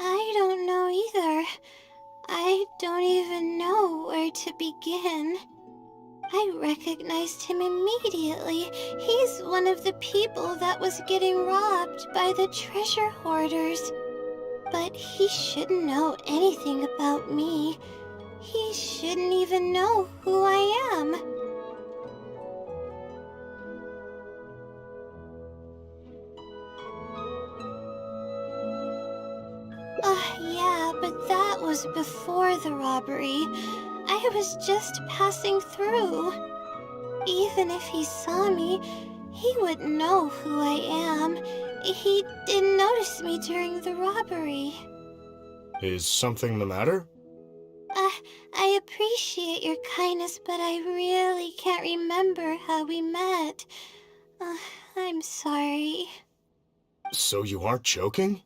I don't know either. I don't even know where to begin. I recognized him immediately. He's one of the people that was getting robbed by the treasure hoarders. But he shouldn't know anything about me. He shouldn't even know who I am. Yeah, but that was before the robbery. I was just passing through. Even if he saw me, he wouldn't know who I am. He didn't notice me during the robbery. Is something the matter? I appreciate your kindness, but I really can't remember how we met. I'm sorry. So you aren't joking?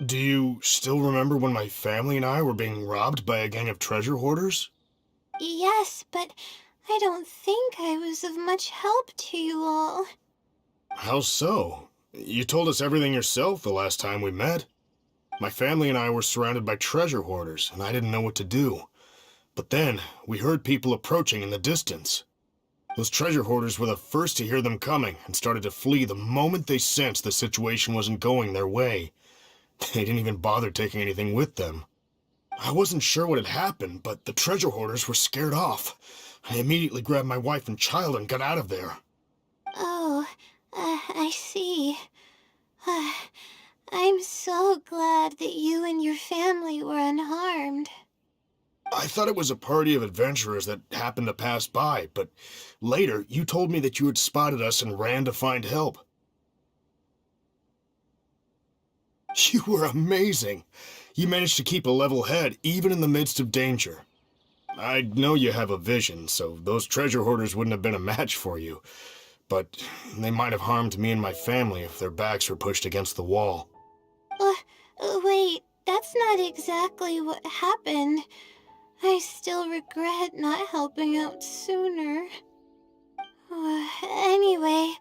Do you still remember when my family and I were being robbed by a gang of treasure hoarders? Yes, but I don't think I was of much help to you all. How so? You told us everything yourself the last time we met. My family and I were surrounded by treasure hoarders, and I didn't know what to do. But then, we heard people approaching in the distance. Those treasure hoarders were the first to hear them coming, and started to flee the moment they sensed the situation wasn't going their way. They didn't even bother taking anything with them. I wasn't sure what had happened, but the treasure hoarders were scared off. I immediately grabbed my wife and child and got out of there. Oh, I see. I'm so glad that you and your family were unharmed. I thought it was a party of adventurers that happened to pass by, but later you told me that you had spotted us and ran to find help. You were amazing. You managed to keep a level head even in the midst of danger. I know you have a vision, so those treasure hoarders wouldn't have been a match for you. But they might have harmed me and my family if their backs were pushed against the wall. Wait, that's not exactly what happened. I still regret not helping out sooner. Anyway,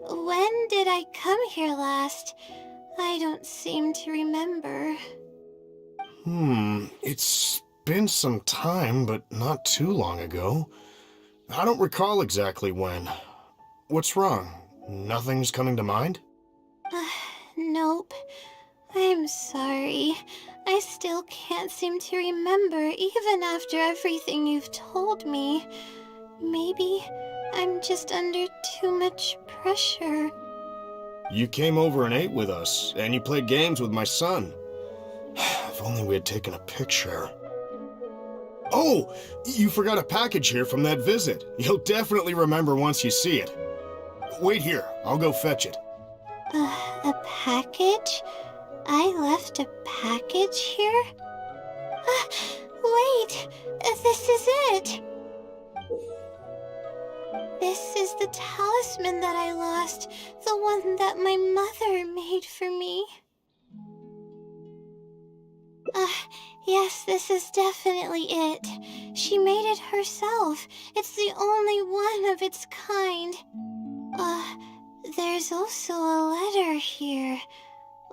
when did I come here last? I don't seem to remember. It's been some time, but not too long ago. I don't recall exactly when. What's wrong? Nothing's coming to mind? Nope. I'm sorry. I still can't seem to remember, even after everything you've told me. Maybe I'm just under too much pressure. You came over and ate with us, and you played games with my son. If only we had taken a picture. Oh! You forgot a package here from that visit. You'll definitely remember once you see it. Wait here, I'll go fetch it. A package? I left a package here? Wait! This is it! This is the talisman that I lost, the one that my mother made for me. Yes, this is definitely it. She made it herself. It's the only one of its kind. There's also a letter here.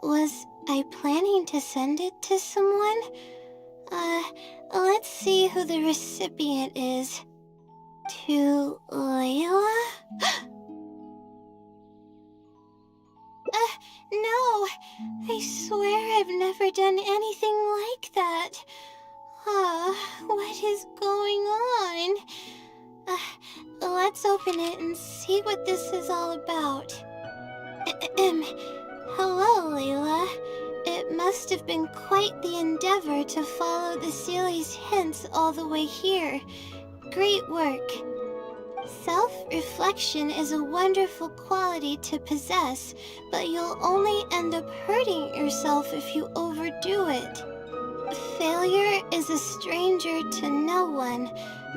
Was I planning to send it to someone? Let's see who the recipient is. To Layla? No! I swear I've never done anything like that. What is going on? Let's open it and see what this is all about. Hello, Layla. It must have been quite the endeavor to follow the Sealy's hints all the way here. Great work. Self-reflection is a wonderful quality to possess, but you'll only end up hurting yourself if you overdo it. Failure is a stranger to no one.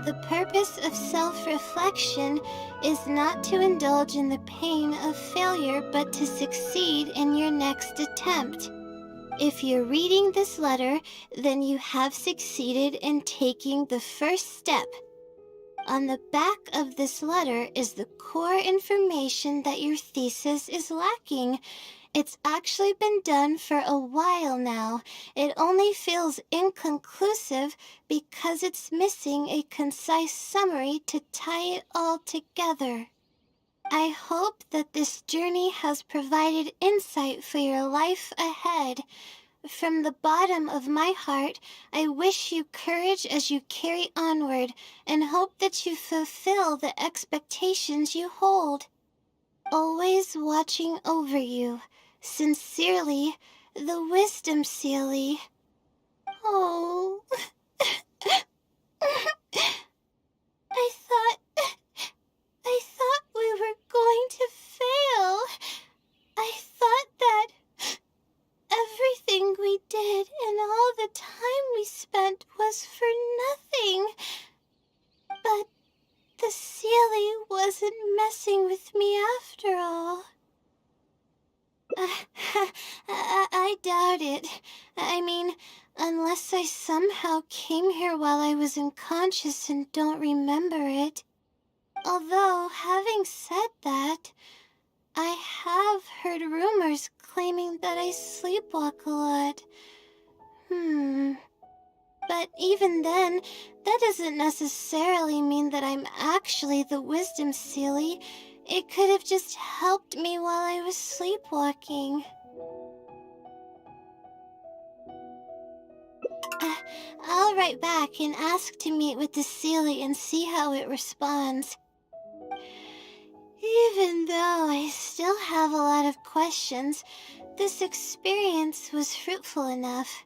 The purpose of self-reflection is not to indulge in the pain of failure, but to succeed in your next attempt. If you're reading this letter, then you have succeeded in taking the first step. On the back of this letter is the core information that your thesis is lacking. It's actually been done for a while now. It only feels inconclusive because it's missing a concise summary to tie it all together. I hope that this journey has provided insight for your life ahead. From the bottom of my heart, I wish you courage as you carry onward and hope that you fulfill the expectations you hold. Always watching over you. Sincerely, the Wisdom Sealy. Oh. I thought we were going to fail. I thought that everything we did and all the time we spent was for nothing. But the Sealy wasn't messing with me after all. I doubt it. I mean, unless I somehow came here while I was unconscious and don't remember it. Although, having said that, I have heard rumors claiming that I sleepwalk a lot. But even then, that doesn't necessarily mean that I'm actually the Wisdom Sealy. It could have just helped me while I was sleepwalking. I'll write back and ask to meet with the Sealy and see how it responds. Even though I still have a lot of questions, this experience was fruitful enough.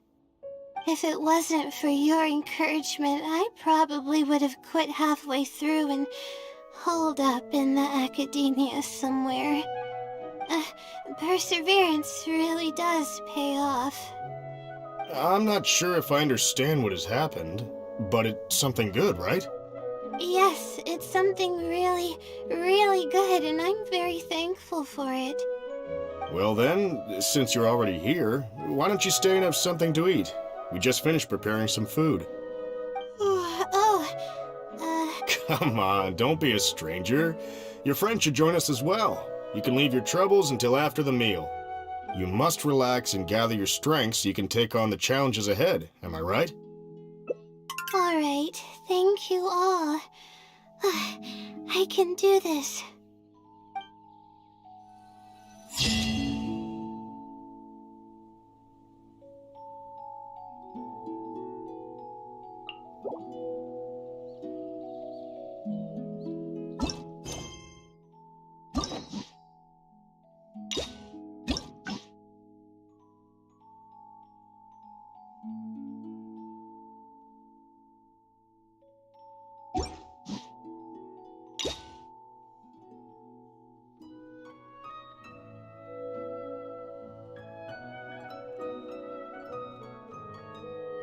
If it wasn't for your encouragement, I probably would have quit halfway through and holed up in the academia somewhere. Perseverance really does pay off. I'm not sure if I understand what has happened, but it's something good, right? Yes, it's something really, really good, and I'm very thankful for it. Well then, since you're already here, why don't you stay and have something to eat? We just finished preparing some food. Come on, don't be a stranger. Your friend should join us as well. You can leave your troubles until after the meal. You must relax and gather your strength so you can take on the challenges ahead, am I right? Alright, thank you all. I can do this.